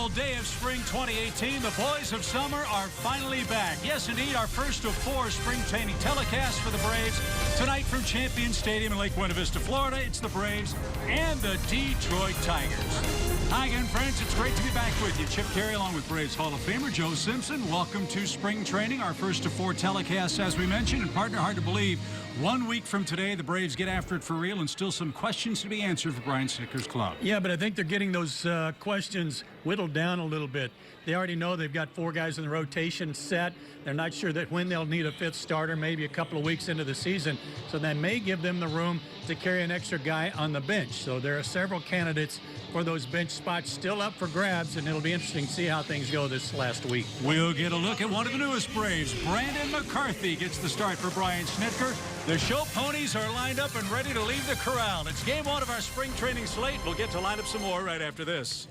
final day of spring 2018. The boys of summer are finally back. Yes, indeed, our first of 4 spring training telecasts for the Braves. Tonight from Champion Stadium in Lake Buena Vista, Florida, it's the Braves and the Detroit Tigers. Hi again, friends. It's great to be back with you. Chip Carey along with Braves Hall of Famer Joe Simpson. Welcome to spring training, our first of 4 telecasts, as we mentioned. And partner, hard to believe, 1 week from today, the Braves get after it for real, and still some questions to be answered for Brian Snitker's club. Yeah, but I think they're getting those questions whittled down a little bit. They already know they've got 4 guys in the rotation set. They're not sure that when they'll need a 5th starter, maybe a couple of weeks into the season. So that may give them the room to carry an extra guy on the bench. So there are several candidates for those bench spots still up for grabs, and it'll be interesting to see how things go this last week. We'll get a look at one of the newest Braves. Brandon McCarthy gets the start for Brian Snitker. The show ponies are lined up and ready to leave the corral. It's game 1 of our spring training slate. We'll get to line up some more right after this.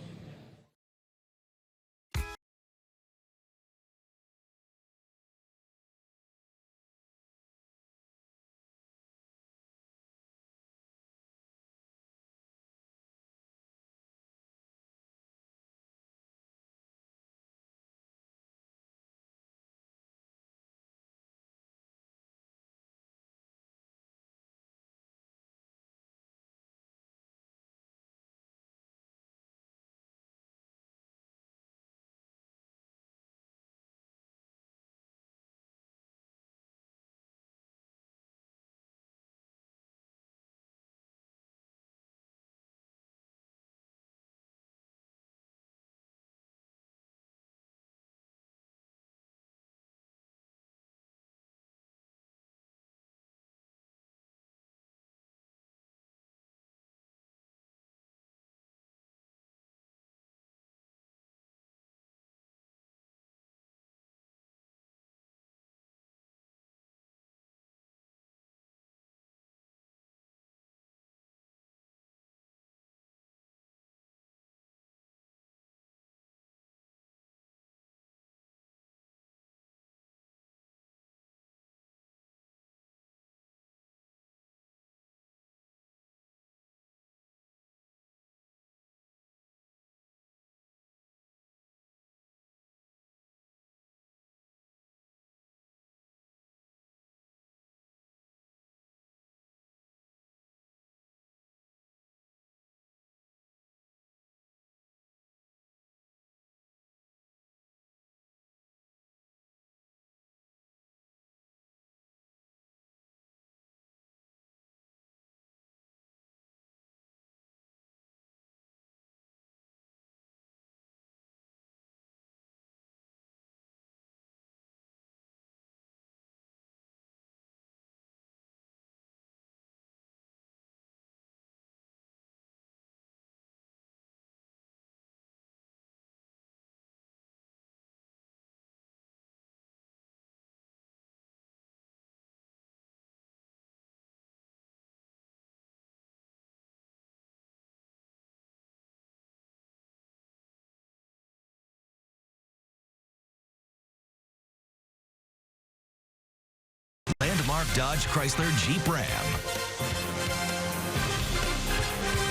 Landmark Dodge Chrysler Jeep Ram.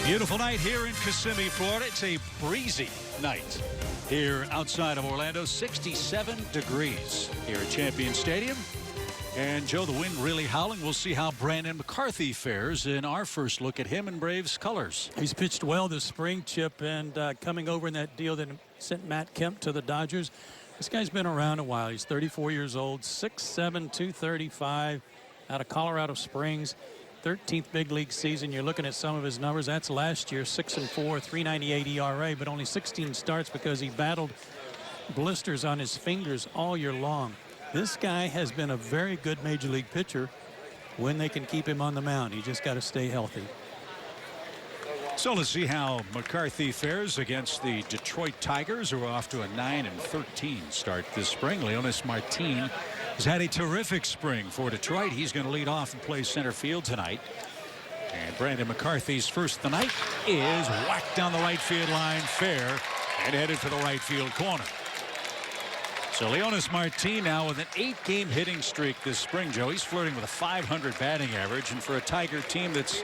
Beautiful night here in Kissimmee, Florida. It's a breezy night here outside of Orlando. 67 degrees here at Champion Stadium. And, Joe, the wind really howling. We'll see how Brandon McCarthy fares in our first look at him in Braves colors. He's pitched well this spring, Chip, and coming over in that deal that sent Matt Kemp to the Dodgers. This guy's been around a while. He's 34 years old, 6'7", 235, out of Colorado Springs. 13th big league season. You're looking at some of his numbers. That's last year, 6-4, 3.98 ERA, but only 16 starts because he battled blisters on his fingers all year long. This guy has been a very good major league pitcher when they can keep him on the mound. He just got to stay healthy. So let's see how McCarthy fares against the Detroit Tigers, who are off to a 9-13 start this spring. Leonis Martin has had a terrific spring for Detroit. He's going to lead off and play center field tonight. And Brandon McCarthy's first of the night is whacked down the right field line, fair, and headed for the right field corner. So Leonis Martin now with an 8-game hitting streak this spring, Joe. He's flirting with a .500 batting average, and for a Tiger team that's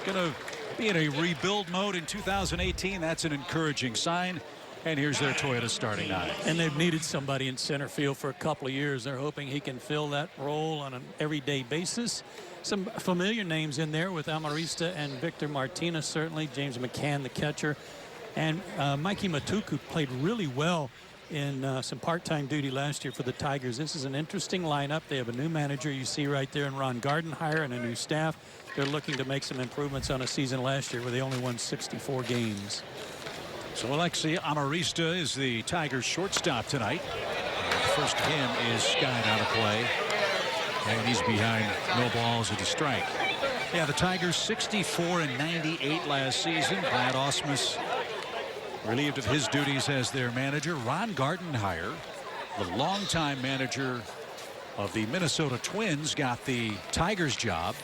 going to be in a rebuild mode in 2018, that's an encouraging sign. And here's their Toyota starting nine. And they've needed somebody in center field for a couple of years. They're hoping he can fill that role on an everyday basis. Some familiar names in there with Amarista and Victor Martinez, certainly. James McCann, the catcher. And Mikey Matuku played really well in some part-time duty last year for the Tigers. This is an interesting lineup. They have a new manager you see right there in Ron Gardenhire and a new staff. They're looking to make some improvements on a season last year where they only won 64 games. So Alexi Amarista is the Tigers shortstop tonight. First to him is skied out of play. And he's behind no balls and a strike. Yeah, the Tigers 64-98 last season. Brad Ausmus relieved of his duties as their manager. Ron Gardenhire, the longtime manager of the Minnesota Twins, got the Tigers job.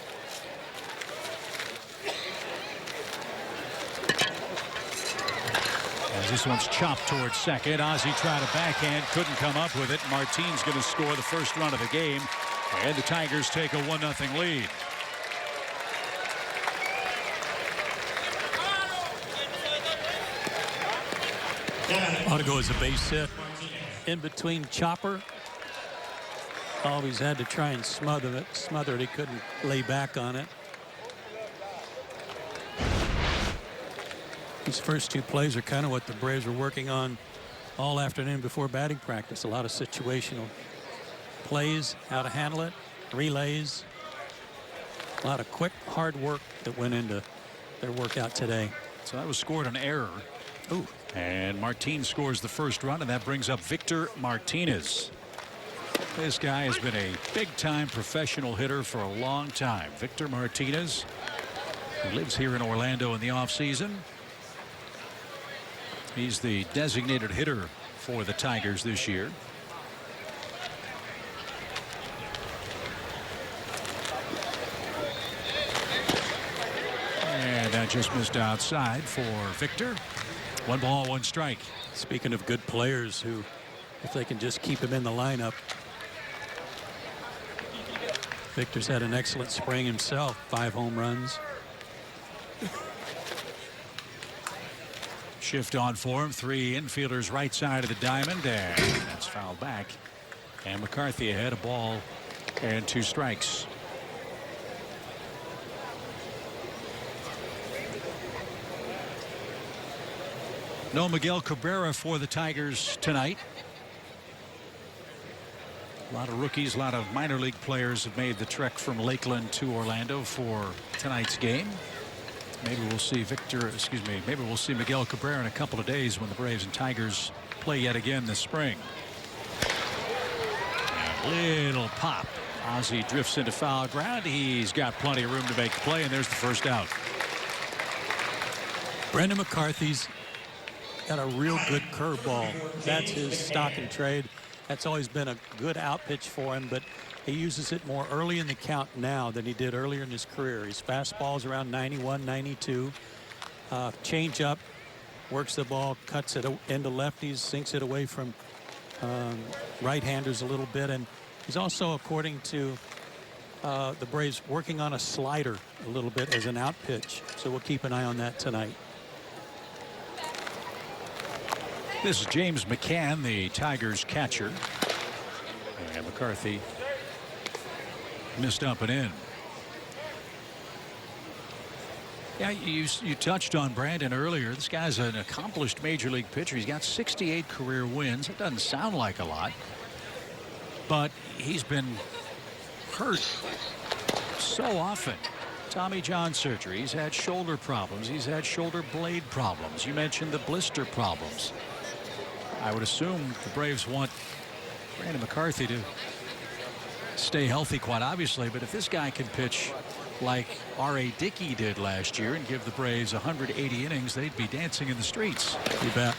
As this one's chopped towards second. Ozzie tried a backhand, couldn't come up with it. Martine's going to score the first run of the game. And the Tigers take a 1-0 lead. Ought to go as a base hit. In between Chopper. Always had to try and smother it. He couldn't lay back on it. These first two plays are kind of what the Braves were working on all afternoon before batting practice. A lot of situational plays, how to handle it, relays. A lot of quick, hard work that went into their workout today. So that was scored an error. Ooh. And Martine scores the first run, and that brings up Victor Martinez. This guy has been a big-time professional hitter for a long time. Victor Martinez, who lives here in Orlando in the offseason. He's the designated hitter for the Tigers this year. And that just missed outside for Victor. 1 ball, 1 strike. Speaking of good players who, if they can just keep him in the lineup. Victor's had an excellent spring himself. 5 home runs. Shift on for him. 3 infielders right side of the diamond, and that's fouled back. And McCarthy ahead, a ball and 2 strikes. No Miguel Cabrera for the Tigers tonight. A lot of rookies, a lot of minor league players have made the trek from Lakeland to Orlando for tonight's game. Maybe we'll see maybe we'll see Miguel Cabrera in a couple of days when the Braves and Tigers play yet again this spring. And little pop. Ozzie drifts into foul ground. He's got plenty of room to make the play, and there's the first out. Brendan McCarthy's got a real good curveball. That's his stock and trade. That's always been a good out pitch for him, but he uses it more early in the count now than he did earlier in his career. His fastball's around 91, 92. Change up, works the ball, cuts it into lefties, sinks it away from right-handers a little bit. And he's also, according to the Braves, working on a slider a little bit as an out pitch. So we'll keep an eye on that tonight. This is James McCann, the Tigers catcher. And McCarthy missed up and in. Yeah, you touched on Brandon earlier. This guy's an accomplished major league pitcher. He's got 68 career wins. It doesn't sound like a lot, but he's been hurt so often. Tommy John surgery. He's had shoulder problems. He's had shoulder blade problems. You mentioned the blister problems. I would assume the Braves want Brandon McCarthy to stay healthy, quite obviously, but if this guy can pitch like R.A. Dickey did last year and give the Braves 180 innings, they'd be dancing in the streets. You bet.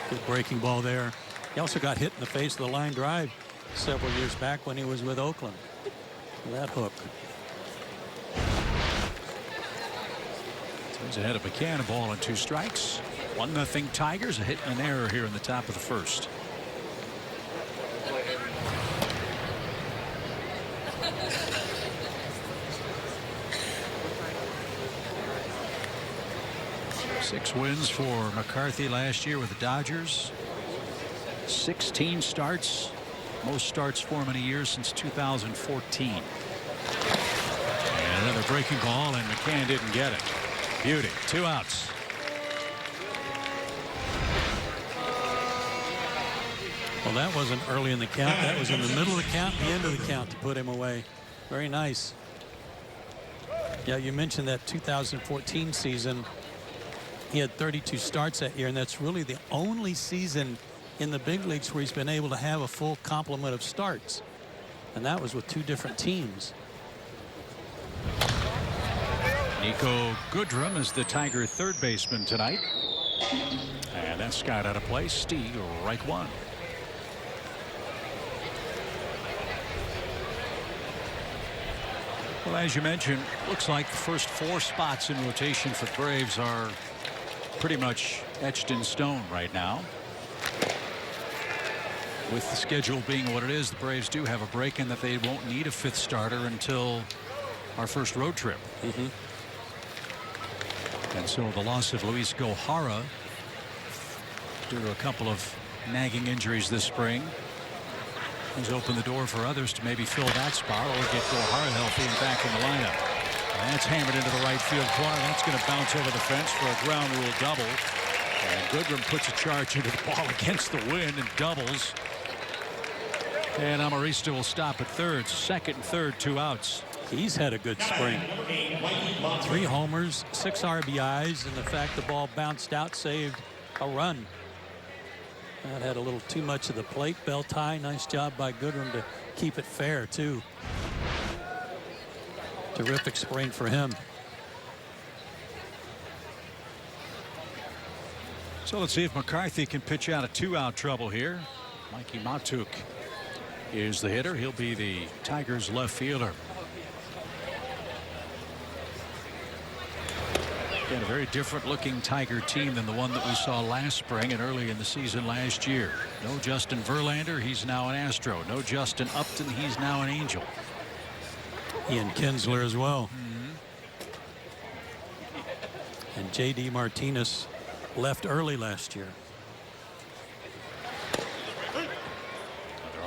Good breaking ball there. He also got hit in the face with a line drive several years back when he was with Oakland. That hook. So he's ahead of McCann, a ball and 2 strikes. 1-0 Tigers, a hit and an error here in the top of the first. 6 wins for McCarthy last year with the Dodgers. 16 starts. Most starts for him in a year since 2014. And another breaking ball, and McCann didn't get it. Beauty. 2 outs. Well, that wasn't early in the count. That was in the middle of the count, the end of the count to put him away. Very nice. Yeah, you mentioned that 2014 season. He had 32 starts that year, and that's really the only season in the big leagues where he's been able to have a full complement of starts. And that was with 2 different teams. Nico Goodrum is the Tiger third baseman tonight. And that's got out of play. Steve, right one. Well, as you mentioned, looks like the first 4 spots in rotation for the Braves are pretty much etched in stone right now. With the schedule being what it is, the Braves do have a break in that they won't need a 5th starter until our first road trip. And so the loss of Luis Gohara due to a couple of nagging injuries this spring has opened the door for others to maybe fill that spot or get Gohara healthy and back in the lineup. And that's hammered into the right field corner. That's going to bounce over the fence for a ground rule double. And Goodrum puts a charge into the ball against the wind and doubles. And Amarista will stop at third. Second and third, 2 outs. He's had a good spring. 3 homers, 6 RBIs, and the fact the ball bounced out saved a run. That had a little too much of the plate. Bell tie. Nice job by Goodrum to keep it fair, too. Terrific spring for him. So let's see if McCarthy can pitch out a 2-out trouble here. Mikey Matuk is the hitter. He'll be the Tigers left fielder. Again, a very different looking Tiger team than the one that we saw last spring and early in the season last year. No Justin Verlander, he's now an Astro. No Justin Upton, he's now an Angel. Ian Kinsler as well. And J.D. Martinez left early last year. Another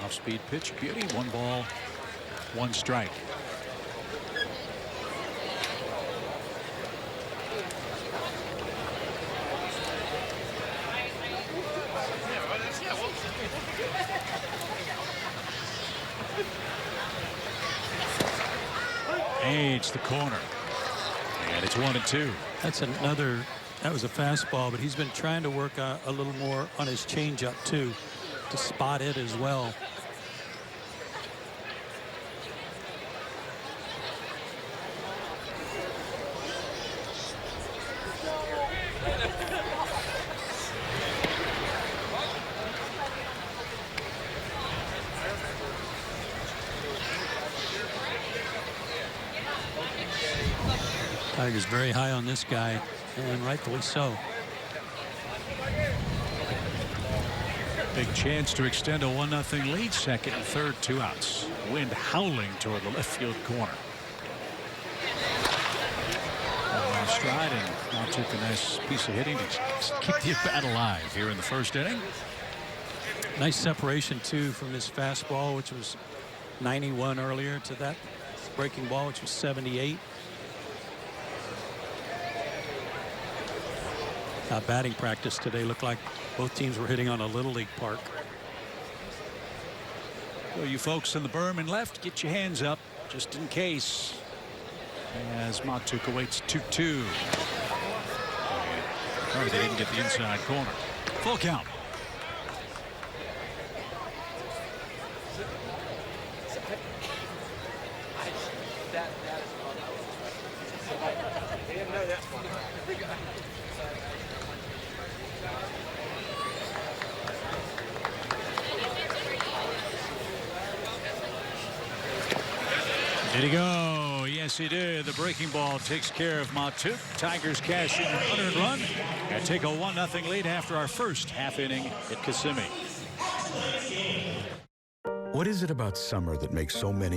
off-speed pitch, beauty. 1 ball, 1 strike. Aids the corner. And it's 1-2. That's another. That was a fastball, but he's been trying to work a little more on his changeup too, to spot it as well. Tigers very high on this guy, and rightfully so. Big chance to extend a 1-0 lead. Second and third, 2 outs. Wind howling toward the left field corner. On stride, and now took a nice piece of hitting to keep the at-bat alive here in the first inning. Nice separation too from his fastball, which was 91 earlier, to that breaking ball, which was 78. Batting practice today looked like both teams were hitting on a Little League park. So you folks in the berm and left, get your hands up just in case. As Matuk awaits 2-2. Sorry, they didn't get the inside corner. Full count. Did he go? Yes, he did. The breaking ball takes care of Matuk. Tigers cash in an unearned run and take a 1-0 lead after our first half inning at Kissimmee. What is it about summer that makes so many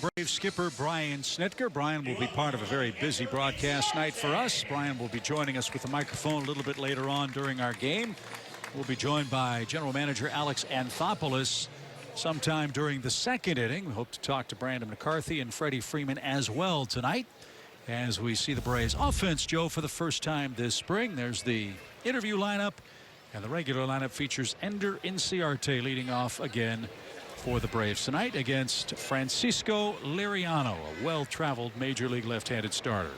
Brave skipper Brian Snitker. Brian will be part of a very busy broadcast night for us. Brian will be joining us with the microphone a little bit later on during our game. We'll be joined by General Manager Alex Anthopoulos sometime during the second inning. We hope to talk to Brandon McCarthy and Freddie Freeman as well tonight as we see the Braves offense, Joe, for the first time this spring. There's the interview lineup, and the regular lineup features Ender Inciarte leading off again for the Braves tonight against Francisco Liriano, a well-traveled Major League left-handed starter.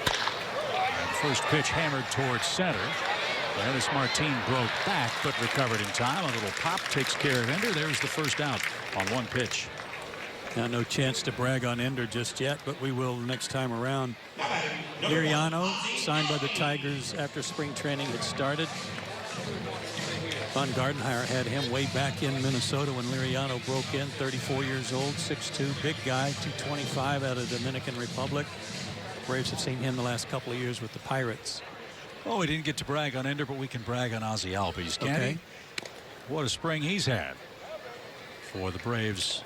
And first pitch hammered towards center. Leonys Martin broke back but recovered in time. A little pop takes care of Ender. There's the first out on one pitch. Now, no chance to brag on Ender just yet, but we will next time around. Liriano, signed by the Tigers after spring training had started. Von Gardenhire had him way back in Minnesota when Liriano broke in. 34 years old, 6'2", big guy, 225 out of the Dominican Republic. Braves have seen him the last couple of years with the Pirates. Oh, we didn't get to brag on Ender, but we can brag on Ozzie Albies, can't Okay. he? What a spring he's had for the Braves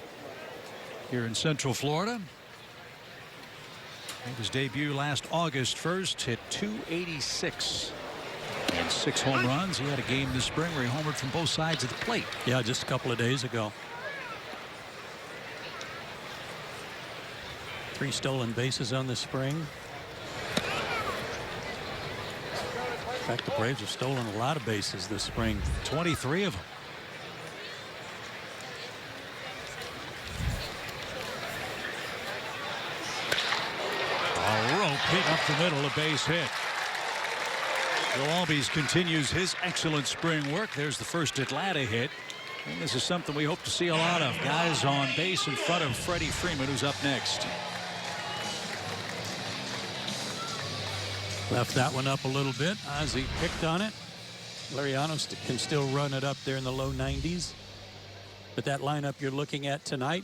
here in Central Florida. Made his debut last August 1st, hit .286 and 6 home runs. He had a game this spring where he homered from both sides of the plate. Yeah, just a couple of days ago. 3 stolen bases on the spring. In fact, the Braves have stolen a lot of bases this spring. 23 of them. A rope hit up the middle, a base hit. Joe Albies continues his excellent spring work. There's the first Atlanta hit. And this is something we hope to see a lot of. Guys on base in front of Freddie Freeman, who's up next. Left that one up a little bit. Ozzie picked on it. Liriano can still run it up there in the low 90s. But that lineup you're looking at tonight,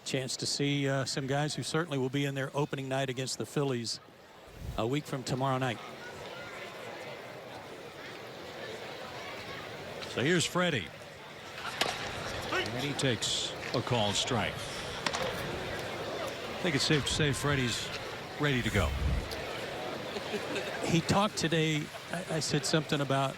chance to see some guys who certainly will be in their opening night against the Phillies a week from tomorrow night. So here's Freddie. And he takes a called strike. I think it's safe to say Freddie's ready to go. He talked today. I said something about,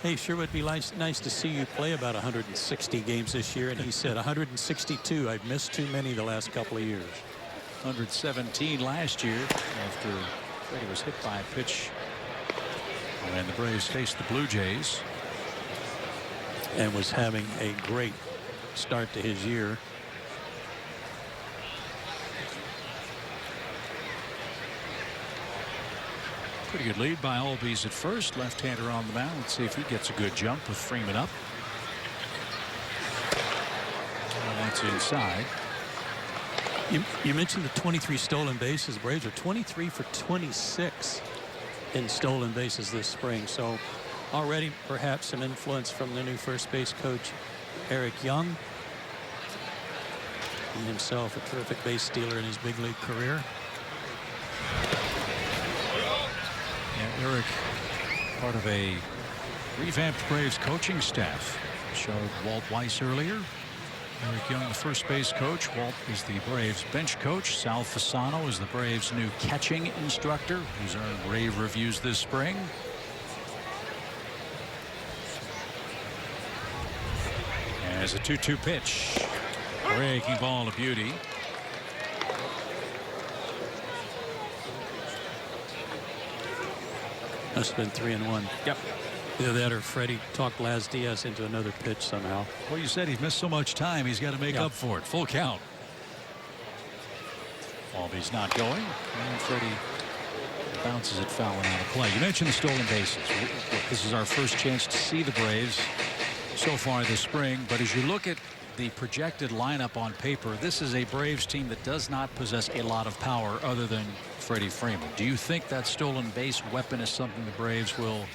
hey, sure would be nice to see you play about 160 games this year. And he said 162. I've missed too many the last couple of years. 117 last year after Freddie was hit by a pitch when the Braves faced the Blue Jays. And was having a great start to his year. Pretty good lead by Albies at first. Left-hander on the mound. Let's see if he gets a good jump with Freeman up. And that's inside. You mentioned the 23 stolen bases. Braves are 23 for 26 in stolen bases this spring. So already perhaps some influence from the new first base coach, Eric Young. He himself a terrific base stealer in his big league career. Yeah, Eric, part of a revamped Braves coaching staff. Showed Walt Weiss earlier. Eric Young, the first base coach. Walt is the Braves bench coach. Sal Fasano is the Braves' new catching instructor, who's earned rave reviews this spring. As a 2-2 pitch. Breaking ball to beauty. Must have been 3-1. Yep. Either that or Freddie talked Laz Diaz into another pitch somehow. Well, you said he's missed so much time. He's got to make up for it. Full count. Albies not going. And Freddie bounces it foul and out of play. You mentioned the stolen bases. This is our first chance to see the Braves so far this spring. But as you look at the projected lineup on paper, this is a Braves team that does not possess a lot of power other than Freddie Freeman. Do you think that stolen base weapon is something the Braves will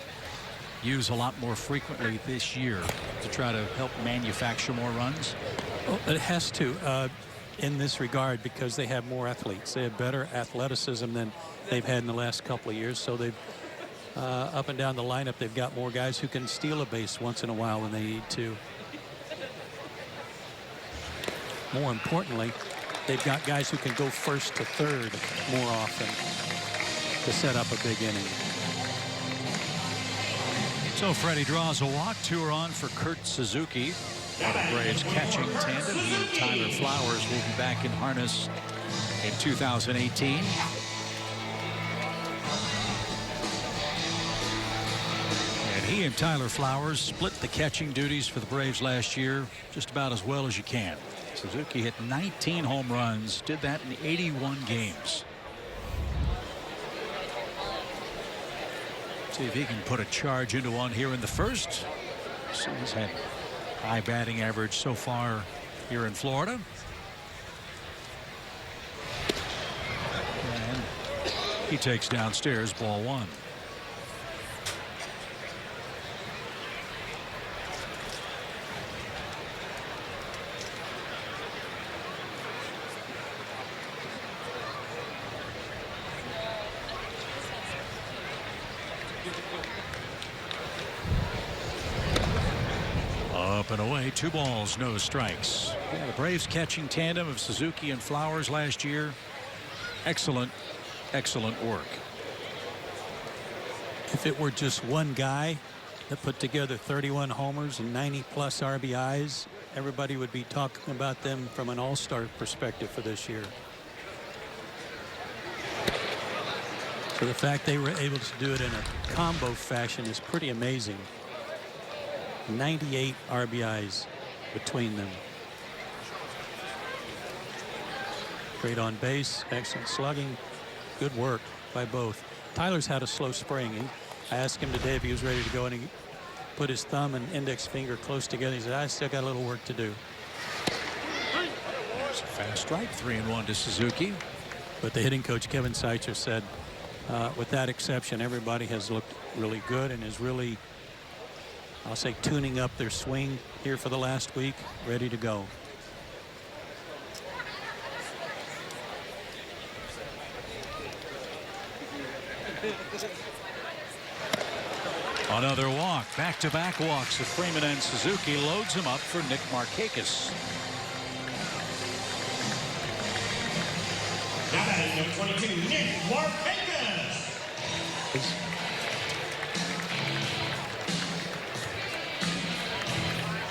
use a lot more frequently this year to try to help manufacture more runs? Well, it has to in this regard, because they have more athletes. They have better athleticism than they've had in the last couple of years. So they've up and down the lineup, they've got more guys who can steal a base once in a while when they need to. more importantly, they've got guys who can go first to third more often to set up a big inning. So Freddie draws a walk. 2 are on for Kurt Suzuki. What a Braves catching tandem. He and Tyler Flowers will be back in harness in 2018. And he and Tyler Flowers split the catching duties for the Braves last year just about as well as you can. Suzuki hit 19 home runs, did that in 81 games. See if he can put a charge into one here in the first. So he's had high batting average so far here in Florida. And he takes downstairs, ball 1. Up and away, 2 balls, no strikes. Yeah, the Braves catching tandem of Suzuki and Flowers last year. Excellent, excellent work. If it were just one guy that put together 31 homers and 90-plus RBIs, everybody would be talking about them from an all-star perspective for this year. So the fact they were able to do it in a combo fashion is pretty amazing. 98 RBIs between them. Great on base, excellent slugging, good work by both. Tyler's had a slow spring. I asked him today if he was ready to go, and he put his thumb and index finger close together. He said, I still got a little work to do. There's a fast strike, 3-1 to Suzuki. But the hitting coach, Kevin Seitzer, said, with that exception, everybody has looked really good and is really, I'll say, tuning up their swing here for the last week, ready to go. Another walk, back-to-back walks of Freeman and Suzuki, loads him up for Nick Markakis. Now batting number 22, Nick Markakis.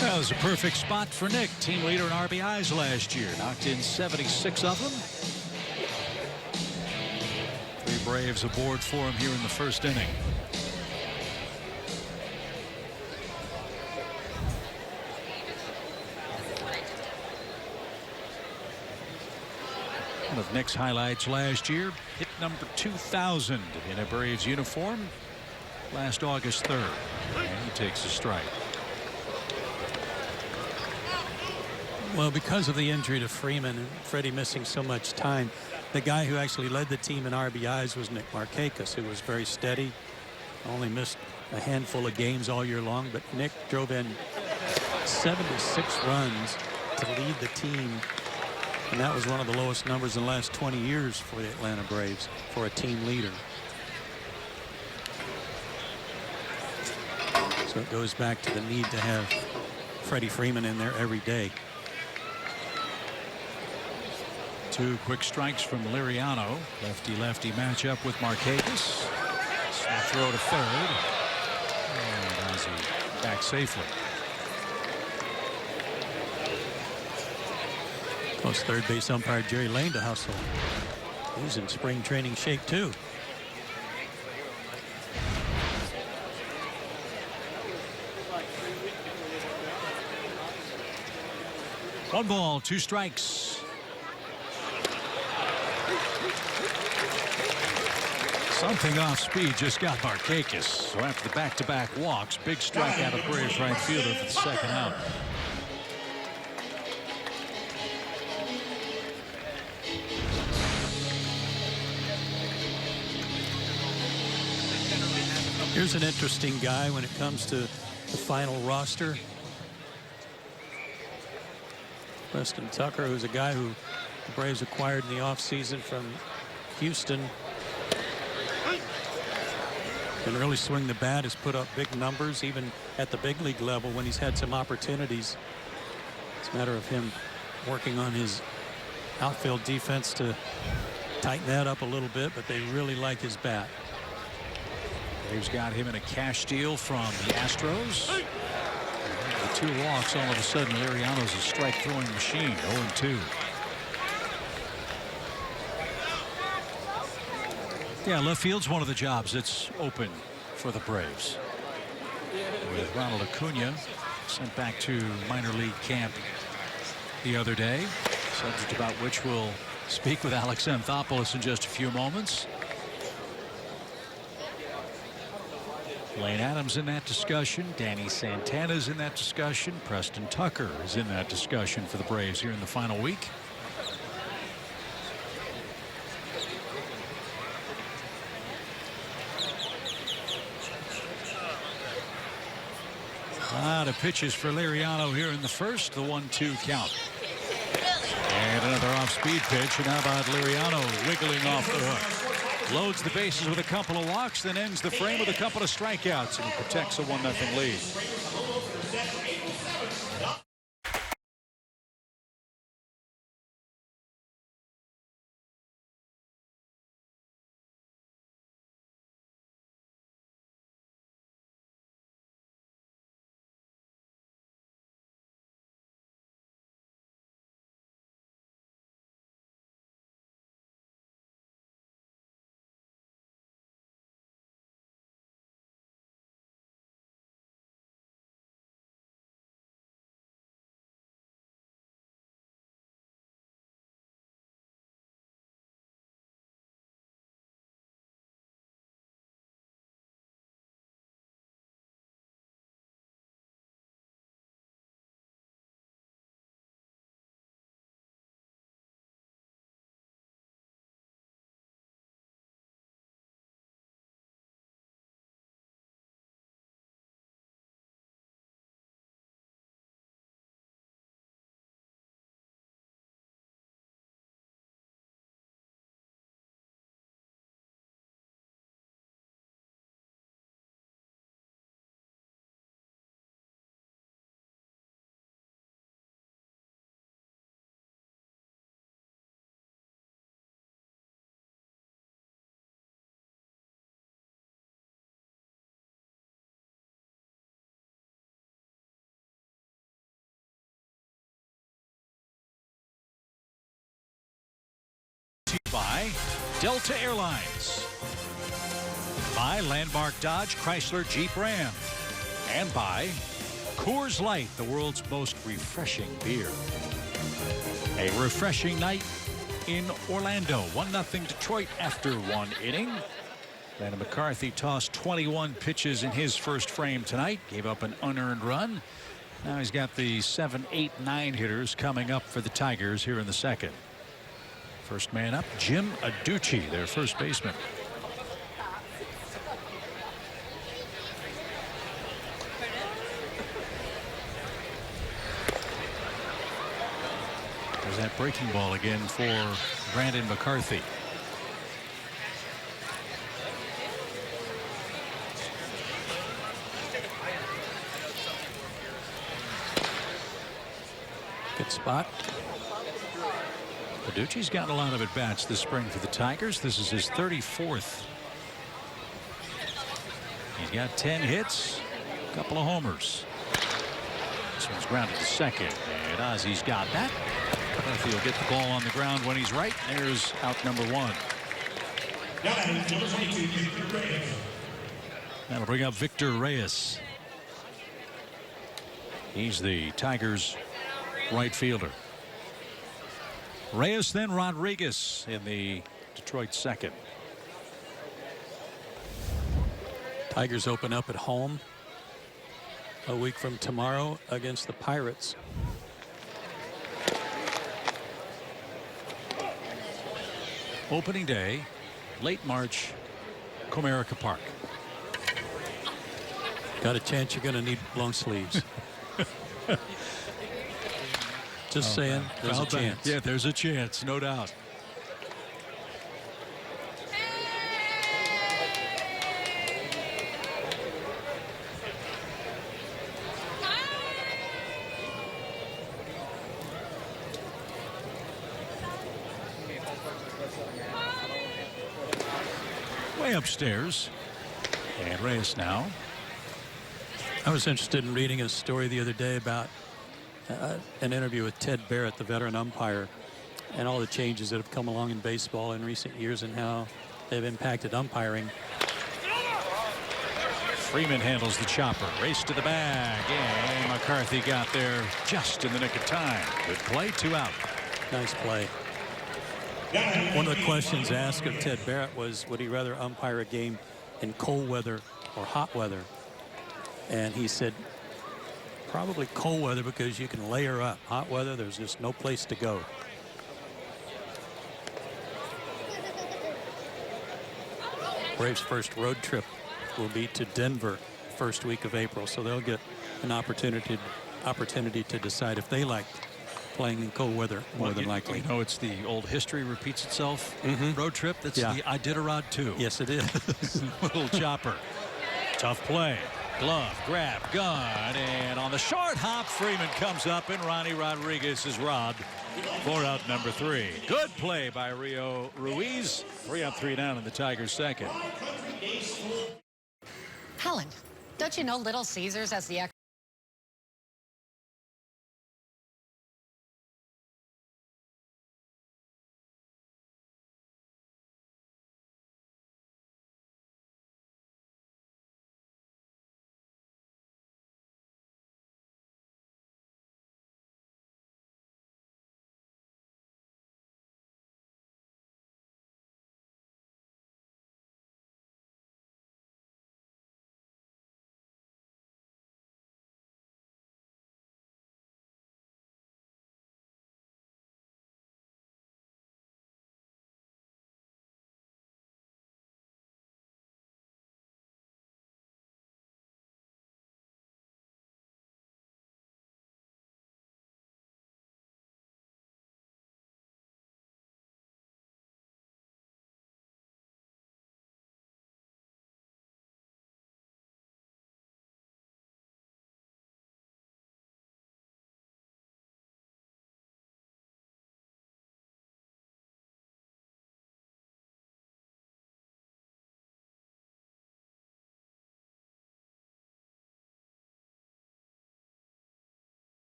That was a perfect spot for Nick, team leader in RBIs last year. Knocked in 76 of them. 3 Braves aboard for him here in the first inning. One of Nick's highlights last year, hit number 2,000 in a Braves uniform last August 3rd. And he takes a strike. Well, because of the injury to Freeman and Freddie missing so much time, the guy who actually led the team in RBIs was Nick Markakis, who was very steady, only missed a handful of games all year long, but Nick drove in 76 runs to lead the team, and that was one of the lowest numbers in the last 20 years for the Atlanta Braves for a team leader. So it goes back to the need to have Freddie Freeman in there every day. 2 quick strikes from Liriano. Lefty-lefty matchup with Markakis. Snap throw to third. And Ozzie back safely. Plus third base umpire Jerry Lane to hustle. He's in spring training shape too. One ball, 2 strikes. Something off speed just got Markakis. So after the back-to-back walks, big strike out of Braves right fielder for the second out. Here's an interesting guy when it comes to the final roster. Preston Tucker, who's a guy who the Braves acquired in the offseason from Houston. Can really swing the bat, has put up big numbers even at the big league level when he's had some opportunities. It's a matter of him working on his outfield defense to tighten that up a little bit, but they really like his bat. Braves got him in a cash deal from the Astros. With 2 walks, all of a sudden, Liriano's a strike throwing machine. 0-2. Yeah, left field's one of the jobs that's open for the Braves. With Ronald Acuna sent back to minor league camp the other day. Subject about which we'll speak with Alex Anthopoulos in just a few moments. Lane Adams in that discussion. Danny Santana's in that discussion. Preston Tucker is in that discussion for the Braves here in the final week. A lot of pitches for Liriano here in the first. The 1-2 count. And another off-speed pitch. And how about Liriano wiggling off the hook? Loads the bases with a couple of walks, then ends the frame with a couple of strikeouts, and he protects a 1-0 lead. By Delta Airlines, by Landmark Dodge Chrysler Jeep Ram, and by Coors Light, the world's most refreshing beer. A refreshing night in Orlando. 1-0 Detroit after 1 inning. Brandon McCarthy tossed 21 pitches in his first frame tonight. Gave up an unearned run. Now he's got the 7, 8, 9 hitters coming up for the Tigers here in the second. First man up, Jim Adducci, their first baseman. There's that breaking ball again for Brandon McCarthy. Good spot. Adducci's gotten a lot of at-bats this spring for the Tigers. This is his 34th. He's got 10 hits, a couple of homers. This one's grounded to second, and Ozzy's got that. McCarthy will get the ball on the ground when he's right. There's out number 1. That'll bring up Victor Reyes. He's the Tigers' right fielder. Reyes, then Rodriguez in the Detroit second. Tigers open up at home a week from tomorrow against the Pirates. Opening day, late March, Comerica Park. Got a chance you're going to need long sleeves. Just saying, there's a chance. Yeah, there's a chance, no doubt. Way upstairs. And Reyes now. I was interested in reading a story the other day about an interview with Ted Barrett, the veteran umpire, and all the changes that have come along in baseball in recent years and how they've impacted umpiring. Freeman handles the chopper. Race to the bag. And McCarthy got there just in the nick of time. Good play, 2 out. Nice play. One of the questions asked of Ted Barrett was, would he rather umpire a game in cold weather or hot weather? And he said, probably cold weather because you can layer up. Hot weather, there's just no place to go. Braves' first road trip will be to Denver first week of April, so they'll get an opportunity to decide if they like playing in cold weather more than likely. You know, it's the old history repeats itself. Road trip, that's Yeah. the Iditarod 2. Yes, it is. Little chopper. Tough play. Glove, grab, gun, and on the short hop, Freeman comes up, and Ronnie Rodriguez is robbed for out number 3. Good play by Rio Ruiz. 3 up, 3 down in the Tigers' second. Helen, don't you know Little Caesars has the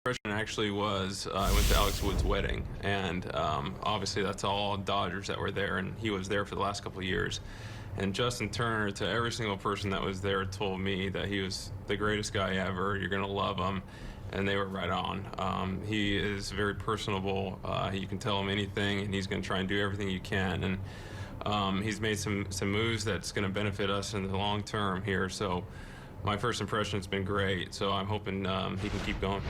Freshman actually was, I went to Alex Wood's wedding, and obviously that's all Dodgers that were there, and he was there for the last couple of years. And Justin Turner, to every single person that was there, told me that he was the greatest guy ever. You're going to love him. And they were right on. He is very personable. You can tell him anything, and he's going to try and do everything you can. And he's made some moves that's going to benefit us in the long term here. So my first impression has been great. So I'm hoping he can keep going.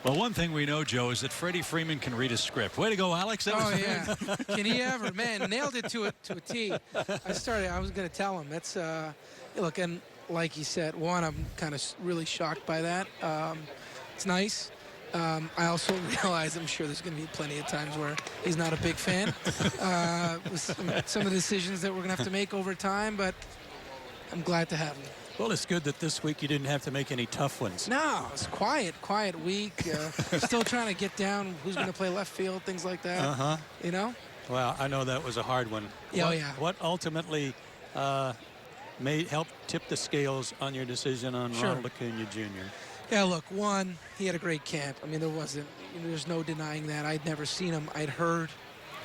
Well, one thing we know, Joe, is that Freddie Freeman can read a script. Way to go, Alex. Oh, yeah. Can he ever? Man, nailed it to a T. I was going to tell him. That's, look, and like he said, one, I'm kind of really shocked by that. It's nice. I also realize I'm sure there's going to be plenty of times where he's not a big fan with some of the decisions that we're going to have to make over time, but I'm glad to have him. Well, it's good that this week you didn't have to make any tough ones. No, it's quiet week. Still trying to get down who's going to play left field, things like that. You know? Well, I know that was a hard one. What ultimately helped tip the scales on your decision on Ronald Acuna Jr.? Yeah, look, one, he had a great camp. I mean, there's no denying that. I'd never seen him. I'd heard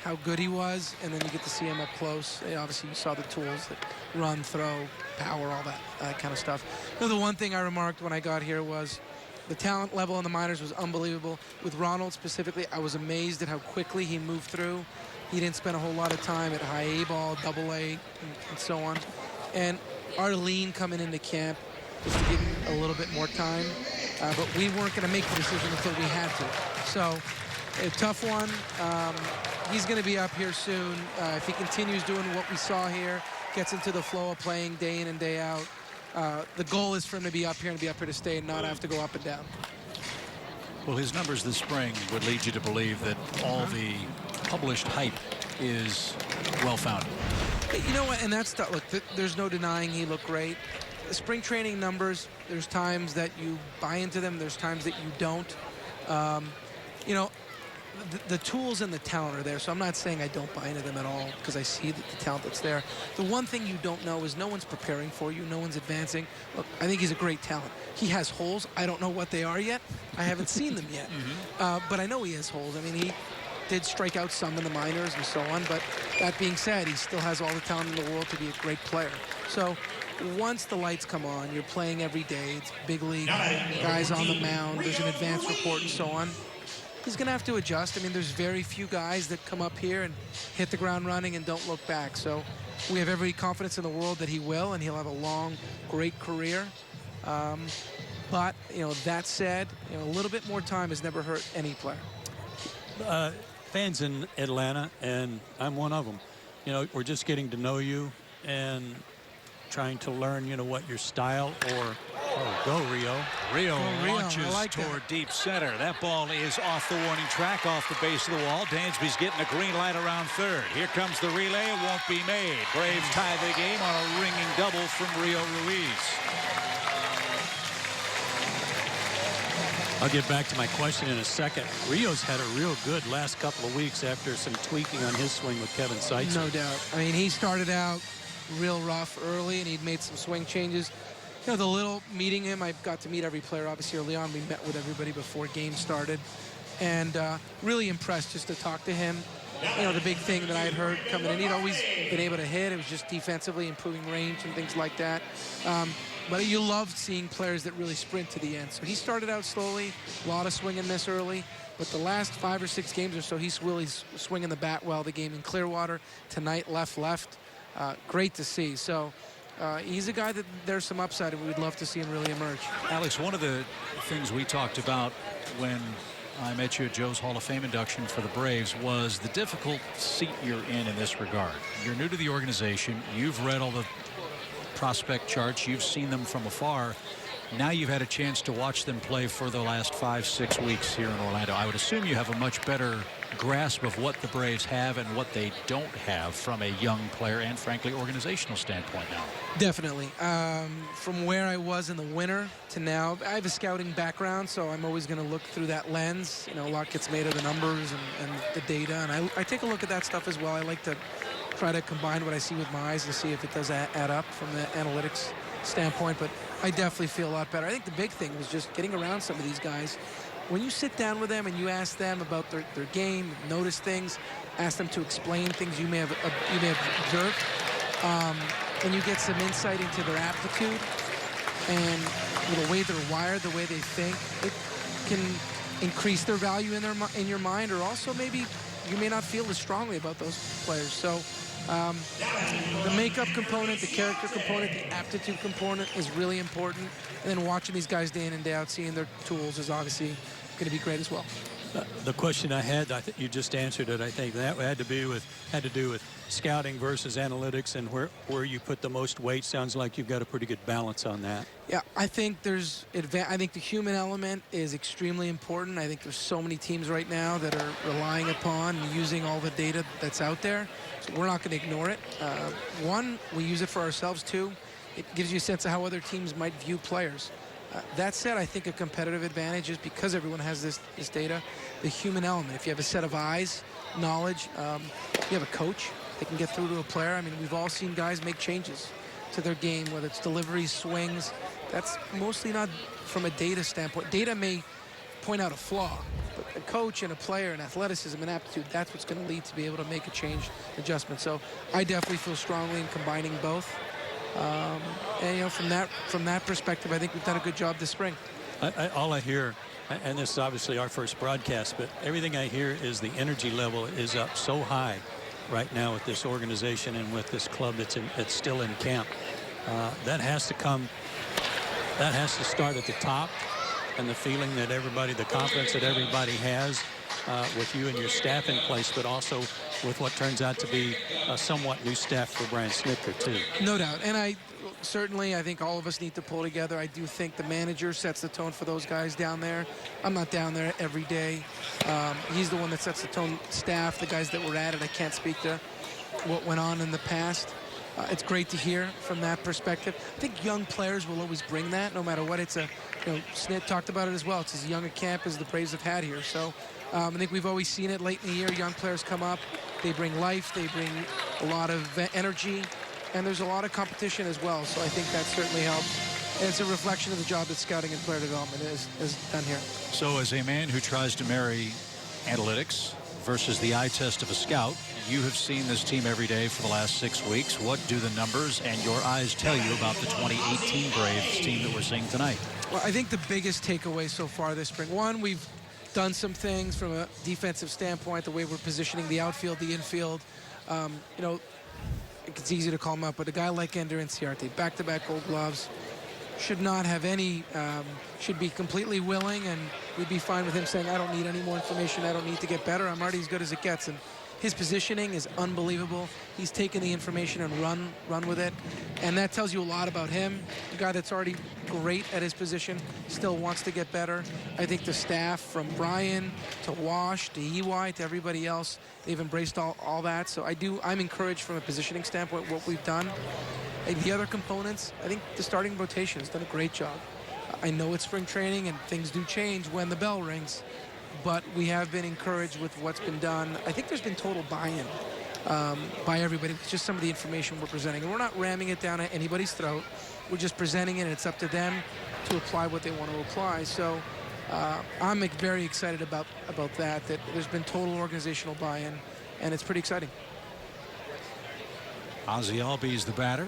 how good he was, and then you get to see him up close. Obviously, you saw the tools that run, throw, power, all that kind of stuff. You know, the one thing I remarked when I got here was the talent level in the minors was unbelievable. With Ronald specifically, I was amazed at how quickly he moved through. He didn't spend a whole lot of time at high A ball, double A, and so on. And our lean coming into camp was to give him a little bit more time, but we weren't going to make the decision until we had to. So a tough one. He's going to be up here soon. If he continues doing what we saw here, gets into the flow of playing day in and day out, the goal is for him to be up here and be up here to stay and not have to go up and down. Well, his numbers this spring would lead you to believe that all the published hype is well-founded. You know what? And that's the, look. There's no denying he looked great. The spring training numbers. There's times that you buy into them. There's times that you don't. You know, the tools and the talent are there. So I'm not saying I don't buy into them at all because I see the talent that's there. The one thing you don't know is no one's preparing for you. No one's advancing. Look, I think he's a great talent. He has holes. I don't know what they are yet. I haven't seen them yet. But I know he has holes. I mean, he did strike out some in the minors and so on. But that being said, he still has all the talent in the world to be a great player. So once the lights come on, you're playing every day. It's big league, guys on the mound. There's an advance report and so on. He's going to have to adjust. I mean, there's very few guys that come up here and hit the ground running and don't look back. So we have every confidence in the world that he will, and he'll have a long, great career. But, you know, that said, you know, a little bit more time has never hurt any player. Fans in Atlanta, and I'm one of them, you know, we're just getting to know you and trying to learn, you know, what your style or go Rio. Rio Rio, launches I like toward that. deep center. That ball is off the warning track, off the base of the wall. Dansby's getting a green light around third. Here comes the relay. It won't be made. Braves tie the game on a ringing double from Rio Ruiz. I'll get back to my question in a second. Rio's had a real good last couple of weeks after some tweaking on his swing with Kevin Seitzer. No doubt. I mean, he started out real rough early, and he'd made some swing changes. You know, the little meeting him, I got to meet every player obviously early on. We met with everybody before game started, and really impressed just to talk to him. You know, the big thing that I had heard coming in, he'd always been able to hit. It was just defensively improving range and things like that. But you love seeing players that really sprint to the end. So he started out slowly, a lot of swing and miss early. But the last 5 or 6 games or so, he's really swinging the bat well. The game in Clearwater, tonight left. Great to see. So he's a guy that there's some upside, and we'd love to see him really emerge. Alex, one of the things we talked about when I met you at Joe's Hall of Fame induction for the Braves was the difficult seat you're in this regard. You're new to the organization. You've read all the prospect charts. You've seen them from afar. Now you've had a chance to watch them play for the last 5-6 weeks here in Orlando. I would assume you have a much better grasp of what the Braves have and what they don't have from a young player and, frankly, organizational standpoint now. Definitely. From where I was in the winter to now, I have a scouting background, so I'm always going to look through that lens. You know, a lot gets made of the numbers and the data, and I take a look at that stuff as well. I like to try to combine what I see with my eyes and see if it does add up from the analytics standpoint, but I definitely feel a lot better. I think the big thing was just getting around some of these guys. When you sit down with them and you ask them about their game, notice things, ask them to explain things you may have observed, and you get some insight into their aptitude and the way they're wired, the way they think, it can increase their value in your mind, or also maybe you may not feel as strongly about those players. So the makeup component, the character component, the aptitude component is really important. And then watching these guys day in and day out, seeing their tools is obviously going to be great as well. The question I had, I think you just answered it. I think that had to do with scouting versus analytics, and where you put the most weight. Sounds like you've got a pretty good balance on that. Yeah, I think I think the human element is extremely important. I think there's so many teams right now that are relying upon and using all the data that's out there. So we're not going to ignore it. One, we use it for ourselves. Two, it gives you a sense of how other teams might view players. That said, I think a competitive advantage is because everyone has this data, the human element. If you have a set of eyes, knowledge, you have a coach that can get through to a player. I mean, we've all seen guys make changes to their game, whether it's deliveries, swings. That's mostly not from a data standpoint. Data may point out a flaw, but a coach and a player and athleticism and aptitude, that's what's going to lead to be able to make a change, adjustment. So I definitely feel strongly in combining both. And, you know, from that perspective, I think we've done a good job this spring. All I hear, and this is obviously our first broadcast, but everything I hear is the energy level is up so high right now with this organization and with this club that's still in camp. That has to start at the top, and the feeling that everybody, the confidence that everybody has with you and your staff in place, but also with what turns out to be a somewhat new staff for Brian Snitker too. No doubt. And I think all of us need to pull together. I do think the manager sets the tone for those guys down there. I'm not down there every day. He's the one that sets the tone. Staff, the guys that were at it, I can't speak to what went on in the past. it's great to hear from that perspective. I think young players will always bring that, no matter what. It's a, Snit talked about it as well. It's as young a camp as the Braves have had here. So I think we've always seen it late in the year. Young players come up, they bring life, they bring a lot of energy, and there's a lot of competition as well. So I think that certainly helps. And it's a reflection of the job that scouting and player development is done here. So as a man who tries to marry analytics versus the eye test of a scout, you have seen this team every day for the last 6 weeks. What do the numbers and your eyes tell you about the 2018 Braves team that we're seeing tonight? Well, I think the biggest takeaway so far this spring, one, we've done some things from a defensive standpoint, the way we're positioning the outfield, the infield. It's easy to call him up, but a guy like Ender Inciarte, back-to-back Gold Gloves, should not have any, should be completely willing, and we'd be fine with him saying, I don't need any more information, I don't need to get better, I'm already as good as it gets. And his positioning is unbelievable. He's taken the information and run with it, and that tells you a lot about him. A guy that's already great at his position, still wants to get better. I think the staff, from Brian to Wash to EY to everybody else, they've embraced all that. So I'm encouraged from a positioning standpoint what we've done. And the other components, I think the starting rotation has done a great job. I know it's spring training and things do change when the bell rings, but we have been encouraged with what's been done. I think there's been total buy-in by everybody with just some of the information we're presenting. And we're not ramming it down anybody's throat. We're just presenting it, and it's up to them to apply what they want to apply. So I'm very excited about that there's been total organizational buy-in, and it's pretty exciting. Ozzie Albies the batter.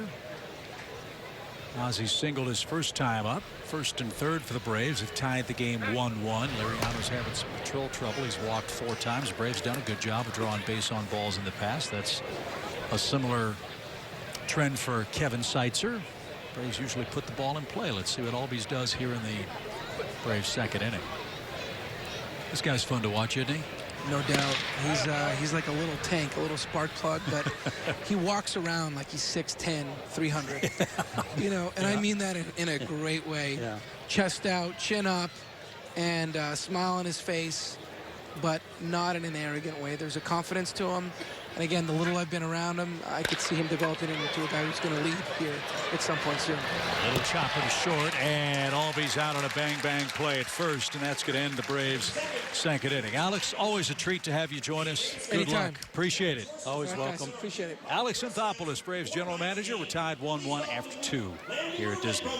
Ozzie singled his first time up. First and third for the Braves have tied the game 1-1. Liriano's having some control trouble. He's walked 4 times. Braves done a good job of drawing base on balls in the past. That's a similar trend for Kevin Seitzer. Braves usually put the ball in play. Let's see what Albies does here in the Braves' second inning. This guy's fun to watch, isn't he? No doubt. He's like a little tank, a little spark plug, but he walks around like he's 6'10", 300. And I mean that in a great way. Yeah. Chest out, chin up, and smile on his face, but not in an arrogant way. There's a confidence to him. And again, the little I've been around him, I could see him developing into a guy who's going to lead here at some point soon. Little chopper to short, and Albies out on a bang-bang play at first, and that's going to end the Braves' second inning. Alex, always a treat to have you join us. Good Anytime. luck. Appreciate it. Always welcome. Guys, appreciate it. Alex Anthopoulos, Braves general manager. We're tied 1-1 after 2 here at Disney.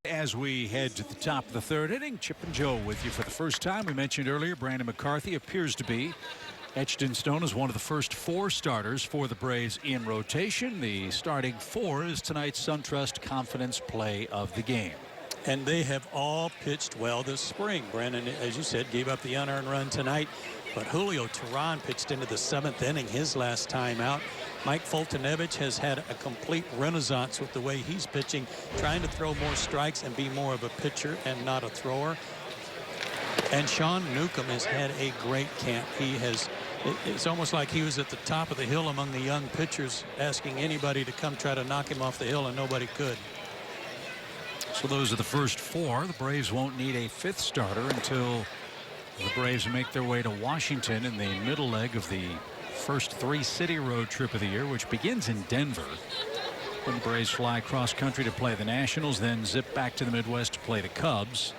As we head to the top of the third inning, Chip and Joe with you for the first time. We mentioned earlier Brandon McCarthy appears to be etched in stone as one of the first 4 starters for the Braves in rotation. The starting 4 is tonight's SunTrust Confidence Play of the game. And they have all pitched well this spring. Brandon, as you said, gave up the unearned run tonight, but Julio Teheran pitched into the 7th inning his last time out. Mike Foltynewicz has had a complete renaissance with the way he's pitching, trying to throw more strikes and be more of a pitcher and not a thrower. And Sean Newcomb has had a great camp. It's almost like he was at the top of the hill among the young pitchers, asking anybody to come try to knock him off the hill, and nobody could. So those are the first 4. The Braves won't need a 5th starter until the Braves make their way to Washington in the middle leg of the first 3-city road trip of the year, which begins in Denver. When the Braves fly cross country to play the Nationals, then zip back to the Midwest to play the Cubs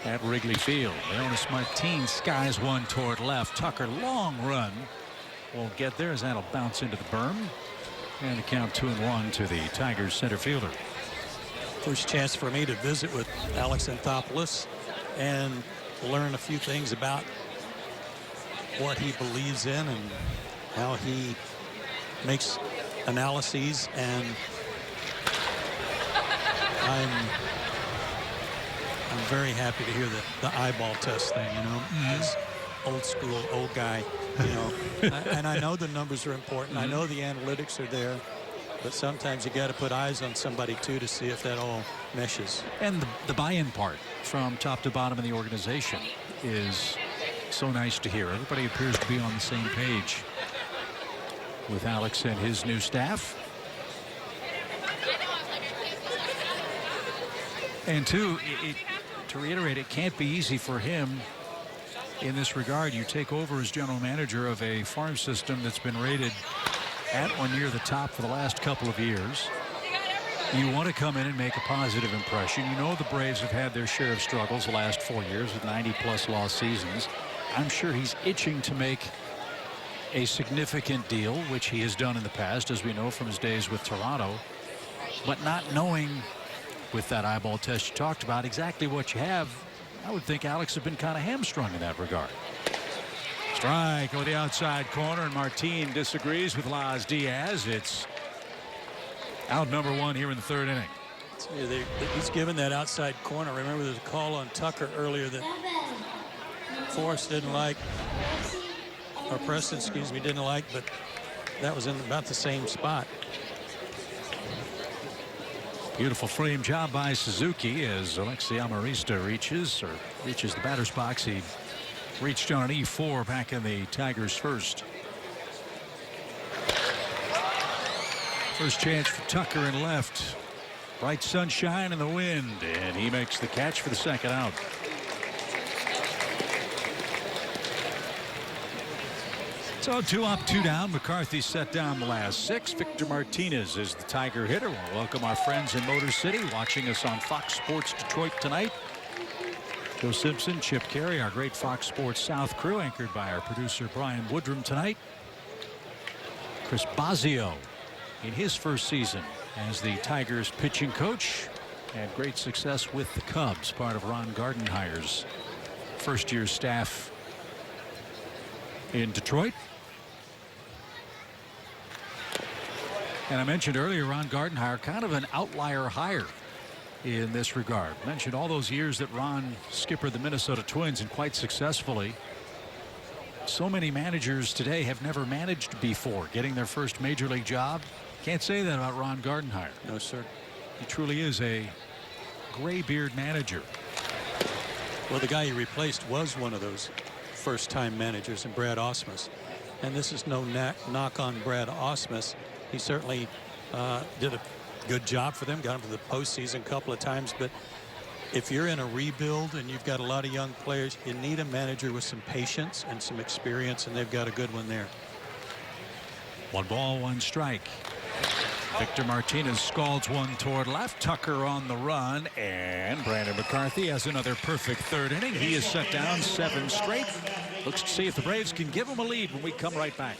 at Wrigley Field. Leonis Martin skies one toward left. Tucker, long run, won't get there as that'll bounce into the berm. And the count 2-1 to the Tigers center fielder. First chance for me to visit with Alex Anthopoulos and learn a few things about what he believes in and how he makes analyses. And I'm very happy to hear the eyeball test thing, you know. This old school, old guy, you know. And I know the numbers are important. I know the analytics are there. But sometimes you got to put eyes on somebody, too, to see if that all meshes. And the buy-in part from top to bottom of the organization is so nice to hear. Everybody appears to be on the same page with Alex and his new staff. And, too, to reiterate, it can't be easy for him in this regard. You take over as general manager of a farm system that's been rated at or near the top for the last couple of years. You want to come in and make a positive impression. You know the Braves have had their share of struggles the last 4 years with 90-plus lost seasons. I'm sure he's itching to make a significant deal, which he has done in the past, as we know from his days with Toronto. But not knowing, with that eyeball test you talked about, exactly what you have, I would think Alex has been kind of hamstrung in that regard. Strike over the outside corner, and Martin disagrees with Laz Diaz. It's out number 1 here in the 3rd inning. He's given that outside corner. Remember, there's a call on Tucker earlier that Forrest didn't like, or Preston, excuse me, didn't like, but that was in about the same spot. Beautiful frame job by Suzuki as Alexi Amarista reaches the batter's box. He reached on an E4 back in the Tigers' first. First chance for Tucker in left. Bright sunshine and the wind, and he makes the catch for the second out. So 2 up, 2 down. McCarthy set down the last 6. Victor Martinez is the Tiger hitter. We'll welcome our friends in Motor City watching us on Fox Sports Detroit tonight. Joe Simpson, Chip Carey, our great Fox Sports South crew, anchored by our producer Brian Woodrum tonight. Chris Bosio in his first season as the Tigers pitching coach. Had great success with the Cubs, part of Ron Gardenhire's first-year staff in Detroit. And I mentioned earlier, Ron Gardenhire, kind of an outlier hire in this regard. Mentioned all those years that Ron skippered the Minnesota Twins, and quite successfully. So many managers today have never managed before, getting their first major league job. Can't say that about Ron Gardenhire. No, sir. He truly is a graybeard manager. Well, the guy he replaced was one of those first-time managers in Brad Ausmus. And this is no knock on Brad Ausmus. He certainly did a good job for them, got them to the postseason a couple of times. But if you're in a rebuild and you've got a lot of young players, you need a manager with some patience and some experience, and they've got a good one there. 1 ball, 1 strike. Victor Martinez scalds one toward left. Tucker on the run, and Brandon McCarthy has another perfect 3rd inning. He is set down 7 straight. Looks to see if the Braves can give him a lead when we come right back.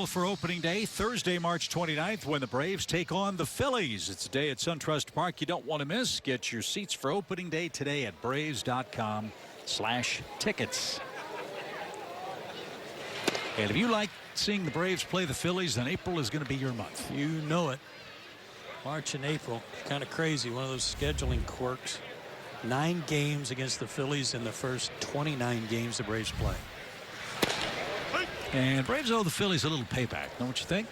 schedule for opening day Thursday, March 29th, when the Braves take on the Phillies. It's a day at SunTrust Park you don't want to miss. Get your seats for opening day today at braves.com/tickets. And if you like seeing the Braves play the Phillies, then April is going to be your month. You know it. March and April, kind of crazy. One of those scheduling quirks. 9 games against the Phillies in the first 29 games the Braves play. And Braves owe the Phillies a little payback, don't you think?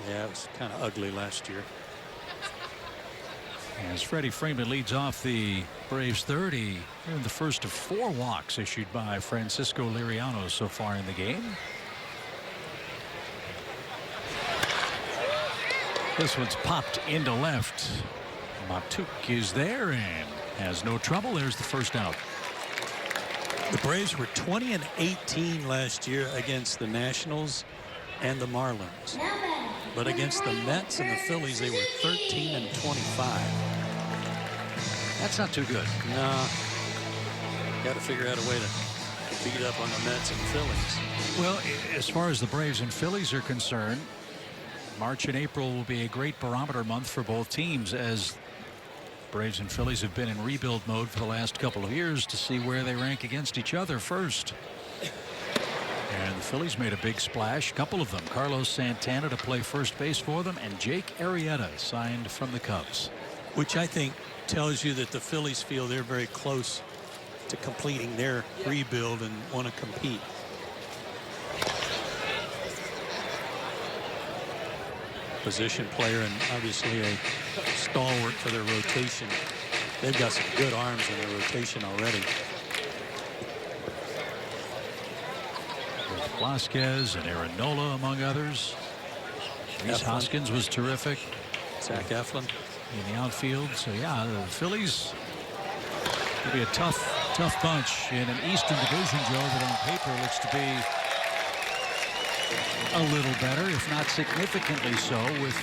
Yeah, it was kind of ugly last year. As Freddie Freeman leads off the Braves 30 in the first of 4 walks issued by Francisco Liriano so far in the game. This one's popped into left. Matuk is there and has no trouble. There's the first out. The Braves were 20-18 last year against the Nationals and the Marlins. But against the Mets and the Phillies, they were 13-25. That's not too good. Nah. Got to figure out a way to beat up on the Mets and Phillies. Well, as far as the Braves and Phillies are concerned, March and April will be a great barometer month for both teams, as Braves and Phillies have been in rebuild mode for the last couple of years to see where they rank against each other first. And the Phillies made a big splash, a couple of them. Carlos Santana to play first base for them, and Jake Arrieta signed from the Cubs. Which I think tells you that the Phillies feel they're very close to completing their rebuild and want to compete. Position player and obviously a stalwart for their rotation. They've got some good arms in their rotation already. With Vasquez and Aaron Nola among others. Reese Hoskins was terrific. Zach Eflin in the outfield. So yeah, the Phillies will be a tough bunch in an Eastern Division, Joe, that on paper looks to be a little better, if not significantly so, with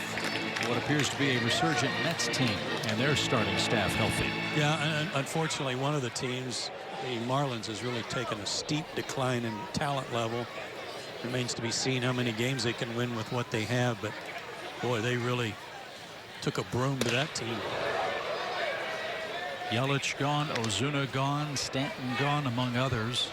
what appears to be a resurgent Mets team and their starting staff healthy. Yeah, and unfortunately one of the teams, the Marlins, has really taken a steep decline in talent level. Remains to be seen how many games they can win with what they have, but boy, they really took a broom to that team. Yelich gone, Ozuna gone, Stanton gone, among others.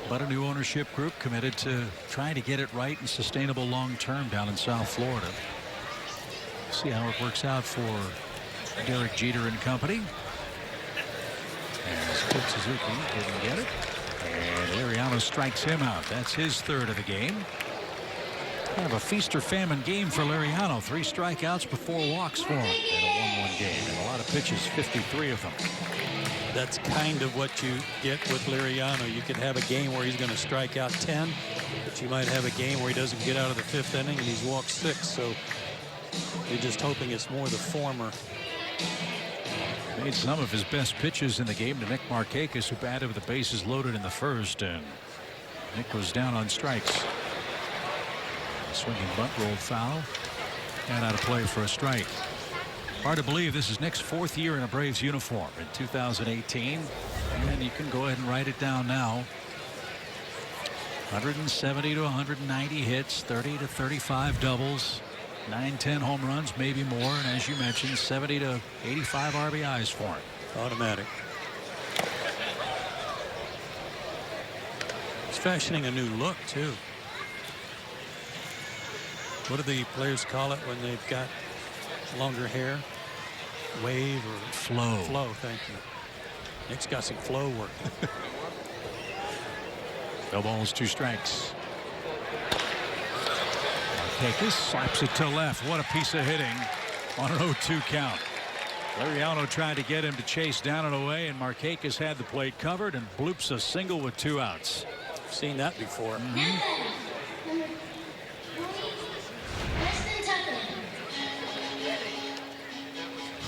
But a new ownership group committed to trying to get it right and sustainable long term down in South Florida. See how it works out for Derek Jeter and company. As Kip Suzuki didn't get it. And Liriano strikes him out. That's his third of the game. Kind of a feast or famine game for Liriano. 3 strikeouts before walks for him in a 1-1 game. And a lot of pitches, 53 of them. That's kind of what you get with Liriano. You could have a game where he's going to strike out 10, but you might have a game where he doesn't get out of the 5th inning and he's walked 6. So you're just hoping it's more the former. Made some of his best pitches in the game to Nick Markakis, who batted with the bases loaded in the first, and Nick was down on strikes. A swinging bunt rolled foul and out of play for a strike. Hard to believe this is Nick's 4th year in a Braves uniform in 2018. And you can go ahead and write it down now. 170 to 190 hits, 30 to 35 doubles, 9-10 home runs, maybe more. And as you mentioned, 70 to 85 RBIs for him. Automatic. He's fashioning a new look, too. What do the players call it when they've got longer hair? Wave or flow? Flow, thank you. Nick's got some flow working. No balls, 2 strikes. Markakis slaps it to left. What a piece of hitting on an 0-2 count. Liriano tried to get him to chase down and away, and Markakis had the plate covered and bloops a single with 2 outs. I've seen that before.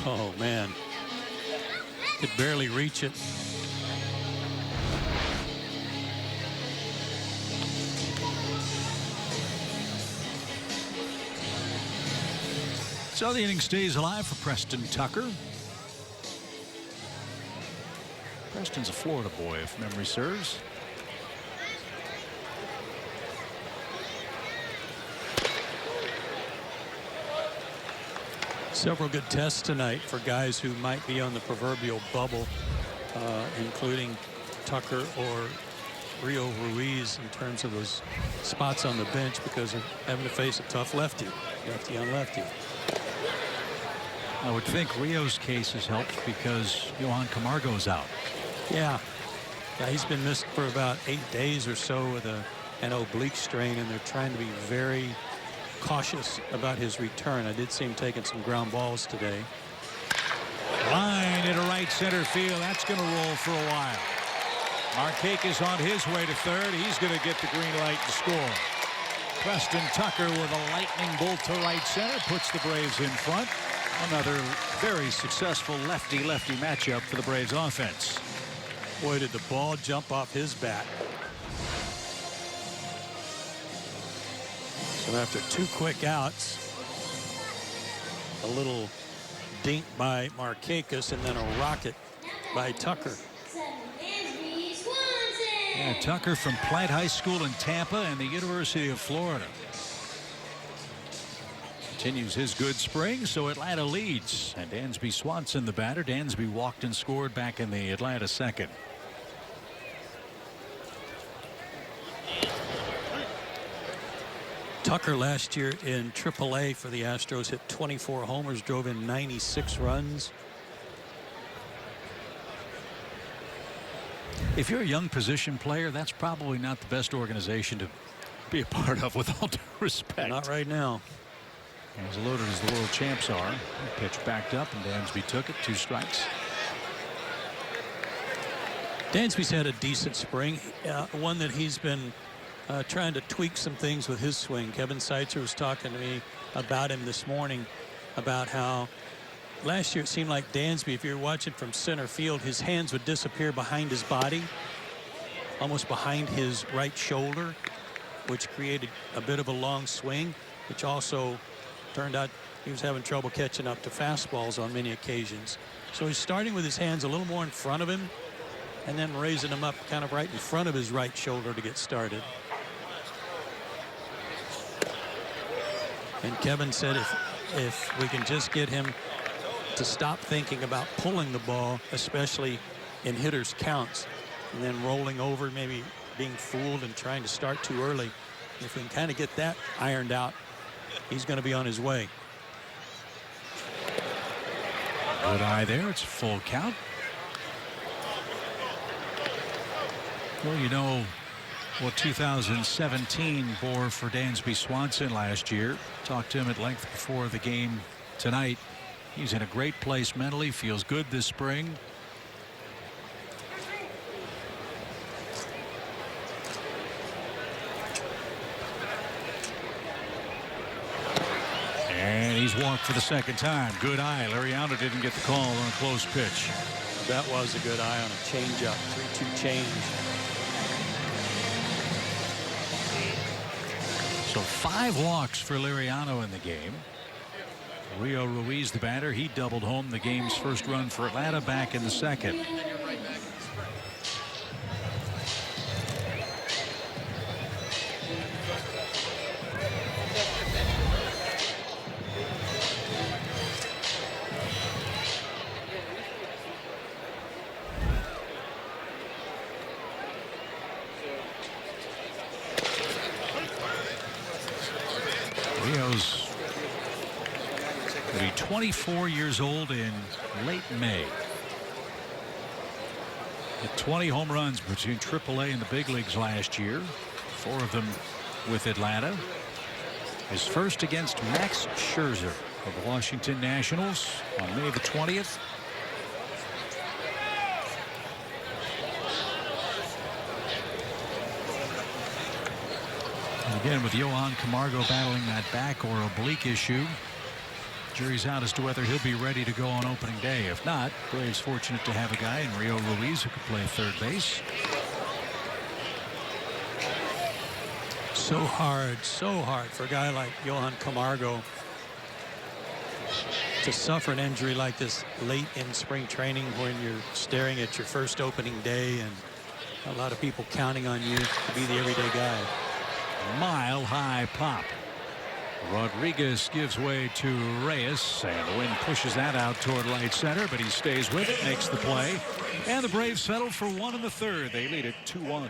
Oh, man. Could barely reach it. So the inning stays alive for Preston Tucker. Preston's a Florida boy, if memory serves. Several good tests tonight for guys who might be on the proverbial bubble, including Tucker or Rio Ruiz in terms of those spots on the bench because of having to face a tough lefty on lefty. I would think Rio's case has helped because Johan Camargo's out. Yeah, he's been missed for about 8 days or so with an oblique strain, and they're trying to be very cautious about his return. I did see him taking some ground balls today. Line into right center field. That's going to roll for a while. Markakis on his way to third. He's going to get the green light to score. Preston Tucker with a lightning bolt to right center puts the Braves in front. Another very successful lefty-lefty matchup for the Braves offense. Boy, did the ball jump off his bat. So after 2 quick outs, a little dink by Markakis and then a rocket by Tucker. Yeah, Tucker from Plant High School in Tampa and the University of Florida. Continues his good spring, so Atlanta leads. And Dansby Swanson, the batter. Dansby walked and scored back in the Atlanta second. Tucker last year in AAA for the Astros hit 24 homers, drove in 96 runs. If you're a young position player, that's probably not the best organization to be a part of, with all due respect. Not right now. As loaded as the world champs are. The pitch backed up and Dansby took it. 2 strikes. Dansby's had a decent spring, one that he's been trying to tweak some things with his swing. Kevin Seitzer was talking to me about him this morning, about how last year it seemed like Dansby, if you're watching from center field, his hands would disappear behind his body, almost behind his right shoulder, which created a bit of a long swing, which also turned out he was having trouble catching up to fastballs on many occasions. So he's starting with his hands a little more in front of him and then raising them up kind of right in front of his right shoulder to get started. And Kevin said if we can just get him to stop thinking about pulling the ball, especially in hitters' counts, and then rolling over, maybe being fooled and trying to start too early, if we can kind of get that ironed out, he's going to be on his way. Good eye there. It's full count. Well, you know what 2017 bore for Dansby Swanson last year. Talked to him at length before the game tonight. He's in a great place mentally, feels good this spring. And he's walked for the second time. Good eye. Liriano didn't get the call on a close pitch. That was a good eye on a changeup, 3-2 change. So 5 walks for Liriano in the game. Rio Ruiz, the batter, he doubled home the game's first run for Atlanta back in the second. Rio's going to be 24 years old in late May. Hit 20 home runs between AAA and the big leagues last year. 4 of them with Atlanta. His first against Max Scherzer of the Washington Nationals on May the 20th. And again, with Johan Camargo battling that back or oblique issue, jury's out as to whether he'll be ready to go on opening day. If not, Braves fortunate to have a guy in Rio Ruiz who can play third base. So hard for a guy like Johan Camargo to suffer an injury like this late in spring training when you're staring at your first opening day and a lot of people counting on you to be the everyday guy. Mile high pop. Rodriguez gives way to Reyes, and the wind pushes that out toward right center, but he stays with it, makes the play. And the Braves settle for 1 in the 3rd. They lead it 2-1.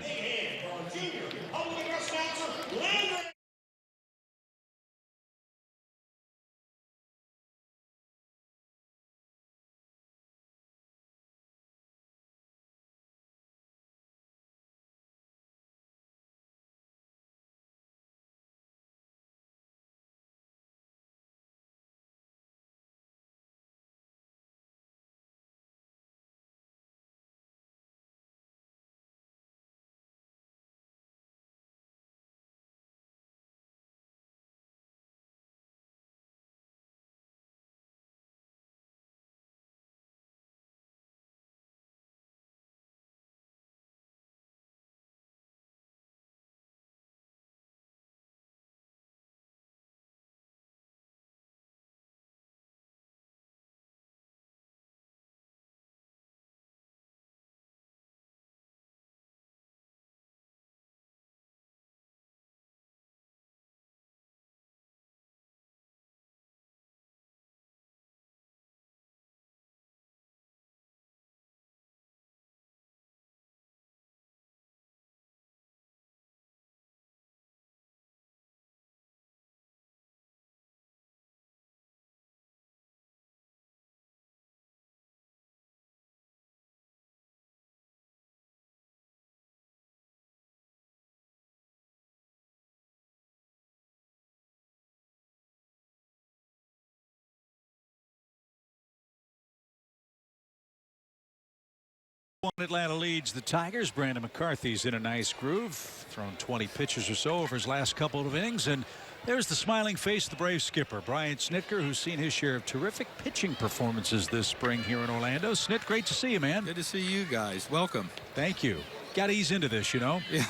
Atlanta leads the Tigers. Brandon McCarthy's in a nice groove, thrown 20 pitches or so over his last couple of innings, and there's the smiling face of the Braves skipper Brian Snitker, who's seen his share of terrific pitching performances this spring here in Orlando. Snit, great to see you, man. Good to see you guys. Welcome. Thank you. Got to ease into this, you know. Yeah,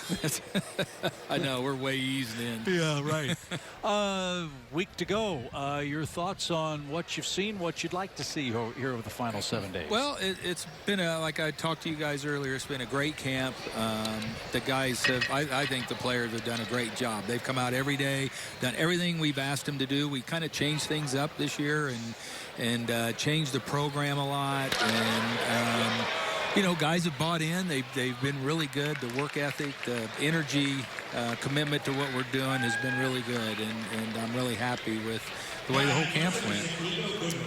I know we're way eased in. Yeah, right. Week to go. Your thoughts on what you've seen, what you'd like to see here over the final 7 days? Well, it's been like I talked to you guys earlier. It's been a great camp. The guys have. I think the players have done a great job. They've come out every day, done everything we've asked them to do. We kind of changed things up this year and changed the program a lot. And you know, guys have bought in. They've been really good. The work ethic, the energy, commitment to what we're doing has been really good, and I'm really happy with the way the whole camp went.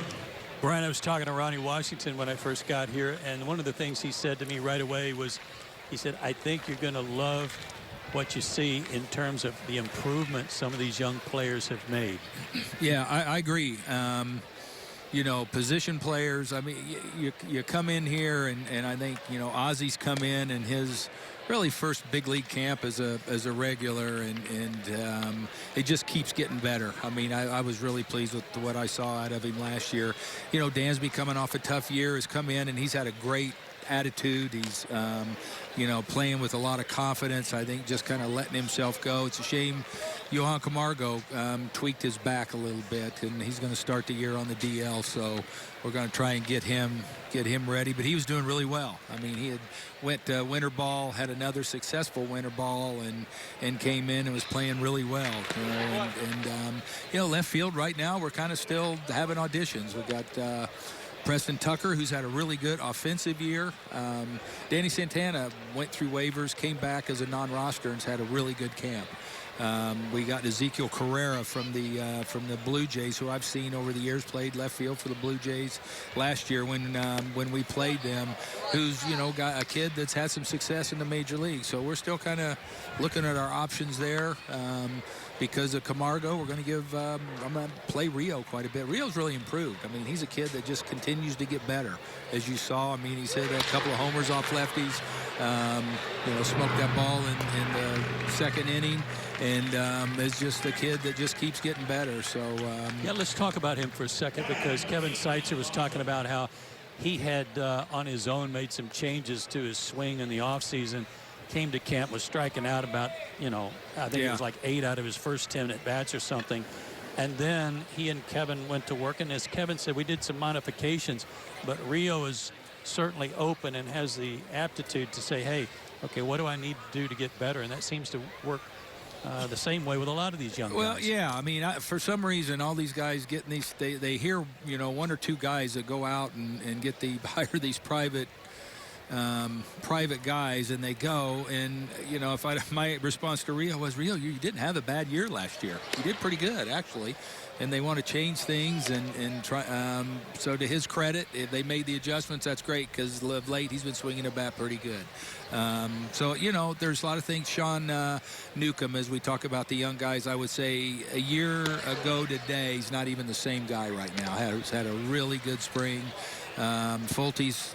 Brian, I was talking to Ronnie Washington when I first got here, and one of the things he said to me right away was, he said, I think you're going to love what you see in terms of the improvement some of these young players have made. Yeah, I agree. You know, position players, I mean, you come in here, and I think, you know, Ozzy's come in his really first big league camp as a regular, and it just keeps getting better. I mean, I was really pleased with what I saw out of him last year. You know, Dansby, coming off a tough year, has come in, and he's had a great attitude. He's, you know, playing with a lot of confidence. I think just kind of letting himself go. It's a shame Johan Camargo tweaked his back a little bit, and he's going to start the year on the DL, so we're going to try and get him ready. But he was doing really well. I mean, he had went winter ball, had another successful winter ball, and came in and was playing really well. You know, and you know, left field right now, we're kind of still having auditions. We got Preston Tucker, who's had a really good offensive year. Danny Santana went through waivers, came back as a non-roster, and has had a really good camp. We got Ezekiel Carrera from the Blue Jays, who I've seen over the years, played left field for the Blue Jays last year when we played them, who's, you know, got a kid that's had some success in the major league. So we're still kind of looking at our options there. Because of Camargo, we're going to give, I'm going to play Rio quite a bit. Rio's really improved. I mean, he's a kid that just continues to get better, as you saw. I mean, he's hit a couple of homers off lefties, you know, smoked that ball in the second inning, and is just a kid that just keeps getting better. So yeah, let's talk about him for a second, because Kevin Seitzer was talking about how he had on his own made some changes to his swing in the offseason. Came to camp, was striking out about, you know, I think it was like 8 out of his first 10 at bats or something. And then he and Kevin went to work, and as Kevin said, we did some modifications, but Rio is certainly open and has the aptitude to say, hey, okay, what do I need to do to get better? And that seems to work the same way with a lot of these young guys. Well, yeah. I mean, for some reason, all these guys getting these, they hear, you know, one or two guys that go out and get hire these private guys, and they go, and you know, my response to Rio was, Rio, you didn't have a bad year last year. You did pretty good, actually. And they want to change things and try. So to his credit, if they made the adjustments, that's great, because of late he's been swinging the bat pretty good. So, you know, there's a lot of things. Sean Newcomb, as we talk about the young guys, I would say a year ago today, he's not even the same guy right now. He's had a really good spring. Fulte's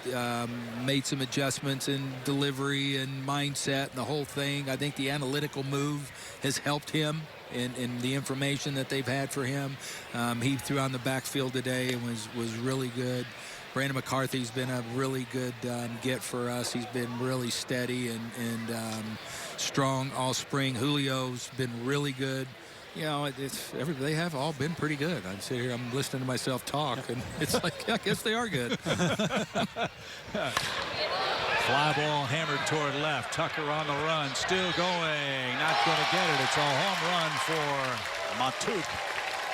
made some adjustments in delivery and mindset and the whole thing. I think the analytical move has helped him in the information that they've had for him. He threw on the backfield today and was really good. Brandon McCarthy's been a really good get for us. He's been really steady and strong all spring. Julio's been really good. You know, they have all been pretty good. I'm sitting here, I'm listening to myself talk, and it's like, I guess they are good. Fly ball hammered toward left. Tucker on the run, still going, not going to get it. It's a home run for Matuk,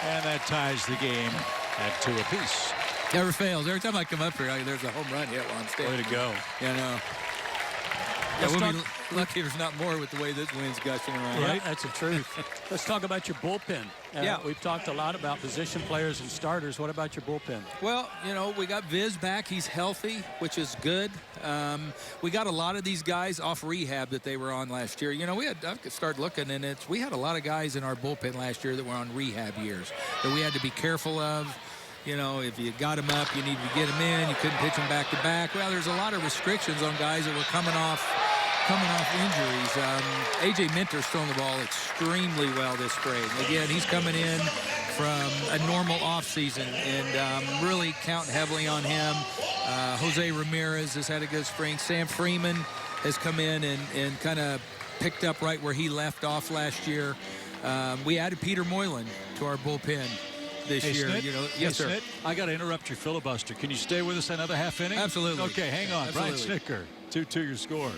and that ties the game at 2 apiece. Never fails. Every time I come up here, there's a home run hit while I'm standing. Way to go. You know. Yeah, we'll be lucky there's not more with the way this wind's gushing around. Yeah, right? that's the truth. Let's talk about your bullpen. Yeah. We've talked a lot about position players and starters. What about your bullpen? Well, you know, we got Viz back. He's healthy, which is good. We got a lot of these guys off rehab that they were on last year. You know, I started looking, and we had a lot of guys in our bullpen last year that were on rehab years that we had to be careful of. You know, if you got him up, you needed to get him in. You couldn't pitch him back to back. Well, there's a lot of restrictions on guys that were coming off injuries. A.J. Minter's thrown the ball extremely well this spring. Again, he's coming in from a normal offseason, and really counting heavily on him. Jose Ramirez has had a good spring. Sam Freeman has come in and kind of picked up right where he left off last year. We added Peter Moylan to our bullpen this year. Snit? You know, yes, sir. Snit, I got to interrupt your filibuster. Can you stay with us another half inning? Absolutely. Okay, hang on. Absolutely. Brian Snicker, 2-2 your score.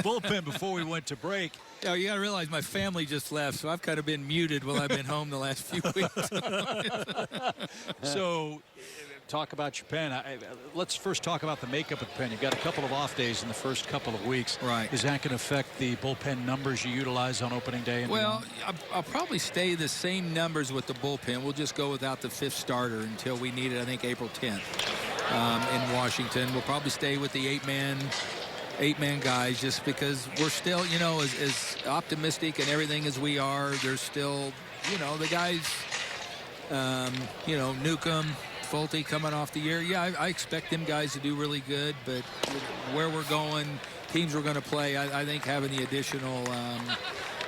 Bullpen before we went to break. Yeah, you got to realize my family just left, so I've kind of been muted while I've been home the last few weeks. So, talk about your pen. Let's first talk about the makeup of the pen. You've got a couple of off days in the first couple of weeks. Right. Is that going to affect the bullpen numbers you utilize on opening day? Well, I'll probably stay the same numbers with the bullpen. We'll just go without the 5th starter until we need it, I think, April 10th in Washington. We'll probably stay with the 8-man guys, just because we're still, you know, as optimistic and everything as we are. There's still, you know, the guys, you know, Newcomb, Fulte coming off the year. Yeah, I expect them guys to do really good, but where we're going, teams we're going to play, I think having the additional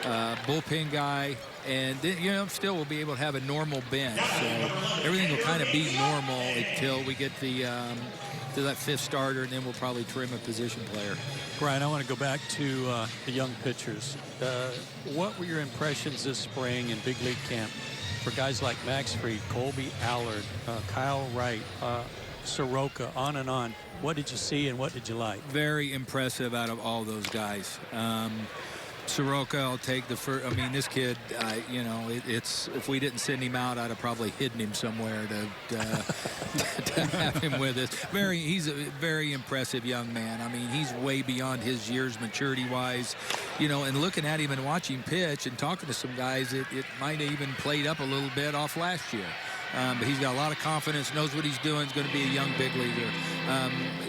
bullpen guy, and then, you know, still we'll be able to have a normal bench. So everything will kind of be normal until we get to that fifth starter, and then we'll probably trim a position player. Brian, I want to go back to the young pitchers. What were your impressions this spring in big league camp for guys like Max Fried, Colby Allard, Kyle Wright, Soroka, on and on? What did you see and what did you like? Very impressive out of all those guys. Soroka, I'll take the first. I mean, this kid, you know, it's if we didn't send him out, I'd have probably hidden him somewhere to have him with us. He's a very impressive young man. I mean, he's way beyond his years maturity-wise, you know. And looking at him and watching him pitch and talking to some guys, it might have even played up a little bit off last year. But he's got a lot of confidence, knows what he's doing, is going to be a young big leaguer.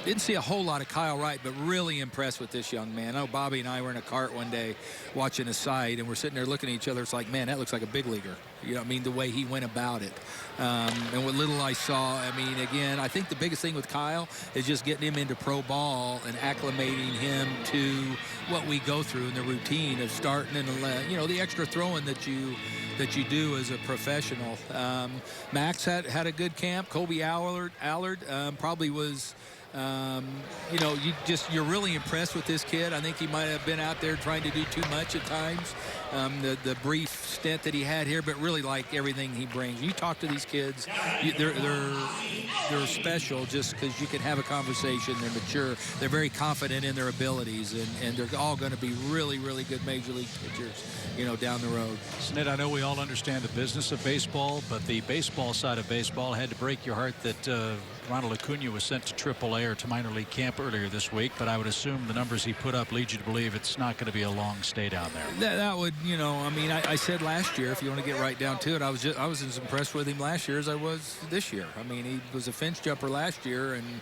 Didn't see a whole lot of Kyle Wright, but really impressed with this young man. I know Bobby and I were in a cart one day watching a side, and we're sitting there looking at each other. It's like, man, that looks like a big leaguer. You know, I mean, the way he went about it. And what little I saw, I mean, again, I think the biggest thing with Kyle is just getting him into pro ball and acclimating him to what we go through in the routine of starting and, you know, the extra throwing that you do as a professional. Max had a good camp. Colby Allard probably was, you know, you're really impressed with this kid. I think he might have been out there trying to do too much at times. The brief stint that he had here, but really like everything he brings. You talk to these kids, they're special just because you can have a conversation. They're mature. They're very confident in their abilities, and they're all going to be really, really good major league pitchers, you know, down the road. Snit, I know we all understand the business of baseball, but the baseball side of baseball had to break your heart that Ronald Acuna was sent to AAA or to minor league camp earlier this week, but I would assume the numbers he put up lead you to believe it's not going to be a long stay down there. That would, you know, I mean, I said last year, if you want to get right down to it, I was as impressed with him last year as I was this year. I mean, he was a fence jumper last year, and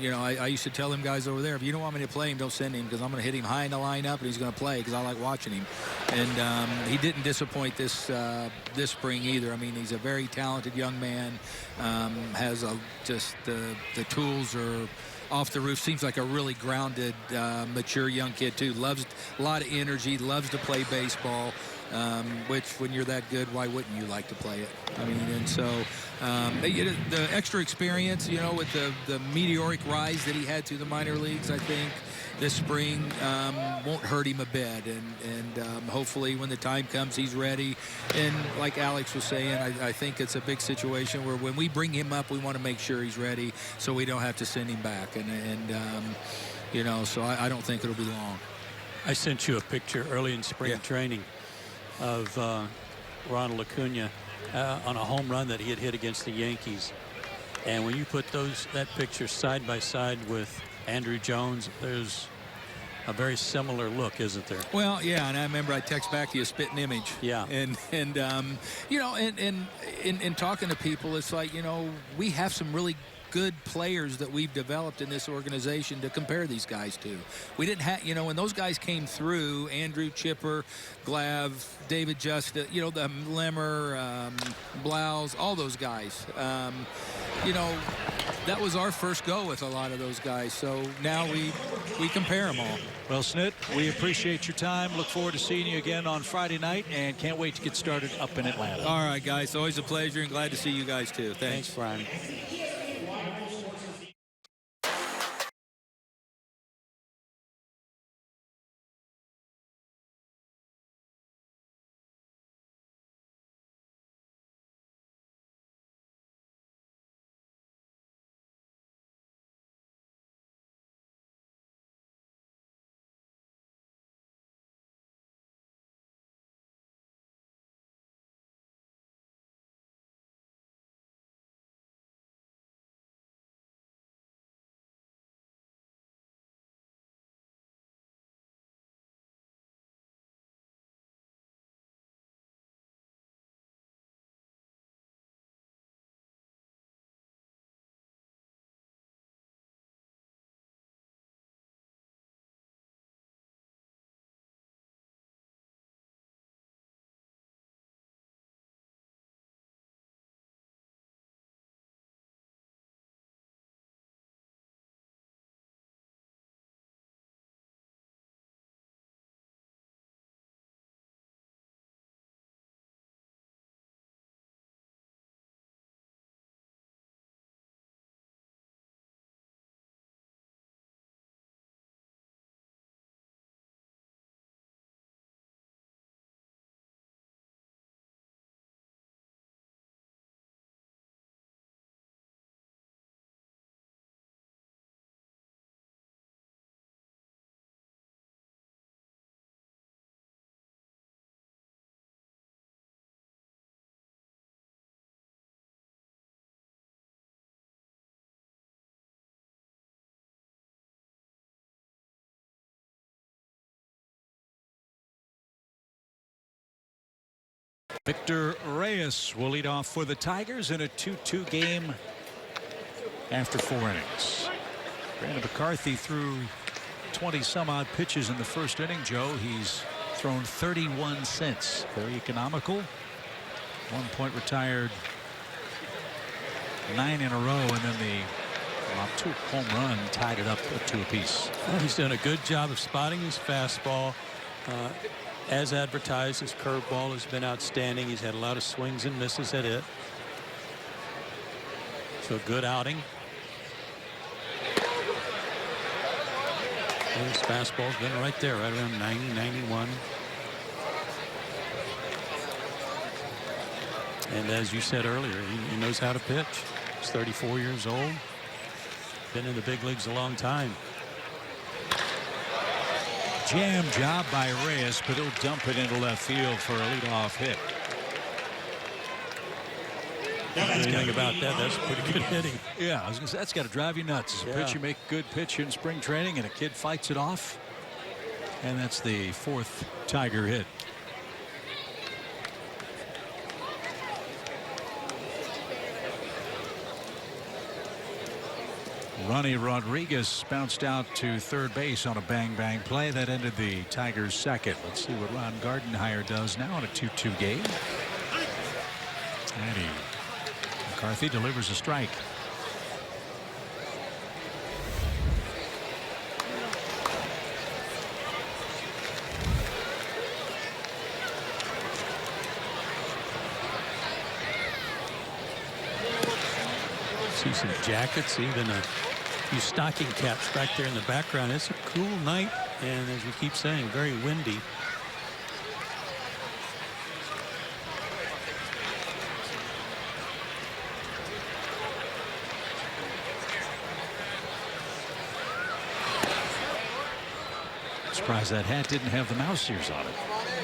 you know, I used to tell them guys over there, if you don't want me to play him, don't send him, because I'm going to hit him high in the lineup, and he's going to play because I like watching him. And he didn't disappoint this spring either. I mean, he's a very talented young man. Has just the tools are off the roof. Seems like a really grounded, mature young kid too. Loves a lot of energy. Loves to play baseball. Which, when you're that good, why wouldn't you like to play it? I mean, and so the extra experience, you know, with the meteoric rise that he had through the minor leagues, I think this spring won't hurt him a bit, and hopefully when the time comes, he's ready. And like Alex was saying, I think it's a big situation where when we bring him up, we want to make sure he's ready so we don't have to send him back. And you know, so I don't think it'll be long. I sent you a picture early in spring training of Ronald Acuna on a home run that he had hit against the Yankees. And when you put that picture side by side with Andrew Jones, there's a very similar look, isn't there? Well, yeah, and I remember I text back to you a spitting image. Yeah. And you know, and in talking to people, it's like, you know, we have some really good players that we've developed in this organization to compare these guys to. We didn't have, you know, when those guys came through, Andrew, Chipper, Glav, David Justice, you know, the Lemmer, Blouse, all those guys. You know, that was our first go with a lot of those guys. So now we compare them all. Well, Snit, we appreciate your time. Look forward to seeing you again on Friday night, and can't wait to get started up in Atlanta. All right, guys. Always a pleasure, and glad to see you guys too. Thanks, Brian. Victor Reyes will lead off for the Tigers in a 2-2 game after 4 innings. Brandon McCarthy threw 20 some odd pitches in the first inning. Joe, he's thrown 31 since. Very economical. 1 point retired 9 in a row, and then the 2 home run tied it up at 2 apiece. Well, he's done a good job of spotting his fastball. As advertised, his curveball has been outstanding. He's had a lot of swings and misses at it. So a good outing. And his fastball's been right there, right around 90, 91. And as you said earlier, he knows how to pitch. He's 34 years old. Been in the big leagues a long time. Jam job by Reyes, but he'll dump it into left field for a leadoff hit. Anything about that, that's pretty good hitting. Yeah, I was gonna say, that's got to drive you nuts. As a pitcher, make a good pitch in spring training, and a kid fights it off. And that's the 4th Tiger hit. Ronnie Rodriguez bounced out to third base on a bang-bang play that ended the Tigers' second. Let's see what Ron Gardenhire does now in a 2-2 game. And McCarthy delivers a strike. See some jackets, even a few stocking caps back there in the background. It's a cool night, and as we keep saying, very windy. Surprised that hat didn't have the mouse ears on it.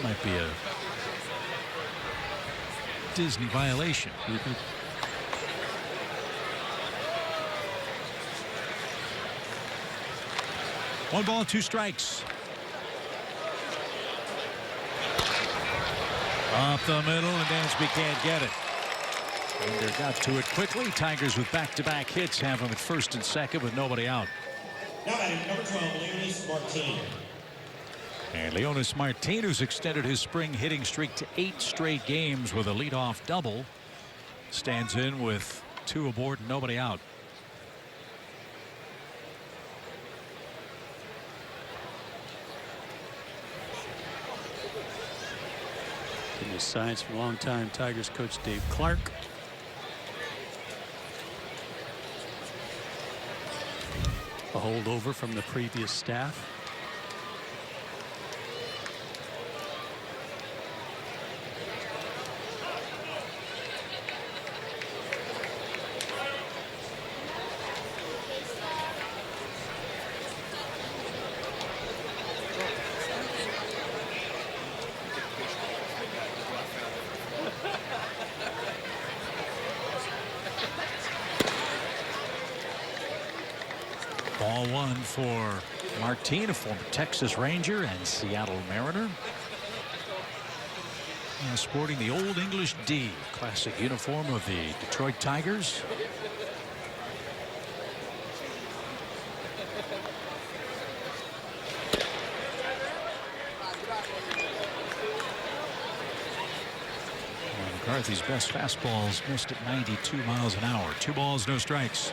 Might be a Disney violation. 1 ball, 2 strikes. Up the middle, and Dansby can't get it. Linder got to it quickly. Tigers with back-to-back hits have him at first and second with nobody out. Now batting number 12, Leonis Martin. And Leonis Martin, who's extended his spring hitting streak to 8 straight games with a leadoff double, stands in with 2 aboard and nobody out. Getting his science from longtime Tigers coach Dave Clark. A holdover from the previous staff. Ball 1 for Martin, a former Texas Ranger and Seattle Mariner. And sporting the Old English D, classic uniform of the Detroit Tigers. And McCarthy's best fastballs missed at 92 miles an hour. 2 balls, no strikes.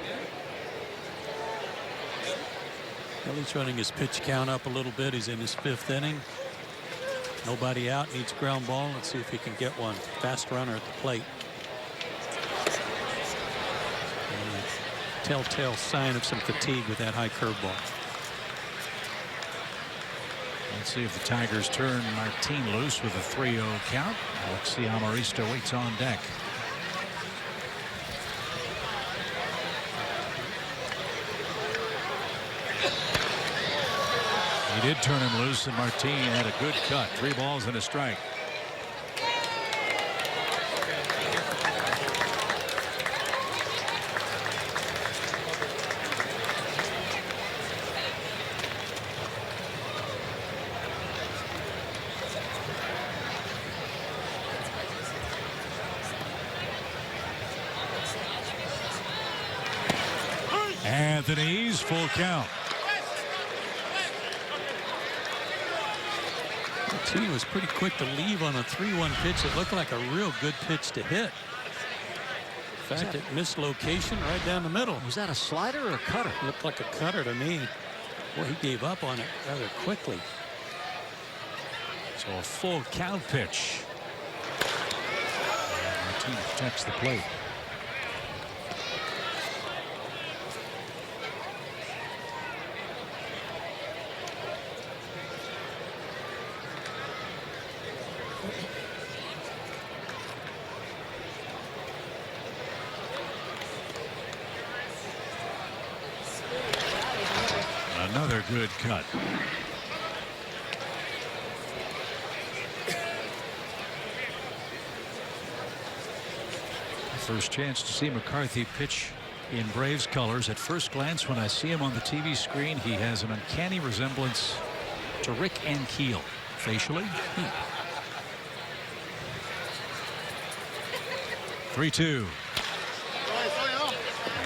Well, he's running his pitch count up a little bit. He's in his 5th inning. Nobody out, needs ground ball. Let's see if he can get one. Fast runner at the plate. And a telltale sign of some fatigue with that high curveball. Let's see if the Tigers turn Martin loose with a 3-0 count. Alexi Amarista waits on deck. He did turn him loose, and Martin had a good cut. 3 balls and a strike. At the knees, full count. Martini was pretty quick to leave on a 3-1 pitch. It looked like a real good pitch to hit. In fact, it missed location right down the middle. Was that a slider or a cutter? Looked like a cutter to me. Boy, he gave up on it rather quickly. So a full count pitch. Martini protects the plate. Another good cut. First chance to see McCarthy pitch in Braves colors. At first glance, when I see him on the TV screen, he has an uncanny resemblance to Rick Ankiel facially. 3-2.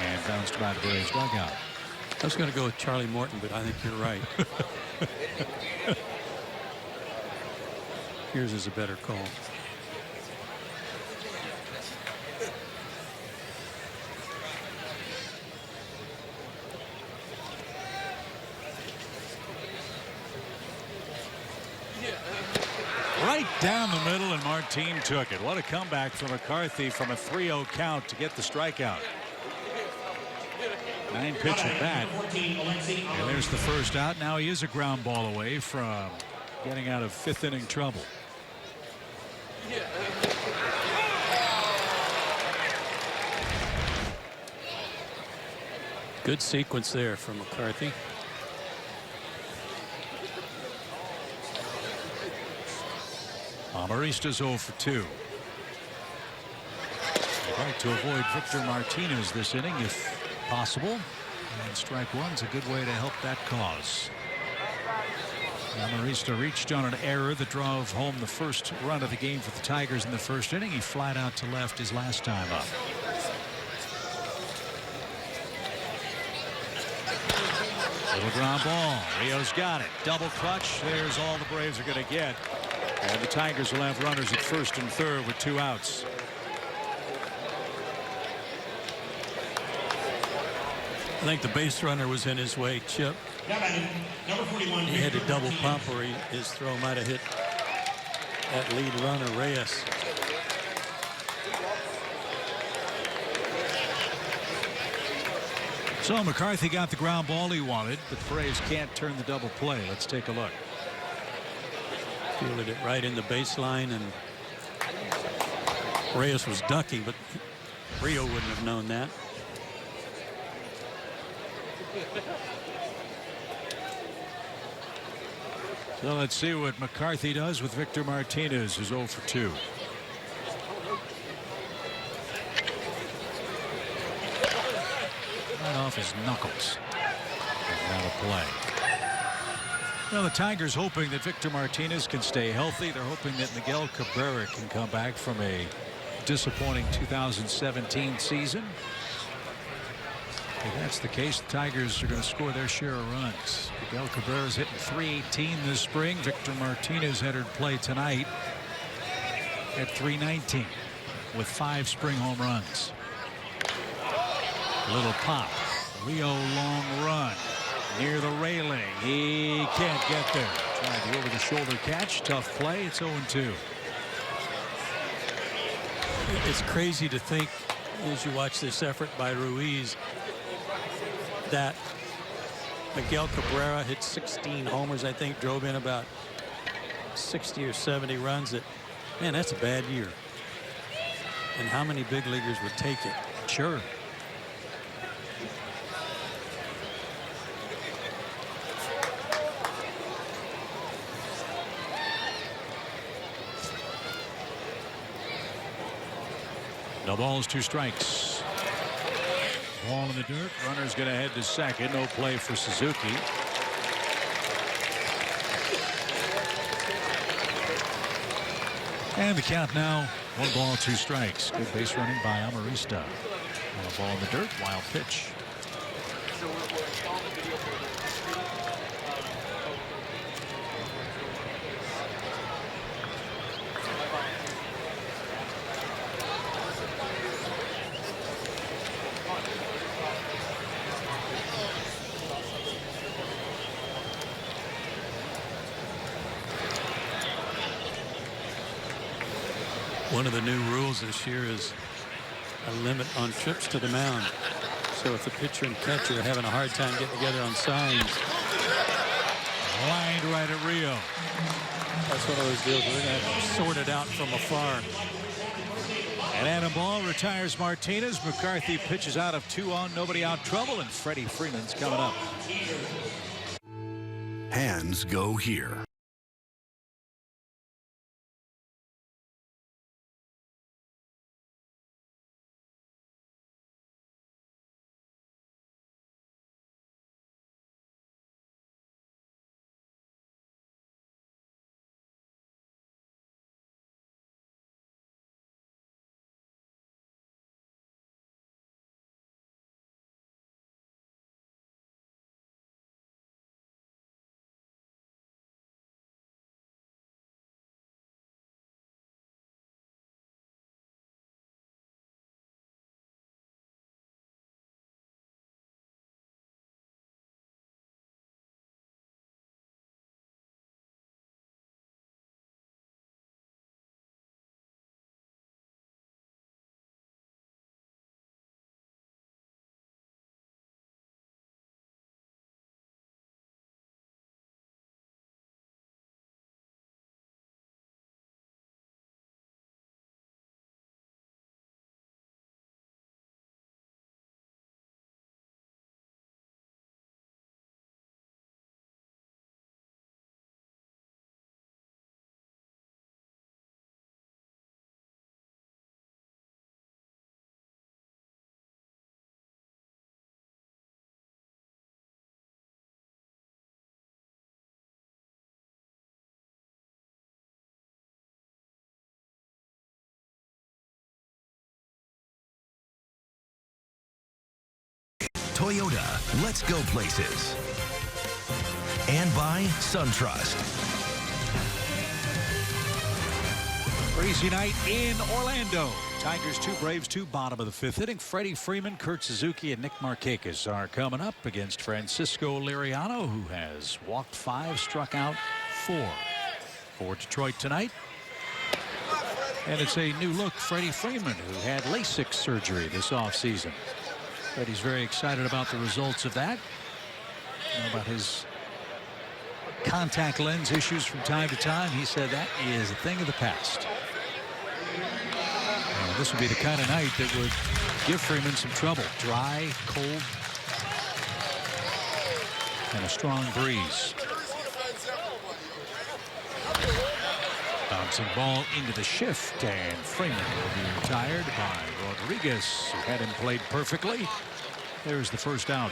And bounced by the Braves dugout. I was going to go with Charlie Morton, but I think you're right. Yours is a better call. Right down the middle, and Martine took it. What a comeback for McCarthy from a 3-0 count to get the strikeout. 9-pitch at bat. And there's the first out. Now he is a ground ball away from getting out of fifth inning trouble. Good sequence there from McCarthy. Amarista's 0 for 2. I'd like to avoid Victor Martinez this inning if possible. And strike one's a good way to help that cause. Amarista reached on an error that drove home the first run of the game for the Tigers in the first inning. He flied out to left his last time up. Little ground ball. Rio's got it. Double clutch. There's all the Braves are going to get. And the Tigers will have runners at first and third with 2 outs. I think the base runner was in his way, Chip. Number 41. He had a double pump where his throw might have hit that lead runner, Reyes. So McCarthy got the ground ball he wanted, but the Braves can't turn the double play. Let's take a look. Fielded it right in the baseline, and Reyes was ducking, but Rio wouldn't have known that. So let's see what McCarthy does with Victor Martinez, who's 0 for 2. Right off his knuckles. Out of play. Well, the Tigers hoping that Victor Martinez can stay healthy. They're hoping that Miguel Cabrera can come back from a disappointing 2017 season. If that's the case, the Tigers are going to score their share of runs. Miguel Cabrera's hitting .318 this spring. Victor Martinez entered play tonight at .319 with 5 spring home runs. Little pop. Rio long run near the railing. He can't get there. Tried the over-the-shoulder catch. Tough play. It's 0-2. It's crazy to think, as you watch this effort by Ruiz, that Miguel Cabrera hit 16 homers, I think, drove in about 60 or 70 runs. That, man, that's a bad year. And how many big leaguers would take it? Sure. No balls, 2 strikes. Ball in the dirt. Runner's going to head to second. No play for Suzuki. And the count now, 1 ball, 2 strikes. Good base running by Amarista. A ball in the dirt. Wild pitch. One of the new rules this year is a limit on trips to the mound. So if the pitcher and catcher are having a hard time getting together on signs. Lined right at Rio. That's one of those deals where they're going to sort it out from afar. And Adam Ball retires Martinez. McCarthy pitches out of 2 on, nobody out trouble, and Freddie Freeman's coming up. Hands go here. Toyota, let's go places. And by SunTrust. Crazy night in Orlando. Tigers 2, Braves 2, bottom of the 5th inning. Freddie Freeman, Kurt Suzuki, and Nick Markakis are coming up against Francisco Liriano, who has walked 5, struck out 4 for Detroit tonight. And it's a new look Freddie Freeman, who had LASIK surgery this offseason. Freddie's very excited about the results of that. About his contact lens issues from time to time. He said that is a thing of the past. This would be the kind of night that would give Freeman some trouble. Dry, cold, and a strong breeze. Bouncing ball into the shift, and Freeman will be retired by Rodriguez, who had him played perfectly. There's the first out.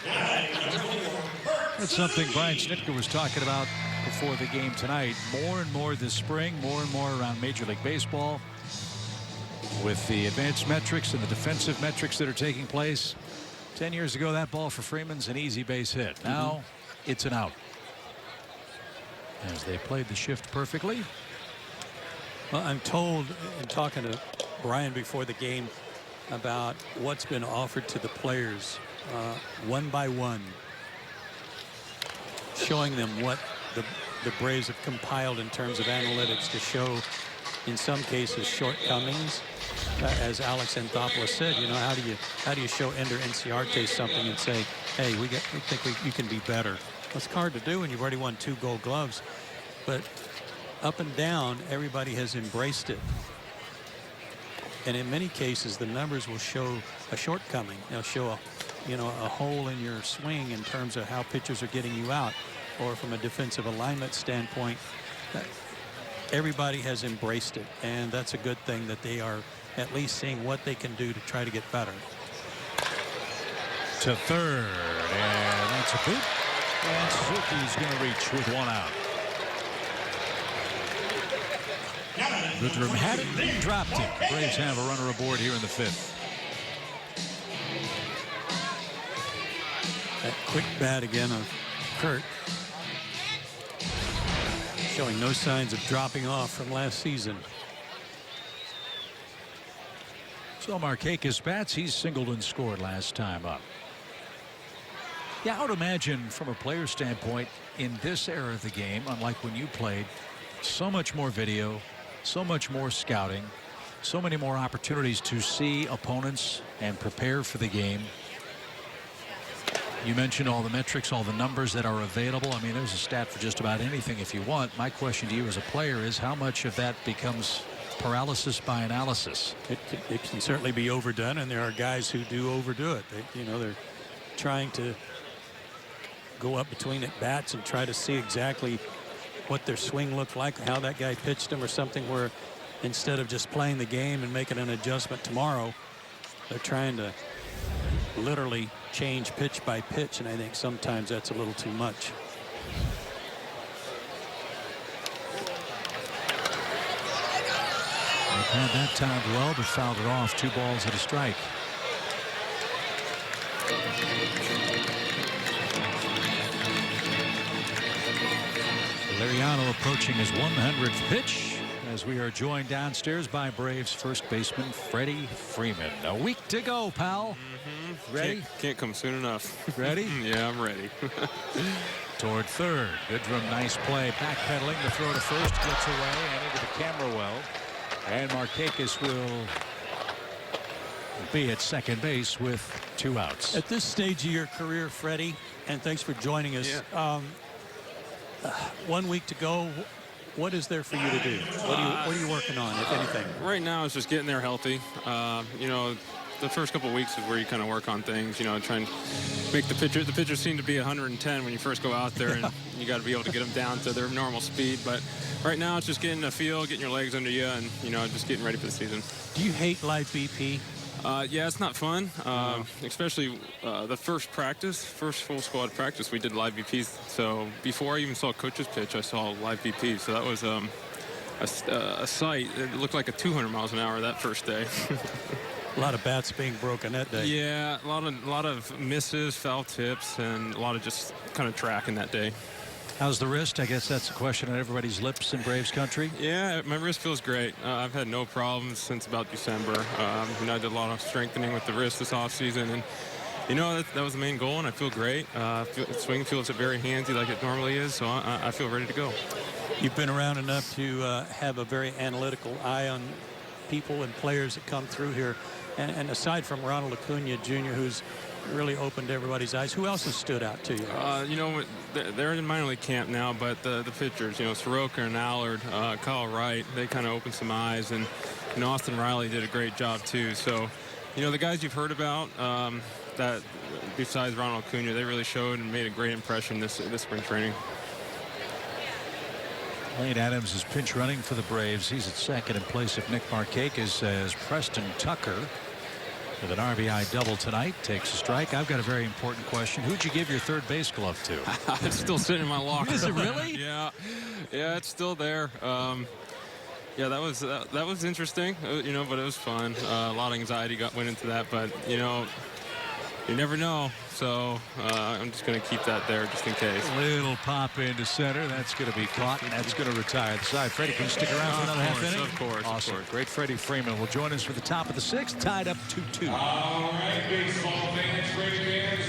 That's something Brian Snitker was talking about before the game tonight. More and more this spring, more and more around Major League Baseball. With the advanced metrics and the defensive metrics that are taking place. 10 years ago, that ball for Freeman's an easy base hit. Now it's an out. As they played the shift perfectly. Well, I'm told in talking to Brian before the game about what's been offered to the players one by one, showing them what the Braves have compiled in terms of analytics to show, in some cases, shortcomings. As Alex Anthopoulos said, you know, how do you show Ender Inciarte something and say, hey, we think you can be better. It's hard to do when you've already won 2 Gold Gloves, but up and down, everybody has embraced it. And in many cases, the numbers will show a shortcoming. They'll show a hole in your swing in terms of how pitchers are getting you out, or from a defensive alignment standpoint. Everybody has embraced it, and that's a good thing that they are at least seeing what they can do to try to get better. To third, and that's a boot. And Suzuki's going to reach with 1 out. Goodrum had it, then dropped it. The Braves have a runner aboard here in the 5th. That quick bat again of Kurt. Showing no signs of dropping off from last season. So Markakis bats. He's singled and scored last time up. Yeah, I would imagine from a player standpoint in this era of the game, unlike when you played, so much more video, so much more scouting, so many more opportunities to see opponents and prepare for the game. You mentioned all the metrics, all the numbers that are available. I mean, there's a stat for just about anything if you want. My question to you as a player is how much of that becomes paralysis by analysis? It can certainly be overdone, and there are guys who do overdo it. They're trying to go up between at bats and try to see exactly what their swing looked like, how that guy pitched them, or something, where instead of just playing the game and making an adjustment tomorrow, they're trying to literally change pitch by pitch, and I think sometimes that's a little too much. They've had that timed well, but fouled it off. 2 balls and a strike. Liriano approaching his 100th pitch as we are joined downstairs by Braves first baseman Freddie Freeman. A week to go, pal. Ready? Can't come soon enough. Ready? Yeah, I'm ready. Toward third. Goodrum, nice play. Backpedaling. The throw to first gets away and into the camera well. And Markakis will be at second base with 2 outs. At this stage of your career, Freddie, and thanks for joining us. Yeah. 1 week to go. What is there for you to do? What are you working on, if anything? Right now, it's just getting there healthy. The first couple of weeks is where you kind of work on things, try and make the pitchers seem to be 110 when you first go out there, and you got to be able to get them down to their normal speed. But right now, it's just getting a feel, getting your legs under you, and, just getting ready for the season. Do you hate live BP? Yeah, it's not fun, especially the first full squad practice, we did live BPs. So before I even saw coaches pitch, I saw live BP. So that was a sight. It looked like a 200 miles an hour that first day. A lot of bats being broken that day. Yeah, a lot of misses, foul tips, and a lot of just kind of tracking that day. How's the wrist? I guess that's a question on everybody's lips in Braves country. Yeah, my wrist feels great. I've had no problems since about December. I did a lot of strengthening with the wrist this offseason, and that was the main goal, and I feel great. Swing feels very handsy like it normally is, so I feel ready to go. You've been around enough to have a very analytical eye on people and players that come through here. And aside from Ronald Acuna Jr., who's really opened everybody's eyes, who else has stood out to you? They're in minor league camp now, but the pitchers, Soroka and Allard, Kyle Wright, they kind of opened some eyes, and Austin Riley did a great job too. So, the guys you've heard about, that besides Ronald Acuna, they really showed and made a great impression this spring training. Lane Adams is pinch running for the Braves. He's at second in place of Nick Markakis as Preston Tucker, with an RBI double tonight, takes a strike. I've got a very important question. Who'd you give your third base glove to? It's still sitting in my locker. Is it really? Yeah, it's still there. Yeah, that was interesting, but it was fun. A lot of anxiety went into that, but you never know. So I'm just going to keep that there just in case. Little pop into center. That's going to be caught, and that's going to retire the side. Freddie, can you stick around for another half inning? Of course. Awesome. Of course. Great Freddie Freeman will join us for the top of the 6th, tied up 2-2. All right, baseball fans, Freddie fans.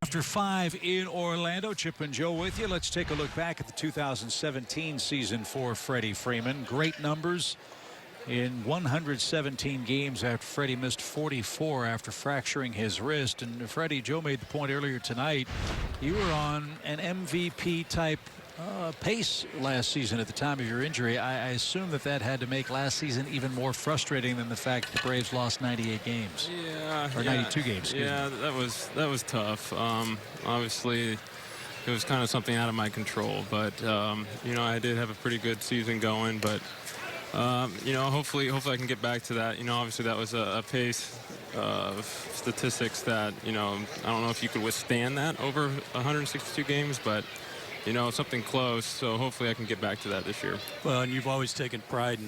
After 5 in Orlando, Chip and Joe with you. Let's take a look back at the 2017 season for Freddie Freeman. Great numbers in 117 games after Freddie missed 44 after fracturing his wrist. And Freddie, Joe made the point earlier tonight, you were on an MVP type pace last season at the time of your injury. I assume that had to make last season even more frustrating than the fact that the Braves lost 98 games. Yeah, or 92 games. Yeah, that was tough. Obviously, it was kind of something out of my control. But you know, I did have a pretty good season going. But you know, hopefully I can get back to that. You know, obviously that was a pace of statistics that, you know, I don't know if you could withstand that over 162 games, but you know, something close. So hopefully I can get back to that this year. Well, and you've always taken pride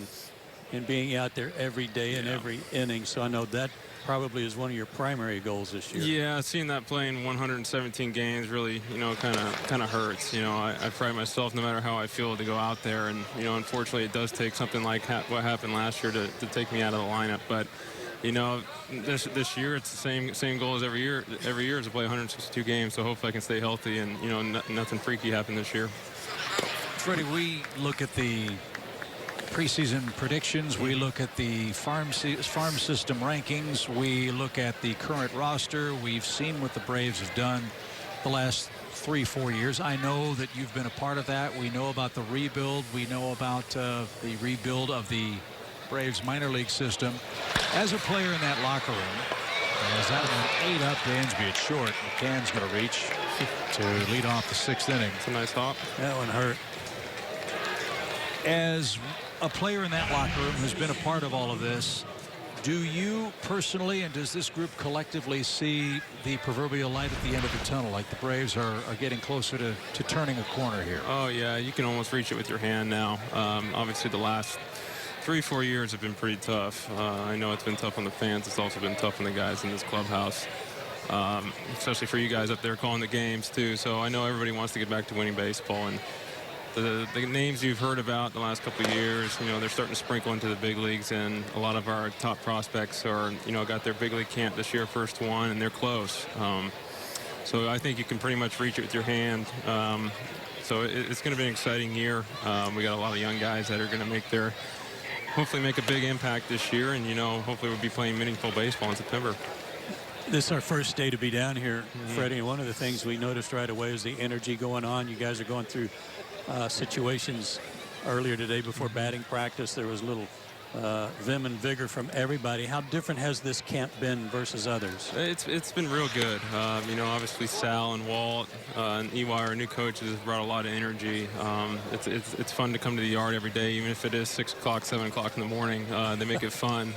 in being out there every day and every inning. So I know that probably is one of your primary goals this year. Yeah, seeing that playing 117 games really, you know, kind of hurts. You know, I pride myself no matter how I feel to go out there, and you know, unfortunately, it does take something like what happened last year to take me out of the lineup. But you know, this year it's the same goal as every year. Every year is to play 162 games. So hopefully I can stay healthy, and you know, nothing freaky happened this year. Freddie, we look at the preseason predictions, we look at the farm system rankings, we look at the current roster. We've seen what the Braves have done the last 3-4 years. I know that you've been a part of that. We know about the rebuild. We know about the rebuild of the Braves minor league system. As a player in that locker room, as that one 8 up to Dansby, it's short. McCann's going to reach to lead off the 6th inning. It's a nice hop. That one hurt. As a player in that locker room who's been a part of all of this, do you personally and does this group collectively see the proverbial light at the end of the tunnel, like the Braves are getting closer to turning a corner here? Oh yeah, you can almost reach it with your hand now. Obviously the last 3-4 years have been pretty tough. I know it's been tough on the fans. It's also been tough on the guys in this clubhouse, especially for you guys up there calling the games too. So I know everybody wants to get back to winning baseball, and the names you've heard about the last couple of years, you know, they're starting to sprinkle into the big leagues, and a lot of our top prospects are, you know, got their big league camp this year, first one, and they're close. So I think you can pretty much reach it with your hand. So it's going to be an exciting year. We got a lot of young guys that are going to hopefully make a big impact this year, and, you know, hopefully we'll be playing meaningful baseball in September. This is our first day to be down here, Freddie, and one of the things we noticed right away is the energy going on. You guys are going through situations earlier today before batting practice. There was a little vim and vigor from everybody. How different has this camp been versus others? It's been real good. You know, obviously Sal and Walt and EY, our new coaches, have brought a lot of energy. It's fun to come to the yard every day, even if it is 6 o'clock, 7 o'clock in the morning. They make it fun,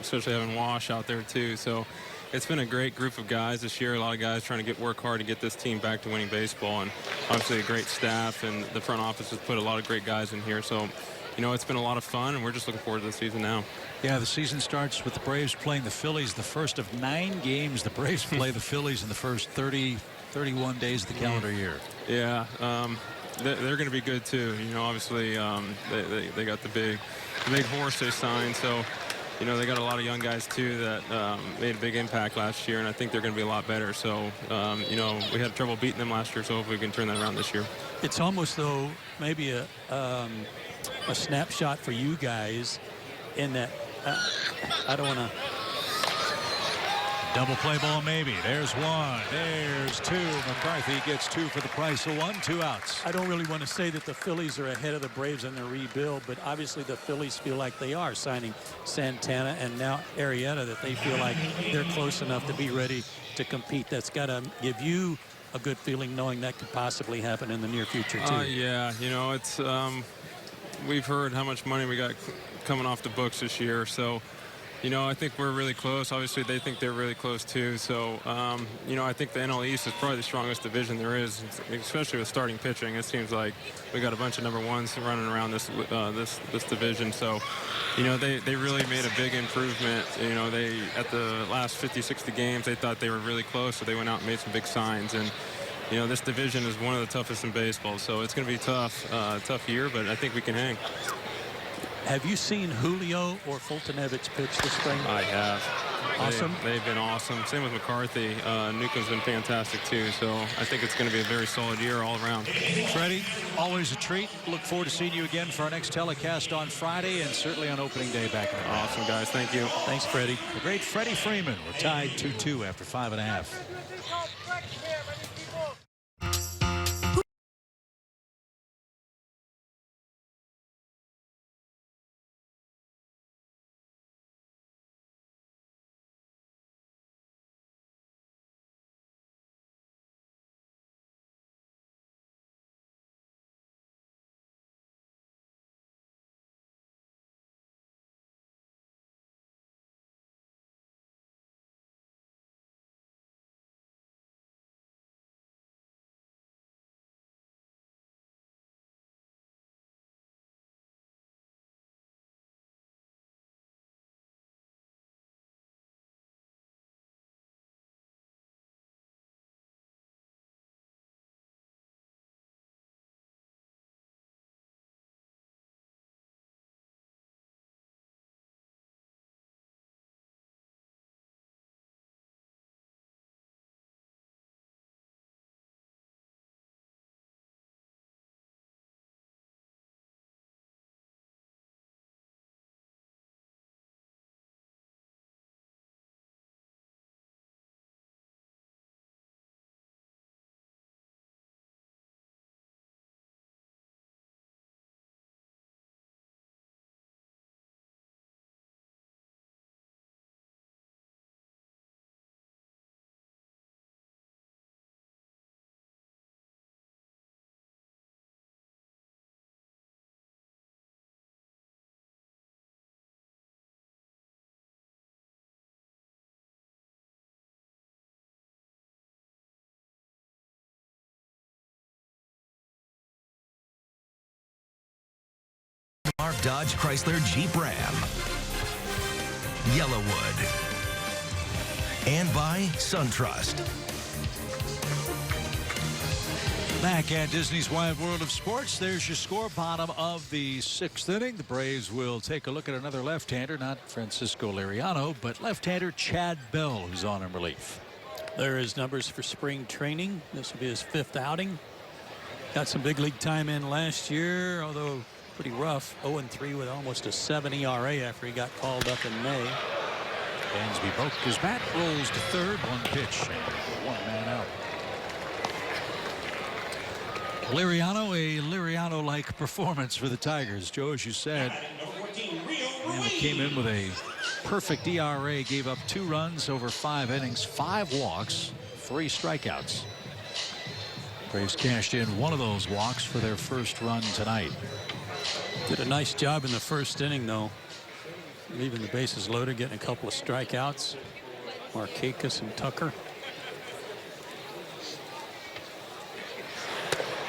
especially having Wash out there too. So it's been a great group of guys this year. A lot of guys trying to work hard to get this team back to winning baseball, and obviously a great staff, and the front office has put a lot of great guys in here. So, you know, it's been a lot of fun, and we're just looking forward to the season now. Yeah, the season starts with the Braves playing the Phillies. The first of 9 games the Braves play the Phillies in the first 31 days of the calendar year. Yeah, they're going to be good too. You know, obviously they got the big horse they signed, so you know, they got a lot of young guys too that made a big impact last year, and I think they're going to be a lot better. So, you know, we had trouble beating them last year, so hopefully we can turn that around this year. It's almost though maybe a snapshot for you guys in that I don't want to. Double play ball maybe. There's 1. There's 2. McCarthy gets 2 for the price of 1. 2 outs. I don't really want to say that the Phillies are ahead of the Braves in their rebuild, but obviously the Phillies feel like they are signing Santana and now Arrieta, that they feel like they're close enough to be ready to compete. That's got to give you a good feeling knowing that could possibly happen in the near future too. Yeah, you know, it's we've heard how much money we got coming off the books this year, so you know, I think we're really close. Obviously, they think they're really close too. So, you know, I think the NL East is probably the strongest division there is, especially with starting pitching. It seems like we got a bunch of number ones running around this division. So, you know, they really made a big improvement. You know, they at the last 50, 60 games, they thought they were really close, so they went out and made some big signs. And you know, this division is one of the toughest in baseball, so it's going to be tough year, but I think we can hang. Have you seen Julio or Fultonevich pitch this spring? I have. Awesome. They've been awesome. Same with McCarthy. Newcomb's been fantastic too. So I think it's going to be a very solid year all around. Freddie, always a treat. Look forward to seeing you again for our next telecast on Friday and certainly on opening day back in the Awesome, guys. Thank you. Thanks, Freddie. The great Freddie Freeman. We're tied 2-2 after 5.5. Mark Dodge Chrysler Jeep Ram, Yellowwood, and by SunTrust. Back at Disney's Wide World of Sports, there's your score, bottom of the 6th inning. The Braves will take a look at another left-hander, not Francisco Liriano, but left-hander Chad Bell, who's on in relief. There is numbers for spring training. This will be his 5th outing. Got some big league time in last year, although pretty rough. 0-3 with almost a 7 ERA after he got called up in May. Dansby broke his bat, rolls to third, one pitch, and one man out. Liriano, a Liriano-like performance for the Tigers. Joe, as you said, and came in with a perfect ERA, gave up 2 runs over 5 innings, 5 walks, 3 strikeouts. Braves cashed in one of those walks for their first run tonight. Did a nice job in the first inning, though. Leaving the bases loaded, getting a couple of strikeouts. Markakis and Tucker.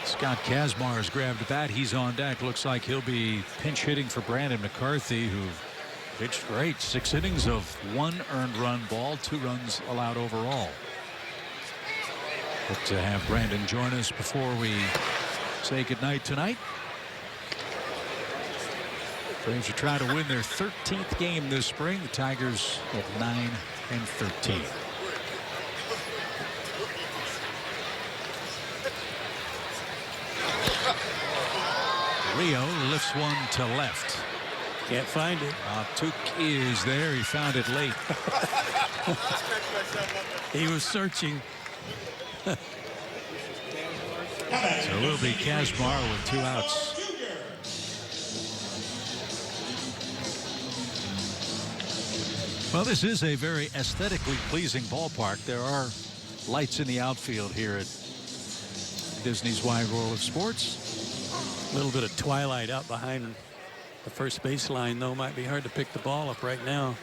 Scott Kazmar has grabbed a bat. He's on deck. Looks like he'll be pinch hitting for Brandon McCarthy, who pitched great. 6 innings of 1 earned run ball, 2 runs allowed overall. But to have Brandon join us before we say goodnight tonight. Braves are trying to win their 13th game this spring. The Tigers at 9-13. Rio lifts one to left. Can't find it. Took is there. He found it late. He was searching. So it will be Kazmar with 2 outs. Well, this is a very aesthetically pleasing ballpark. There are lights in the outfield here at Disney's Wide World of Sports. A little bit of twilight out behind the first baseline, though. Might be hard to pick the ball up right now.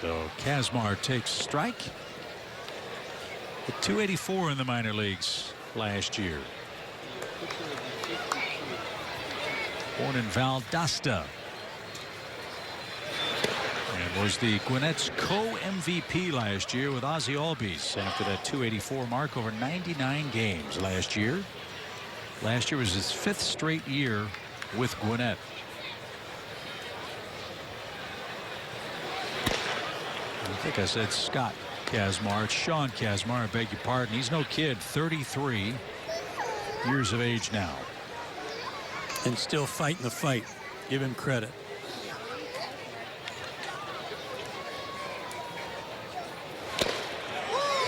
So Kazmar takes strike. At 284 in the minor leagues last year. Born in Valdosta. And was the Gwinnett's co-MVP last year with Ozzie Albies after that 284 mark over 99 games last year. Last year was his 5th straight year with Gwinnett. I think I said Scott Kazmar. It's Sean Kazmar. I beg your pardon. He's no kid. 33 years of age now. And still fighting the fight. Give him credit.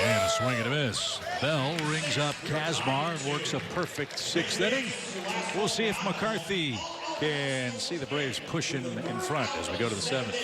And a swing and a miss. Bell rings up Kazmar and works a perfect 6th inning. We'll see if McCarthy can see the Braves pushing in front as we go to the 7th.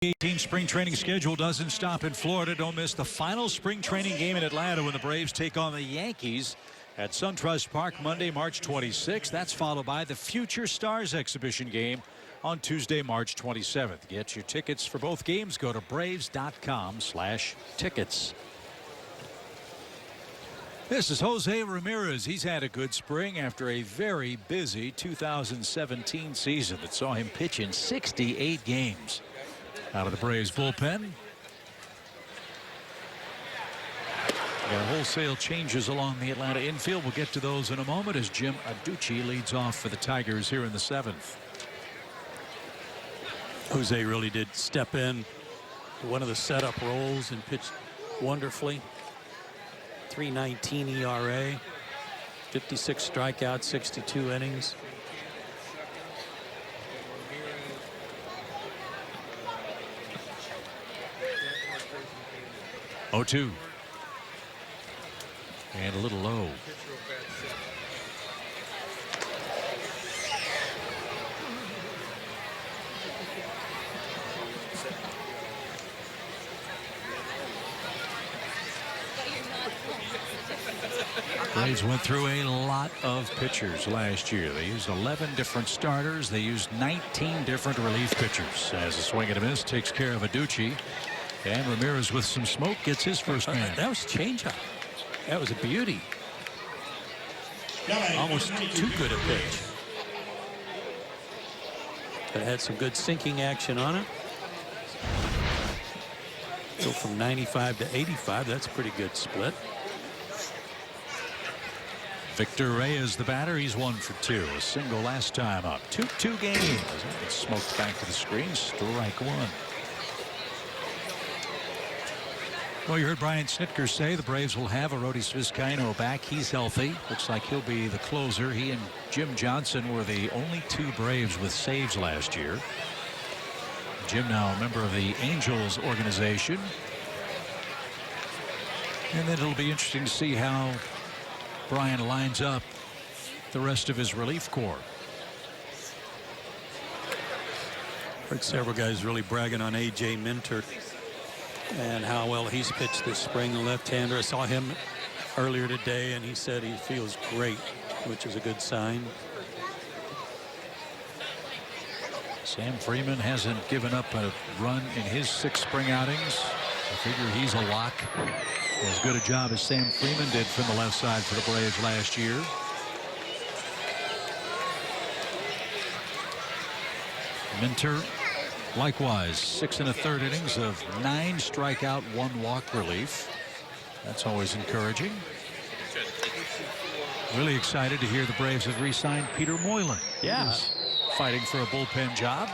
The 18 spring training schedule doesn't stop in Florida. Don't miss the final spring training game in Atlanta when the Braves take on the Yankees at SunTrust Park Monday, March 26th. That's followed by the Future Stars exhibition game on Tuesday, March 27th. Get your tickets for both games. Go to Braves.com/tickets. This is Jose Ramirez. He's had a good spring after a very busy 2017 season that saw him pitch in 68 games. Out of the Braves bullpen. Got wholesale changes along the Atlanta infield. We'll get to those in a moment as Jim Adducci leads off for the Tigers here in the 7th. Jose really did step in to one of the setup roles and pitched wonderfully. 3.19 ERA, 56 strikeouts, 62 innings. Oh, 2. And a little low. Braves went through a lot of pitchers last year. They used 11 different starters. They used 19 different relief pitchers. As a swing and a miss takes care of Adducci. And Ramirez with some smoke gets his first man. That was changeup. That was a beauty. Almost too good a pitch. But it had some good sinking action on it. Go from 95 to 85. That's a pretty good split. Victor Reyes the batter. He's 1 for 2. A single last time up. 2-2 game. It's smoked back to the screen. Strike 1. Well, you heard Brian Snitker say the Braves will have Arodys Vizcaino back. He's healthy. Looks like he'll be the closer. He and Jim Johnson were the only 2 Braves with saves last year. Jim now a member of the Angels organization. And then it'll be interesting to see how Brian lines up the rest of his relief corps. Heard several guys really bragging on A.J. Minter and how well he's pitched this spring. The left-hander. I saw him earlier today, and he said he feels great, which is a good sign. Sam Freeman hasn't given up a run in his 6 spring outings. I figure he's a lock. As good a job as Sam Freeman did from the left side for the Braves last year. Minter, likewise, 6 1/3 innings of 9 strikeout, 1 walk relief. That's always encouraging. Really excited to hear the Braves have re-signed Peter Moylan. Yeah. He's fighting for a bullpen job.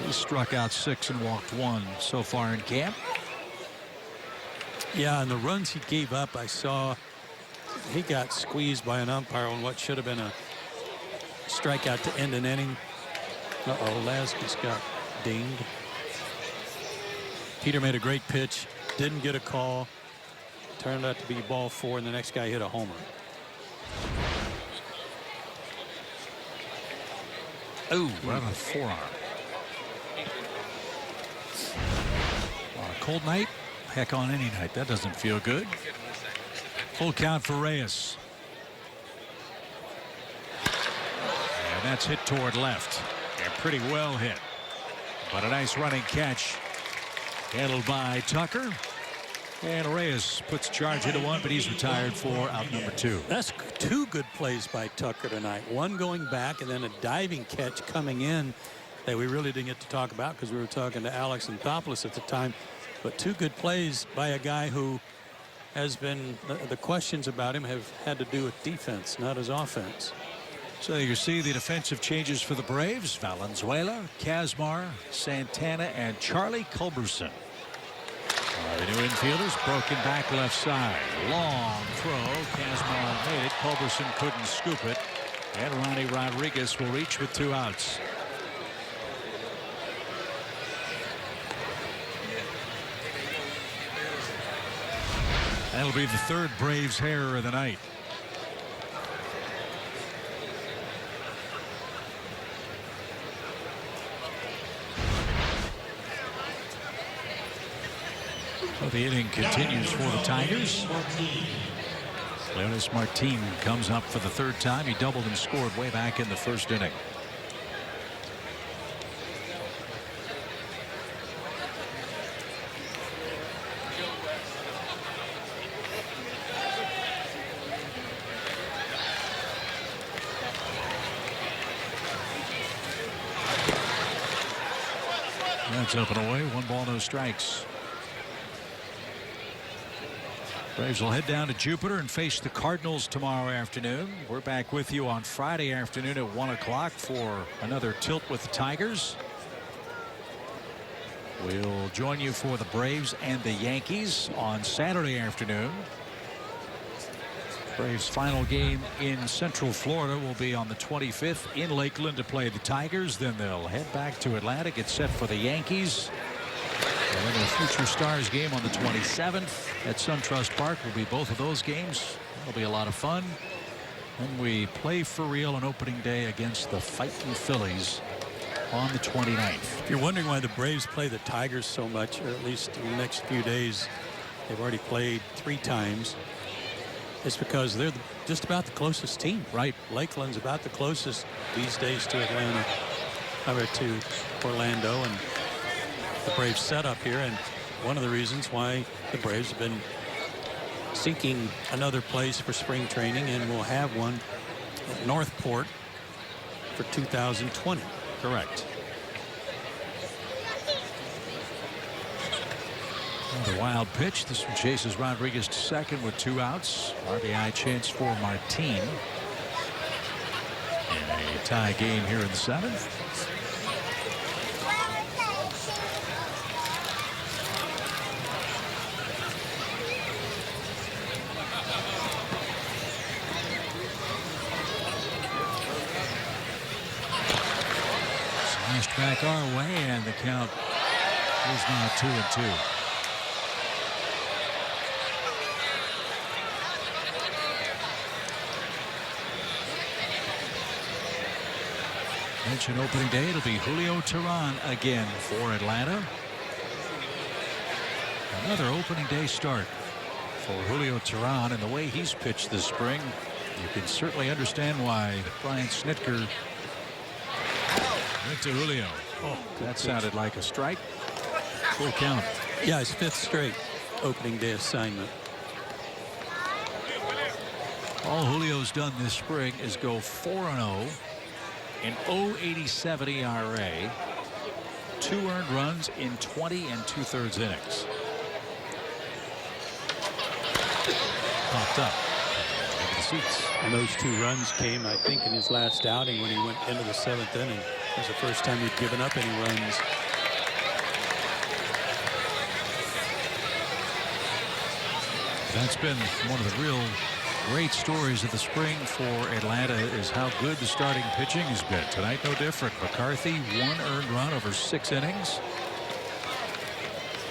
He struck out 6 and walked 1 so far in camp. Yeah, and the runs he gave up, I saw he got squeezed by an umpire on what should have been a strikeout to end an inning. Uh-oh, Laskus got dinged. Peter made a great pitch, didn't get a call. Turned out to be ball 4, and the next guy hit a homer. Oh, right on the forearm. On a cold night, heck, on any night, that doesn't feel good. Full count for Reyes. And that's hit toward left. And pretty well hit. But a nice running catch. Handled by Tucker. And Reyes puts charge into 1, but he's retired for out number 2. That's 2 good plays by Tucker tonight. One going back and then a diving catch coming in that we really didn't get to talk about because we were talking to Alex Anthopoulos at the time. But 2 good plays by a guy who has been, the questions about him have had to do with defense, not his offense. So you see the defensive changes for the Braves. Valenzuela, Kazmar, Santana, and Charlie Culberson. The new infielders, broken back left side. Long throw. Kazmar made it. Culberson couldn't scoop it. And Ronnie Rodriguez will reach with 2 outs. That'll be the 3rd Braves error of the night. So the inning continues for the Tigers. Leonis Martin comes up for the 3rd time. He doubled and scored way back in the 1st inning. That's up and away. 1 ball, no strikes. Braves will head down to Jupiter and face the Cardinals tomorrow afternoon. We're back with you on Friday afternoon at 1 o'clock for another tilt with the Tigers. We'll join you for the Braves and the Yankees on Saturday afternoon. Braves' final game in Central Florida will be on the 25th in Lakeland to play the Tigers. Then they'll head back to Atlanta, get set for the Yankees. And then the Future Stars game on the 27th at SunTrust Park will be both of those games. That'll be a lot of fun. And we play for real on opening day against the Fighting Phillies on the 29th. If you're wondering why the Braves play the Tigers so much, or at least in the next few days, they've already played 3 times. It's because they're just about the closest team, right? Lakeland's about the closest these days to Atlanta, or to Orlando, and the Braves set up here, and one of the reasons why the Braves have been seeking another place for spring training, and will have one at Northport for 2020. Correct. Another wild pitch. This one chases Rodriguez to second with 2 outs. RBI chance for Martin. And a tie game here in the 7th. Slashed back our way, and the count is now 2-2. Mention opening day, it'll be Julio Teheran again for Atlanta. Another opening day start for Julio Teheran, and the way he's pitched this spring, you can certainly understand why Brian Snitker went to Julio. Oh, that sounded like a strike. Full count. Yeah, his 5th straight opening day assignment. All Julio's done this spring is go 4-0, an 0.87 ERA, 2 earned runs in 20 2/3 innings. Popped up over the seats. And those 2 runs came, I think, in his last outing when he went into the 7th inning. It was the first time he'd given up any runs. That's been one of the real great stories of the spring for Atlanta, is how good the starting pitching has been. Tonight, no different. McCarthy, 1 earned run over 6 innings.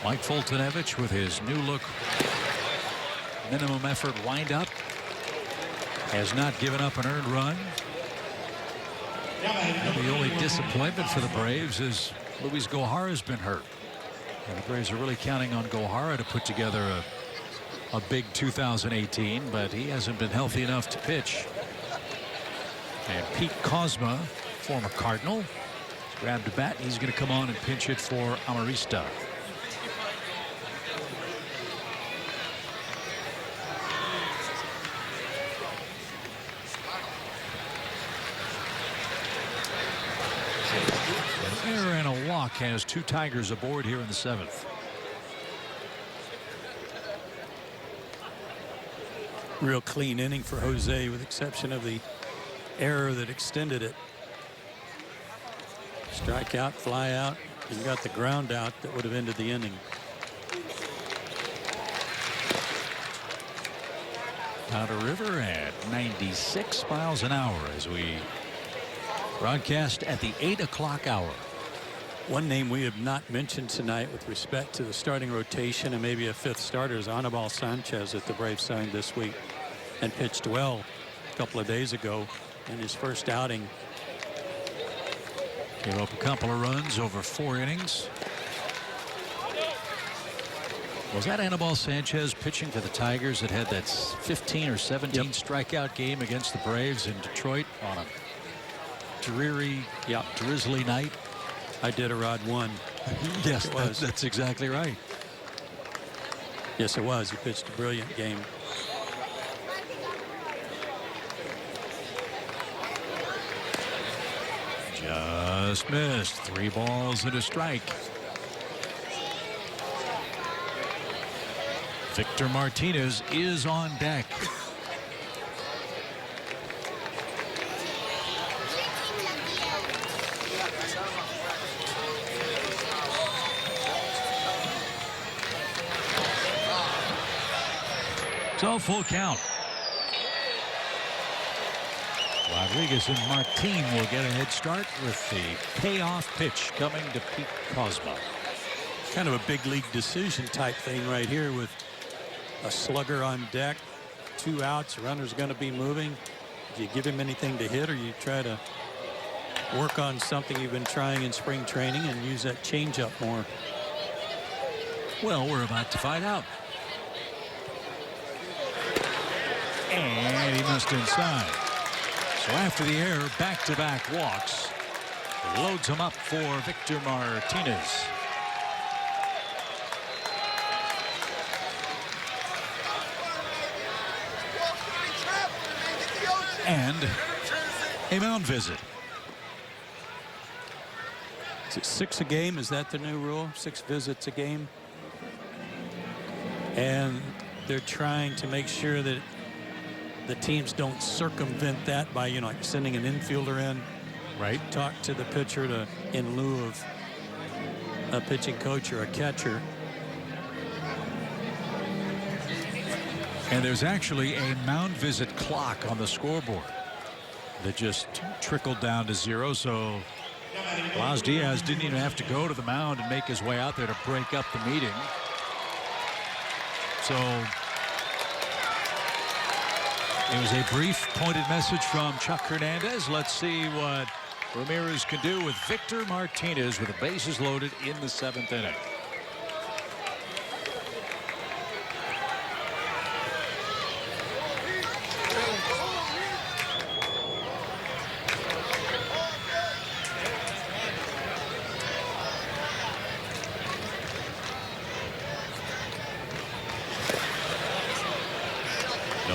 Mike Foltynewicz with his new look minimum effort windup has not given up an earned run. And the only disappointment for the Braves is Luis Gohara's been hurt. And the Braves are really counting on Gohara to put together a big 2018, but he hasn't been healthy enough to pitch. And Pete Kozma, former Cardinal, grabbed a bat. He's going to come on and pinch it for Amarista. An error and a walk has 2 Tigers aboard here in the 7th. Real clean inning for Jose, with the exception of the error that extended it. Strike out, fly out, and got the ground out that would have ended the inning. Powder River at 96 miles an hour as we broadcast at the 8 o'clock hour. One name we have not mentioned tonight with respect to the starting rotation and maybe a 5th starter is Anibal Sanchez, that the Braves signed this week and pitched well a couple of days ago in his first outing. Gave up a couple of runs over 4 innings. Was that Anibal Sanchez pitching for the Tigers that had that 15 or 17 strikeout game against the Braves in Detroit on a dreary, drizzly night? I did a Rod 1. Yes, that's exactly right. Yes, it was. He pitched a brilliant game. Just missed. 3 balls and a strike. Victor Martinez is on deck. So full count. Rodriguez and Martin will get a head start with the payoff pitch coming to Pete Kozma. Kind of a big league decision type thing right here with a slugger on deck, 2 outs, runner's going to be moving. Do you give him anything to hit, or you try to work on something you've been trying in spring training and use that changeup more? Well, we're about to find out. And he missed inside. So after the error, back-to-back walks. Loads him up for Victor Martinez. And a mound visit. Is it 6 a game? Is that the new rule? 6 visits a game? And they're trying to make sure that the teams don't circumvent that by, like sending an infielder in. Right. Talk to the pitcher to, in lieu of a pitching coach or a catcher. And there's actually a mound visit clock on the scoreboard that just trickled down to 0. So Blas Diaz didn't even have to go to the mound and make his way out there to break up the meeting. So it was a brief pointed message from Chuck Hernandez. Let's see what Ramirez can do with Victor Martinez with the bases loaded in the 7th inning.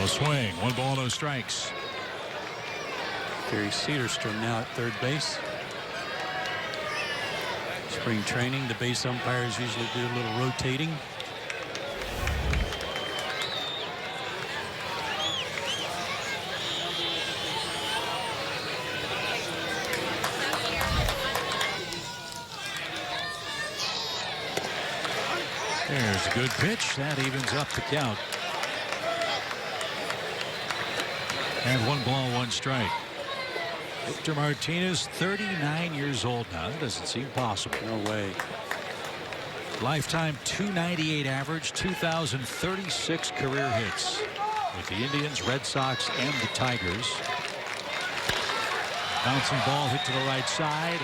No swing. 1 ball, no strikes. Gary Cedarstrom now at third base. Spring training, the base umpires usually do a little rotating. There's a good pitch. That evens up the count. And 1 ball, 1 strike. Victor Martinez, 39 years old now. That doesn't seem possible. No way. Lifetime .298 average, 2,036 career hits with the Indians, Red Sox, and the Tigers. Bouncing ball hit to the right side.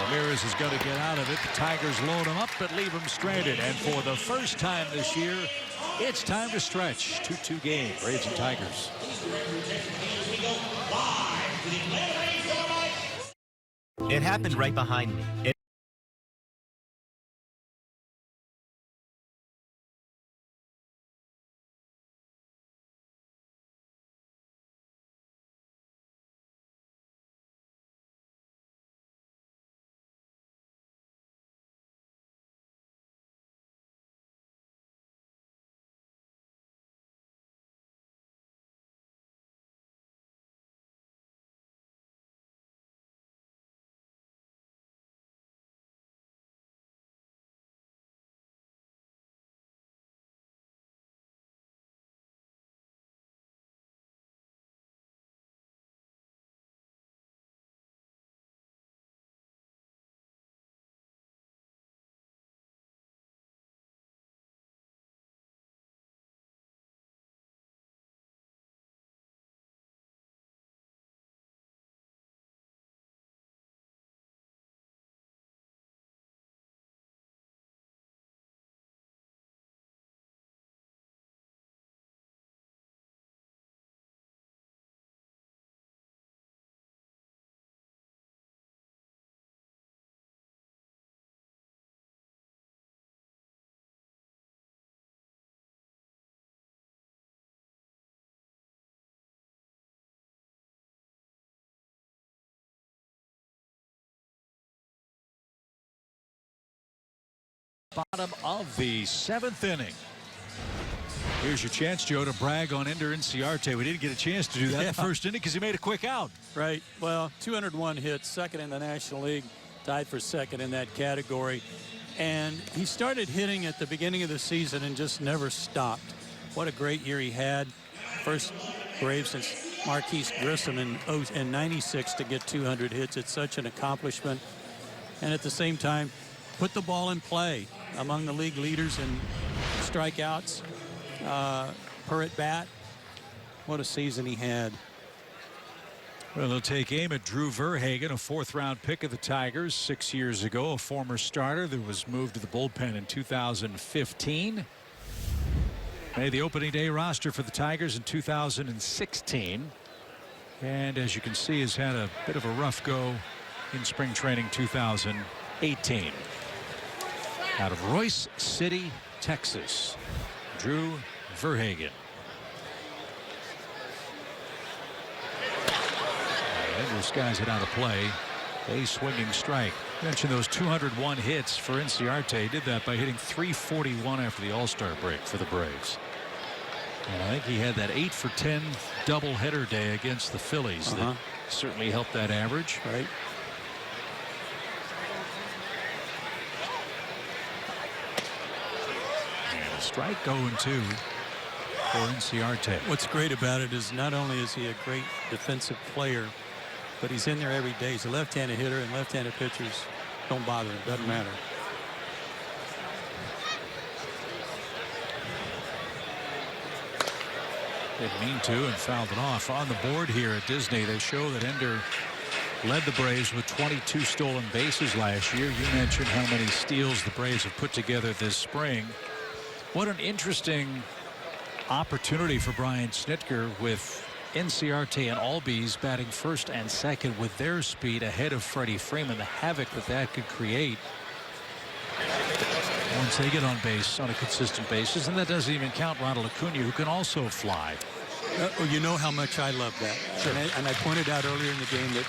Ramirez is going to get out of it. The Tigers load him up but leave him stranded. And for the first time this year, it's time to stretch. 2-2 game, Braves and Tigers. It happened right behind me. Bottom of the 7th inning. Here's your chance, Joe, to brag on Ender Inciarte. We didn't get a chance to do that in the first inning because he made a quick out. Right. Well, 201 hits, second in the National League, tied for second in that category. And he started hitting at the beginning of the season and just never stopped. What a great year he had. First Brave since Marquise Grissom in 96 to get 200 hits. It's such an accomplishment. And at the same time, put the ball in play. Among the league leaders in strikeouts per at bat. What a season he had. Well, they'll take aim at Drew Verhagen, a 4th-round pick of the Tigers 6 years ago, a former starter that was moved to the bullpen in 2015. Made the opening day roster for the Tigers in 2016. And as you can see, has had a bit of a rough go in spring training 2018. Out of Royce City, Texas, Drew Verhagen. And this guy's it out of play. A swinging strike. Mentioned those 201 hits for Inciarte. He did that by hitting .341 after the All-Star break for the Braves. And I think he had that 8 for 10 doubleheader day against the Phillies. That certainly helped that average. Right. Strike 0-2 for Inciarte. What's great about it is not only is he a great defensive player, but he's in there every day. He's a left-handed hitter, and left-handed pitchers don't bother him. Doesn't matter. Didn't mean to and fouled it off. On the board here at Disney, they show that Ender led the Braves with 22 stolen bases last year. You mentioned how many steals the Braves have put together this spring. What an interesting opportunity for Brian Snitker with Inciarte and Albies batting first and second with their speed ahead of Freddie Freeman. The havoc that could create once they get on base on a consistent basis. And that doesn't even count Ronald Acuna, who can also fly. You know how much I love that. Sure. And I pointed out earlier in the game that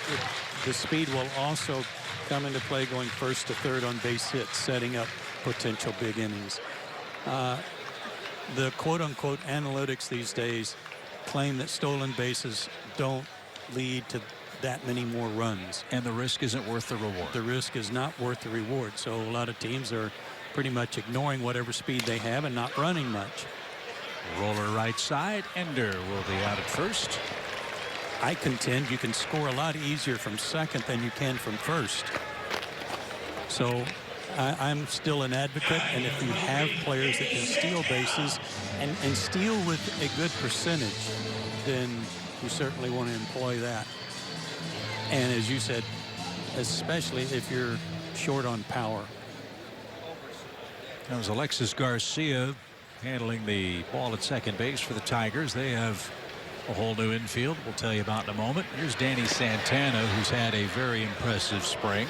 the speed will also come into play going first to third on base hits, setting up potential big innings. The quote-unquote analytics these days claim that stolen bases don't lead to that many more runs. And the risk isn't worth the reward. The risk is not worth the reward. So a lot of teams are pretty much ignoring whatever speed they have and not running much. Roller right side. Ender will be out at first. I contend you can score a lot easier from second than you can from first. So I'm still an advocate, and if you have players that can steal bases and steal with a good percentage, then you certainly want to employ that. And as you said, especially if you're short on power. That was Alexis Garcia handling the ball at second base for the Tigers. They have a whole new infield we'll tell you about in a moment. Here's Danny Santana, who's had a very impressive spring.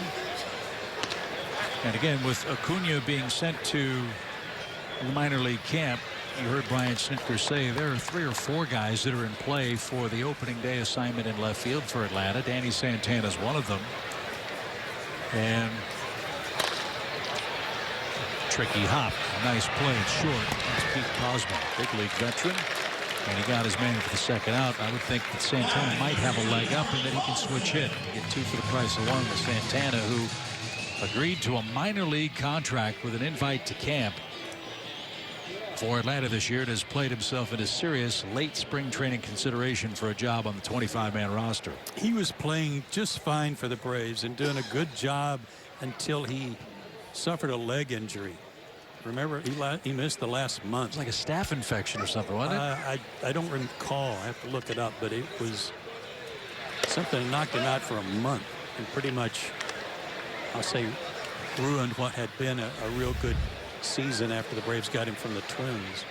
And again, with Acuna being sent to the minor league camp, you heard Brian Snitker say there are 3 or 4 guys that are in play for the opening day assignment in left field for Atlanta. Danny Santana is one of them. And tricky hop. Nice play at short. That's Pete Cosmo, big league veteran. And he got his man for the second out. I would think that Santana might have a leg up and then he can switch hit. Get 2 for the price of 1 with Santana, who agreed to a minor league contract with an invite to camp for Atlanta this year and has played himself into serious late spring training consideration for a job on the 25-man roster. He was playing just fine for the Braves and doing a good job until he suffered a leg injury. Remember, he missed the last month. It's like a staph infection or something, wasn't it? I don't recall. I have to look it up, but it was something that knocked him out for a month and pretty much, I'll say, ruined what had been a real good season after the Braves got him from the Twins.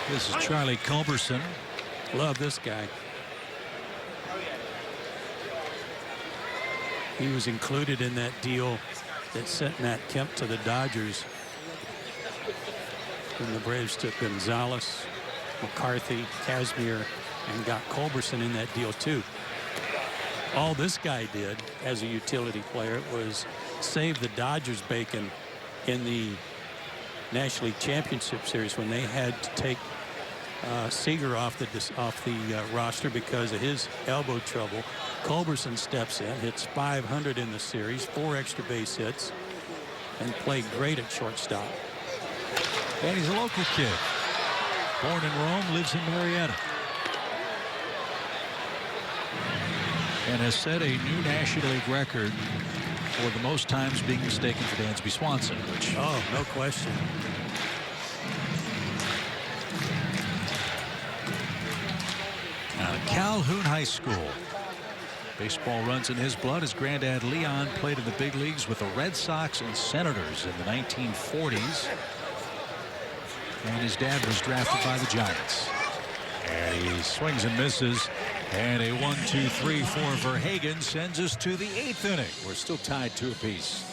This is Charlie Culberson. Love this guy. He was included in that deal that sent Matt Kemp to the Dodgers. And the Braves took Gonzalez, McCarthy, Kazmir, and got Culberson in that deal too. All this guy did as a utility player was save the Dodgers bacon in the National League Championship Series when they had to take Seager off the roster because of his elbow trouble. Culberson steps in, hits .500 in the series, 4 extra base hits, and played great at shortstop. And he's a local kid. Born in Rome, lives in Marietta. And has set a new National League record for the most times being mistaken for Dansby Swanson, which... Oh, no question. Out of Calhoun High School. Baseball runs in his blood. His granddad Leon played in the big leagues with the Red Sox and Senators in the 1940s. And his dad was drafted by the Giants. And he swings and misses. And a 1-2-3 for Verhagen sends us to the 8th inning. We're still tied 2 apiece.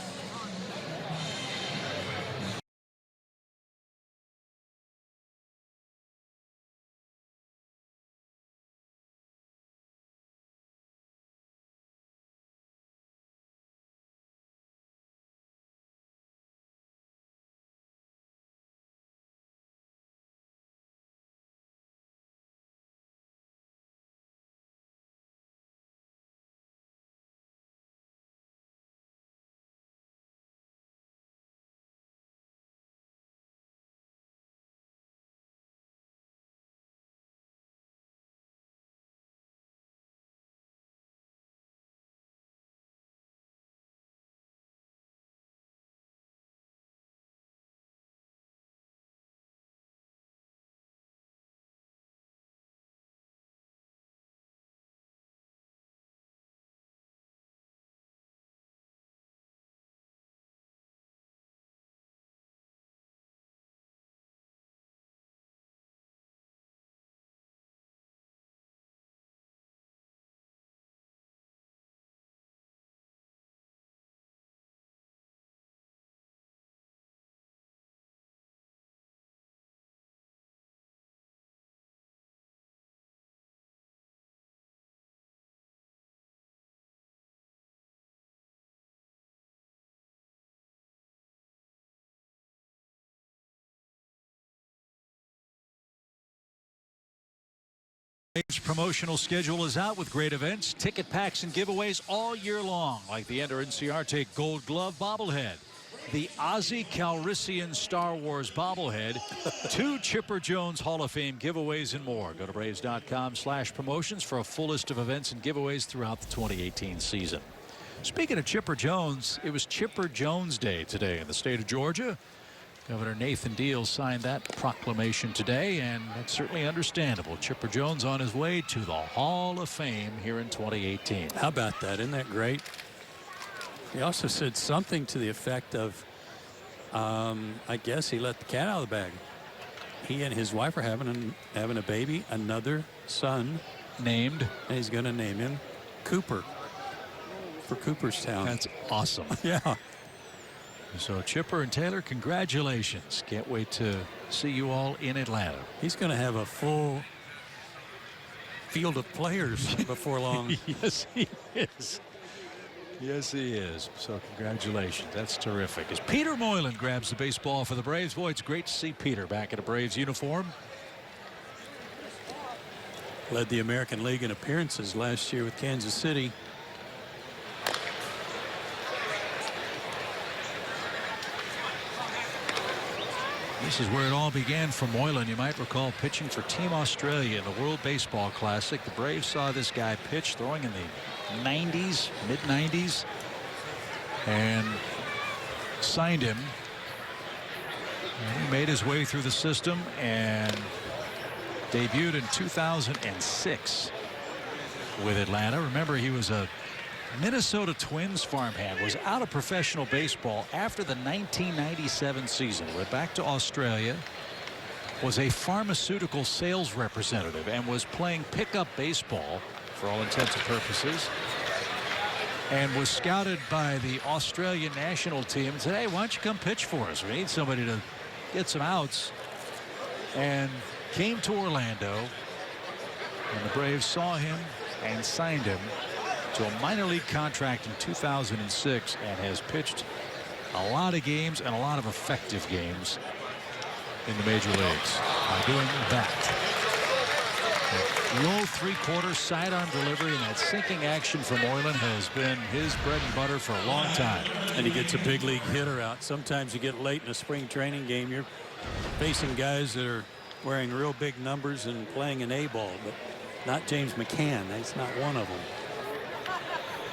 Braves promotional schedule is out with great events, ticket packs, and giveaways all year long, like the Enter NCR Gold Glove bobblehead, the Ozzy Calrissian Star Wars bobblehead, 2 Chipper Jones Hall of Fame giveaways, and more. Go to Braves.com/promotions for a full list of events and giveaways throughout the 2018 season. Speaking of Chipper Jones, it was Chipper Jones Day today in the state of Georgia. Governor Nathan Deal signed that proclamation today, and that's certainly understandable. Chipper Jones on his way to the Hall of Fame here in 2018. How about that? Isn't that great? He also said something to the effect of, I guess he let the cat out of the bag. He and his wife are having a baby, another son. Named? And he's going to name him Cooper for Cooperstown. That's awesome. Yeah. So Chipper and Taylor, congratulations. Can't wait to see you all in Atlanta. He's going to have a full field of players before long. Yes, he is. Yes, he is. So congratulations. That's terrific. As Peter Moylan grabs the baseball for the Braves. Boy, it's great to see Peter back in a Braves uniform. Led the American League in appearances last year with Kansas City. This is where it all began for Moylan. You might recall pitching for Team Australia in the World Baseball Classic. The Braves saw this guy pitch, throwing in the 90s, mid-90s, and signed him. And he made his way through the system and debuted in 2006 with Atlanta. Remember, he was a Minnesota Twins farmhand, was out of professional baseball after the 1997 season. Went back to Australia, was a pharmaceutical sales representative, and was playing pickup baseball for all intents and purposes, and was scouted by the Australian national team and said, hey, why don't you come pitch for us? We need somebody to get some outs. And came to Orlando, and the Braves saw him and signed him to a minor league contract in 2006, and has pitched a lot of games and a lot of effective games in the major leagues by doing that. Low three-quarter sidearm delivery, and that sinking action from Moylan has been his bread and butter for a long time. And he gets a big league hitter out. Sometimes you get late in a spring training game, you're facing guys that are wearing real big numbers and playing an A-ball, but not James McCann. That's not one of them.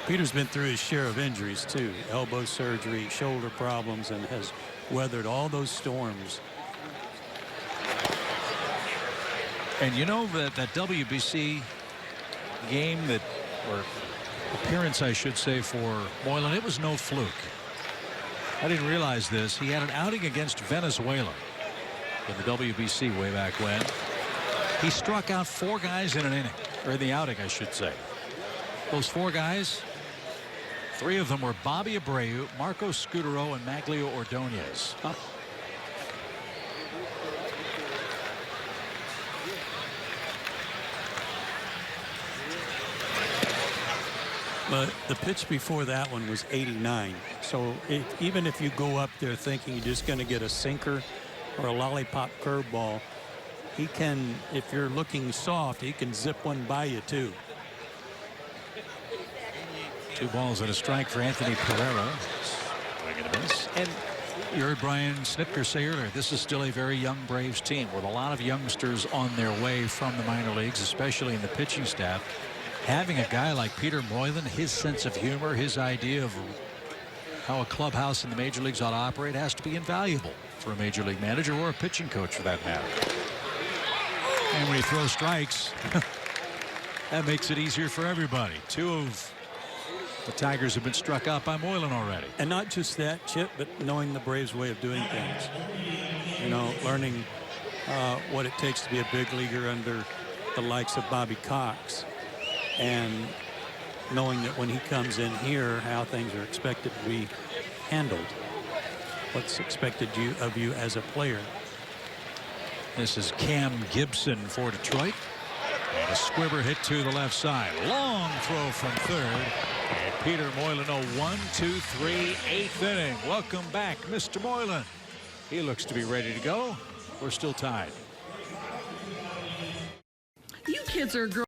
Peter's been through his share of injuries too, elbow surgery, shoulder problems, and has weathered all those storms. And you know that WBC game or appearance, I should say, for Moylan, it was no fluke. I didn't realize this. He had an outing against Venezuela in the WBC way back when. He struck out 4 guys in an inning, or in the outing, I should say. Those 4 guys, 3 of them were Bobby Abreu, Marco Scutero, and Maglio Ordonez. Huh. But the pitch before that one was 89. So even if you go up there thinking you're just going to get a sinker or a lollipop curveball, he can, if you're looking soft, he can zip one by you too. 2 balls and a strike for Anthony Pereira. Swing and a miss. And you heard Brian Snitker say earlier, this is still a very young Braves team with a lot of youngsters on their way from the minor leagues, especially in the pitching staff. Having a guy like Peter Moylan, his sense of humor, his idea of how a clubhouse in the major leagues ought to operate has to be invaluable for a major league manager or a pitching coach for that matter. And when he throws strikes, that makes it easier for everybody. 2 of the Tigers have been struck out by Moylan already. And not just that, Chip, but knowing the Braves' way of doing things. You know, learning what it takes to be a big leaguer under the likes of Bobby Cox. And knowing that when he comes in here, how things are expected to be handled. What's expected of you as a player. This is Cam Gibson for Detroit. And a squibber hit to the left side. Long throw from third. And Peter Moylan, a 1-2-3, 8th inning. Welcome back, Mr. Moylan. He looks to be ready to go. We're still tied. You kids are growing.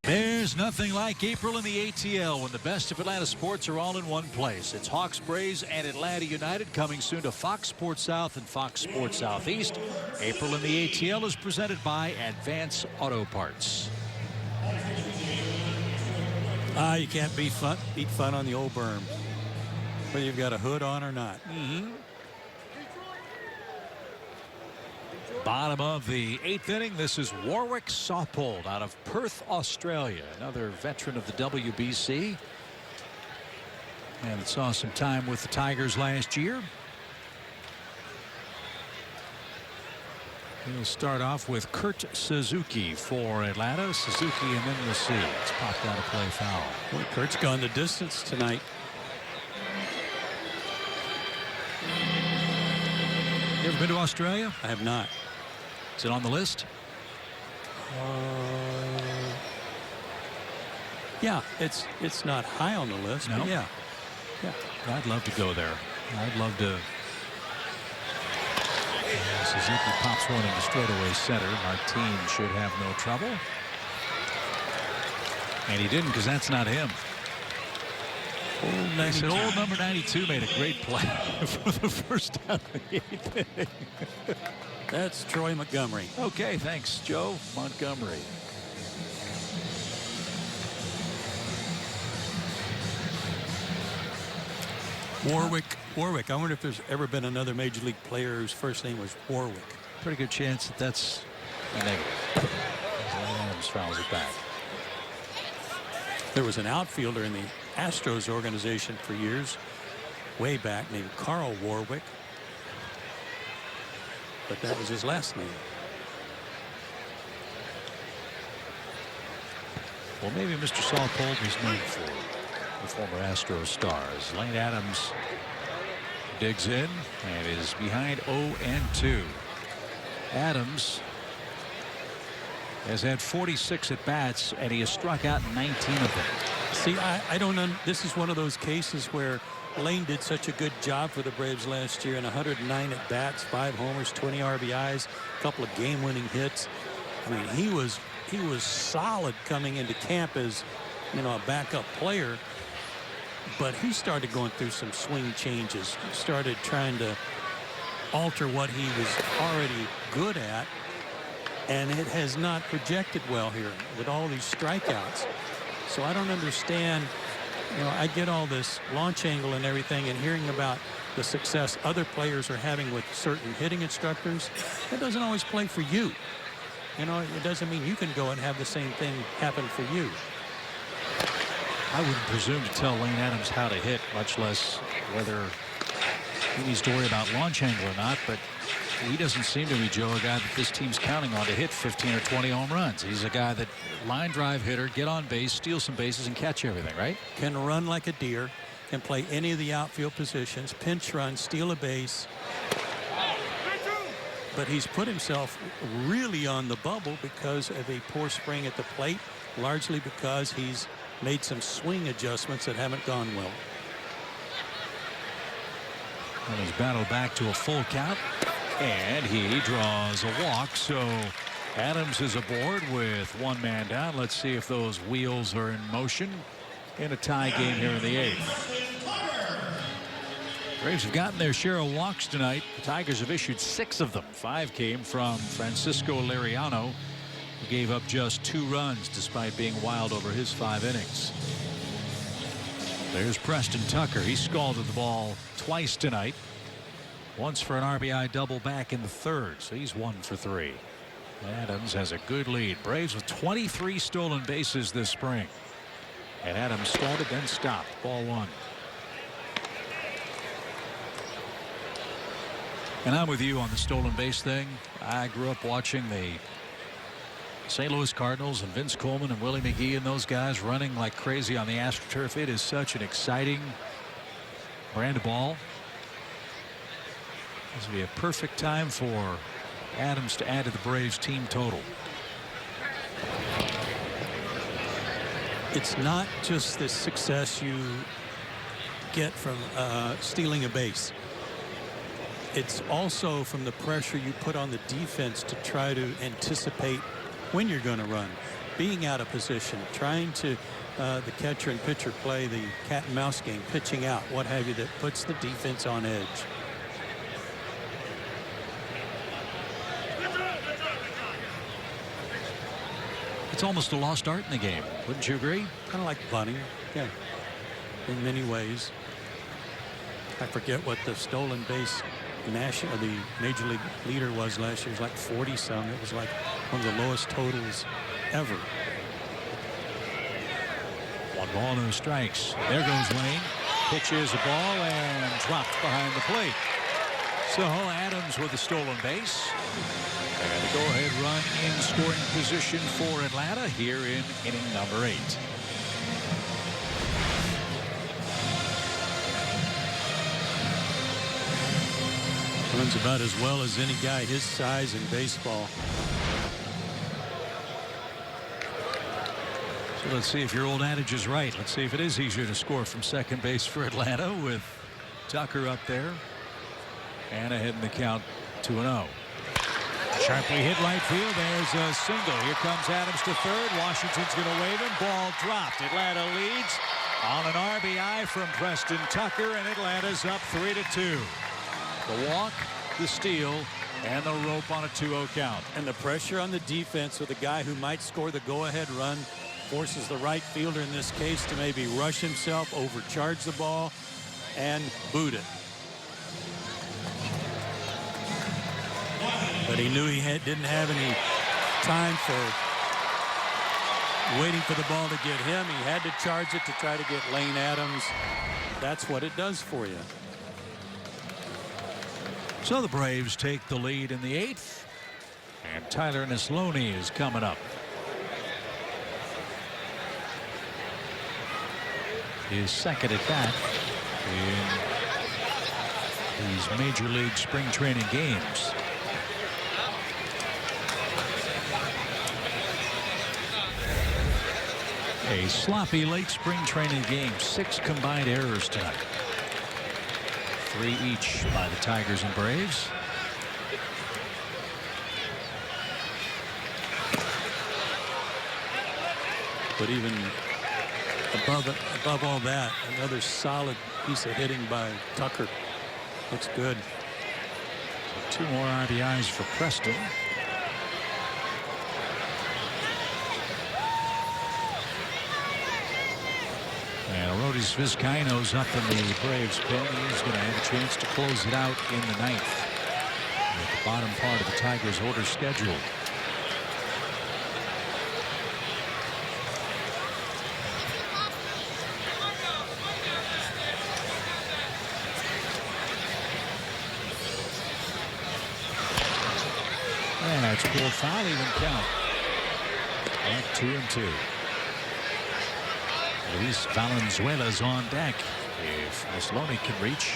There's nothing like April in the ATL when the best of Atlanta sports are all in one place. It's Hawks Braves and Atlanta United coming soon to Fox Sports South and Fox Sports Southeast. April in the ATL is presented by Advance Auto Parts. You can't beat fun on the old berm, whether you've got a hood on or not. Bottom of the 8th inning. This is Warwick Saupold out of Perth, Australia, another veteran of the WBC, and saw some time with the Tigers last year. He'll start off with Kurt Suzuki for Atlanta. Suzuki and then we'll see. It's popped out of play foul. Well, Kurt's gone the distance tonight. You ever been to Australia? I have not. Is it on the list? Yeah, it's not high on the list. No? But yeah. I'd love to go there. I'd love to. Suzuki pops one into straightaway center. Martin should have no trouble. And he didn't, because that's not him. They said old number 92 made a great play for the first out of the 8th inning. That's Troy Montgomery. Okay, thanks, Joe Montgomery. Warwick. I wonder if there's ever been another major league player whose first name was Warwick. Pretty good chance that that's a negative. Adams fouls it back. There was an outfielder in the Astros organization for years, way back, named Carl Warwick. But that was his last name. Well, maybe Mr. Saupold was named for the former Astros stars. Lane Adams digs in and is behind 0-2. Adams has had 46 at bats and he has struck out 19 of them. See, I don't know. This is one of those cases where Lane did such a good job for the Braves last year in 109 at bats, 5 homers, 20 RBIs, a couple of game-winning hits. I mean, he was solid coming into camp as, you know, a backup player. But he started going through some swing changes, started trying to alter what he was already good at, and it has not projected well here with all these strikeouts. So I don't understand. You know, I get all this launch angle and everything, and hearing about the success other players are having with certain hitting instructors. That doesn't always play for you. You know, it doesn't mean you can go and have the same thing happen for you. I wouldn't presume to tell Lane Adams how to hit, much less whether he needs to worry about launch angle or not. But he doesn't seem to be, Joe, a guy that this team's counting on to hit 15 or 20 home runs. He's a guy that line drive hitter, get on base, steal some bases, and catch everything, right? Can run like a deer, can play any of the outfield positions, pinch run, steal a base. But he's put himself really on the bubble because of a poor spring at the plate, largely because he's made some swing adjustments that haven't gone well. And he's battled back to a full count, and he draws a walk. So Adams is aboard with one man down. Let's see if those wheels are in motion in a tie game here in the 8th. Braves have gotten their share of walks tonight. The Tigers have issued 6 of them. 5 came from Francisco Liriano, who gave up just 2 runs despite being wild over his 5 innings. There's Preston Tucker. He scalded the ball twice tonight. Once for an RBI double back in the 3rd, so he's 1 for 3. Adams has a good lead. Braves with 23 stolen bases this spring. And Adams started, then stopped. Ball 1. And I'm with you on the stolen base thing. I grew up watching the St. Louis Cardinals and Vince Coleman and Willie McGee and those guys running like crazy on the AstroTurf. It is such an exciting brand of ball. This would be a perfect time for Adams to add to the Braves team total. It's not just the success you get from stealing a base. It's also from the pressure you put on the defense to try to anticipate when you're going to run, being out of position, trying to the catcher and pitcher play the cat and mouse game, pitching out, what have you, that puts the defense on edge. It's almost a lost art in the game. Wouldn't you agree? Kind of like bunting. Yeah, in many ways. I forget what the stolen base national, the major league leader was last year. It was like 40 some. It was like one of the lowest totals ever. 1 ball, no strikes. There goes Lane. Pitches a ball and dropped behind the plate. So Adams with a stolen base. And a go-ahead run in scoring position for Atlanta here in inning number 8. Runs about as well as any guy his size in baseball. So let's see if your old adage is right. Let's see if it is easier to score from second base for Atlanta with Tucker up there and ahead in the count 2-0. Sharply hit right field. There's a single. Here comes Adams to third. Washington's going to wave him. Ball dropped. Atlanta leads on an RBI from Preston Tucker, and Atlanta's up 3-2. The walk, the steal, and the rope on a 2-0 count. And the pressure on the defense with a guy who might score the go-ahead run forces the right fielder in this case to maybe rush himself, overcharge the ball, and boot it. But he knew he didn't have any time for waiting for the ball to get him. He had to charge it to try to get Lane Adams. That's what it does for you. So the Braves take the lead in the 8th, and Tyler Neslony is coming up. His second at bat in these Major League spring training games. A sloppy late spring training game. 6 combined errors tonight. 3 each by the Tigers and Braves. But even above all that, another solid piece of hitting by Tucker. Looks good. 2 more RBIs for Preston. And Arodys Vizcaino's up in the Braves pen. He's going to have a chance to close it out in the 9th. At the bottom part of the Tigers' order schedule. That's pulled foul, even count. At 2-2. Luis Valenzuela's on deck. If Maslony can reach.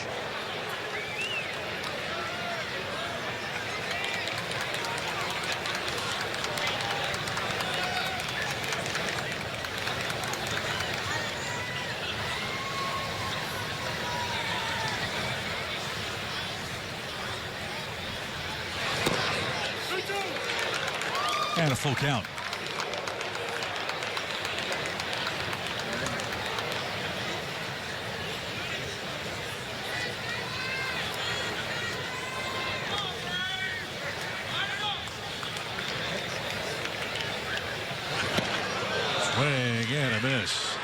And a full count. Swing and a miss.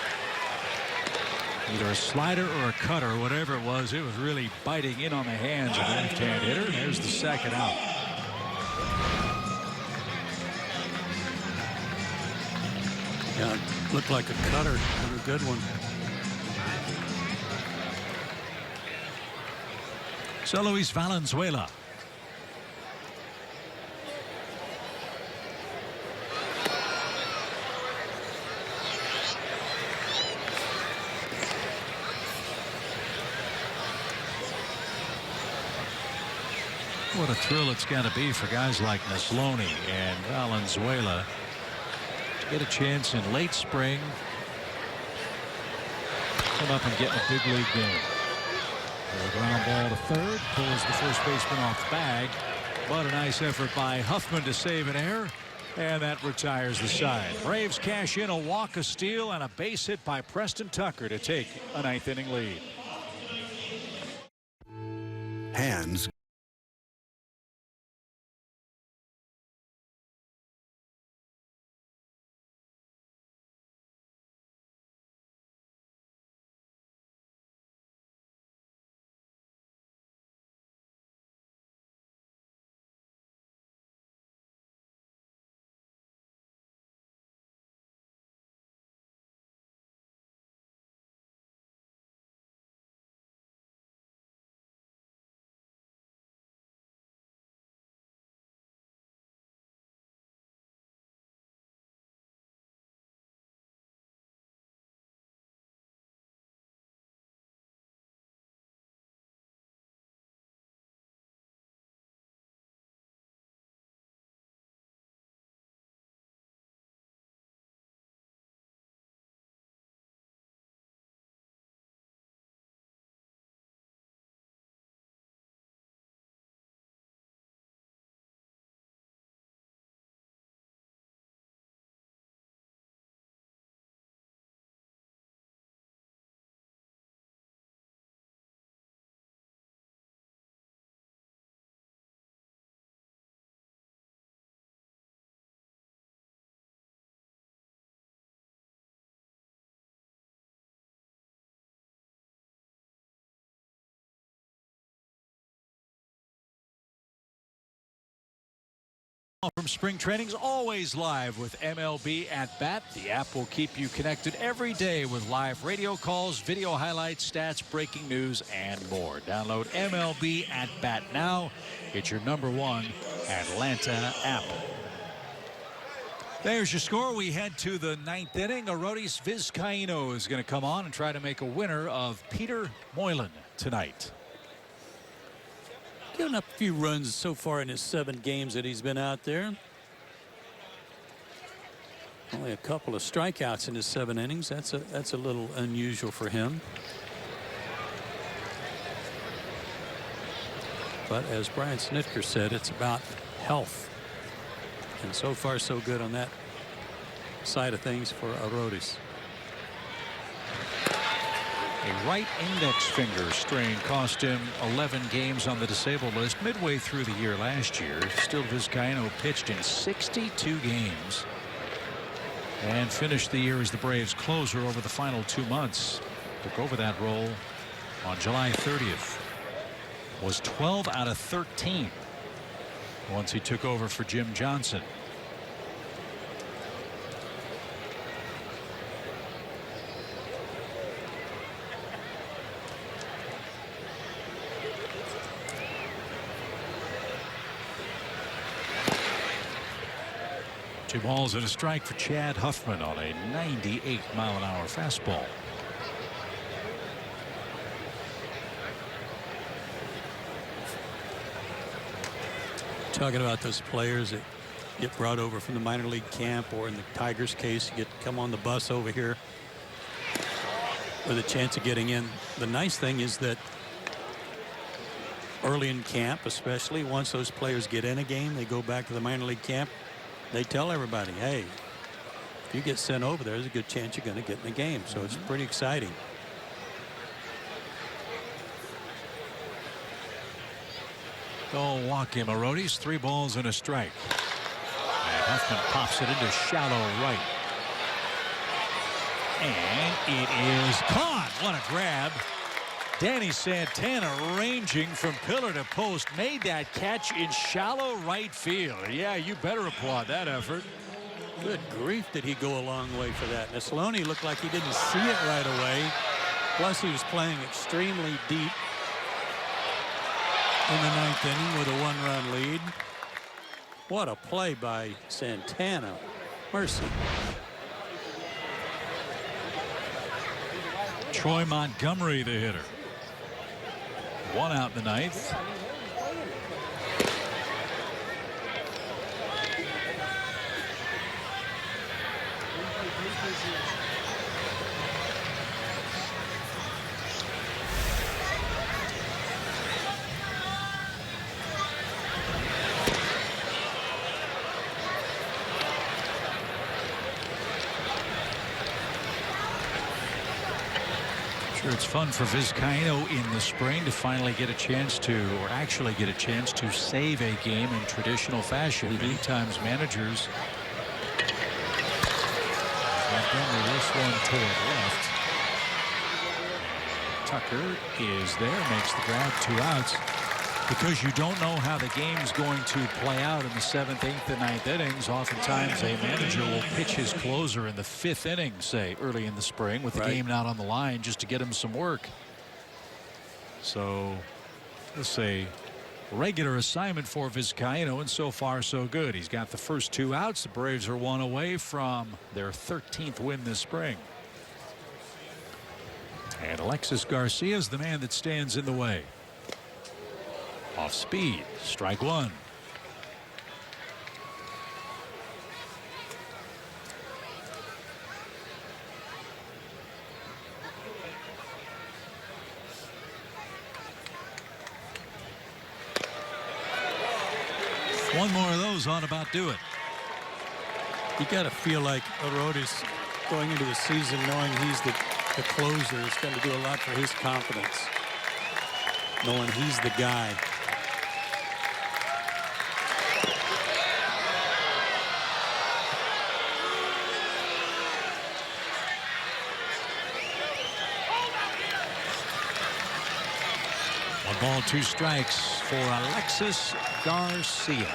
Either a slider or a cutter, whatever it was really biting in on the hands of the left-hand hitter. And there's the second out. Yeah, looked like a cutter and a good one. So Luis Valenzuela. What a thrill it's got to be for guys like Maslony and Valenzuela to get a chance in late spring, come up and get a big league game. A ground ball to third, pulls the first baseman off the bag, but a nice effort by Huffman to save an error, and that retires the side. Braves cash in a walk, a steal, and a base hit by Preston Tucker to take a ninth inning lead. Hands. From spring trainings, always live with MLB at Bat. The app will keep you connected every day with live radio calls, video highlights, stats, breaking news, and more. Download MLB at Bat now. It's your #1 Atlanta app. There's your score. We head to the ninth inning. Arodys Vizcaíno is going to come on and try to make a winner of Peter Moylan tonight. Given up a few runs so far in his 7 games that he's been out there. Only a couple of strikeouts in his 7 innings. That's a little unusual for him. But as Brian Snitker said, it's about health. And so far so good on that side of things for Arodys. A right index finger strain cost him 11 games on the disabled list midway through the year last year. Still, Vizcaíno pitched in 62 games and finished the year as the Braves closer over the final 2 months. Took over that role on July 30th. Was 12 out of 13 once he took over for Jim Johnson. 2 balls and a strike for Chad Huffman on a 98-mile-an-hour fastball. Talking about those players that get brought over from the minor league camp, or in the Tigers case, you come on the bus over here with a chance of getting in. The nice thing is that early in camp, especially once those players get in a game, they go back to the minor league camp. They tell everybody, hey, if you get sent over there, there's a good chance you're going to get in the game. So it's pretty exciting. Don't walk him, Arodes. 3 balls and a strike. And Huffman pops it into shallow right. And it is caught. What a grab. Danny Santana, ranging from pillar to post, made that catch in shallow right field. Yeah, you better applaud that effort. Good grief, did he go a long way for that. Nessaloni looked like he didn't see it right away. Plus, he was playing extremely deep in the 9th inning with a 1-run lead. What a play by Santana. Mercy. Troy Montgomery, the hitter. 1 out in the 9th. Sure, it's fun for Vizcaino in the spring to finally get a chance to, or actually get a chance to, save a game in traditional fashion. Many times managers, Montgomery, this one toward left. Tucker is there, makes the grab, 2 outs. Because you don't know how the game's going to play out in the 7th, 8th, and 9th innings. Oftentimes a manager will pitch his closer in the 5th inning, say, early in the spring, with the game not on the line, just to get him some work. So let's say regular assignment for Vizcaino, and so far so good. He's got the first 2 outs. The Braves are 1 away from their 13th win this spring. And Alexis Garcia is the man that stands in the way. Off speed, strike 1. One more of those ought about do it. You got to feel like Arodes going into the season knowing he's the closer is going to do a lot for his confidence, knowing he's the guy. Ball, 2 strikes for Alexis Garcia.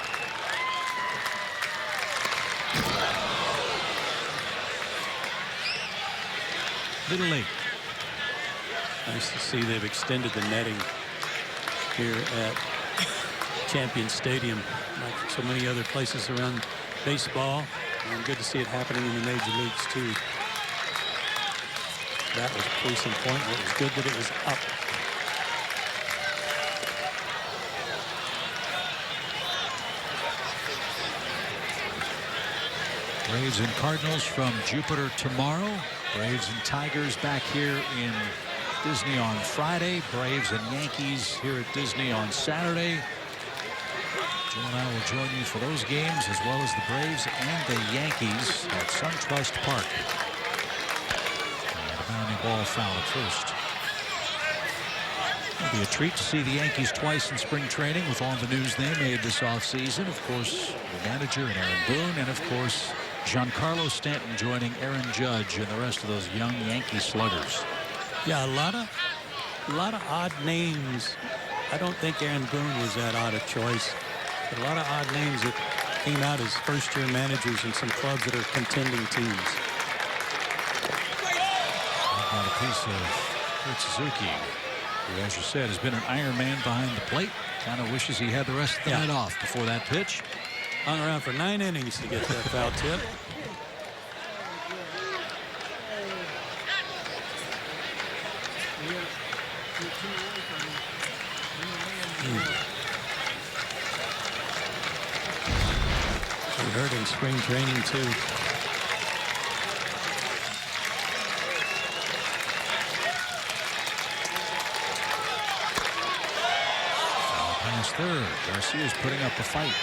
Little late. Nice to see they've extended the netting here at Champion Stadium, like so many other places around baseball. And good to see it happening in the major leagues too. That was case in point. It was good that it was up. Braves and Cardinals from Jupiter tomorrow. Braves and Tigers back here in Disney on Friday. Braves and Yankees here at Disney on Saturday. Joe and I will join you for those games, as well as the Braves and the Yankees at SunTrust Park. And a bounding ball foul at first. It'll be a treat to see the Yankees twice in spring training with all the news they made this offseason. Of course, the manager and Aaron Boone, and of course, Giancarlo Stanton joining Aaron Judge and the rest of those young Yankee sluggers. Yeah, a lot of odd names. I don't think Aaron Boone was that odd a choice. But a lot of odd names that came out as first-year managers in some clubs that are contending teams. About a piece of Kurt Suzuki, who, as you said, has been an Iron Man behind the plate. Kind of wishes he had the rest of the night off before that pitch. Hung around for 9 innings to get that foul tip. We heard in spring training too. Past third. Garcia's putting up a fight.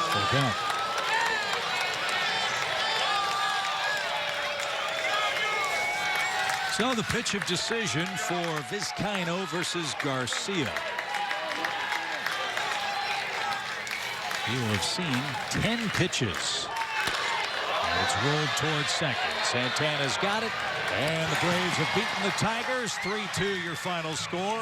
Full count. So the pitch of decision for Vizcaino versus Garcia. He will have seen 10 pitches. And it's rolled towards second. Santana's got it. And the Braves have beaten the Tigers. 3-2 your final score.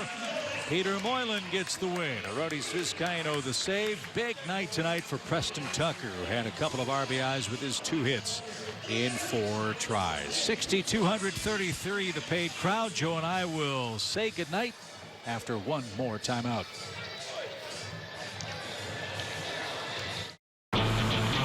Peter Moylan gets the win. Arodys Vizcaino the save. Big night tonight for Preston Tucker, who had a couple of RBIs with his 2 hits in 4 tries. 6,233 the paid crowd. Joe and I will say goodnight after one more timeout.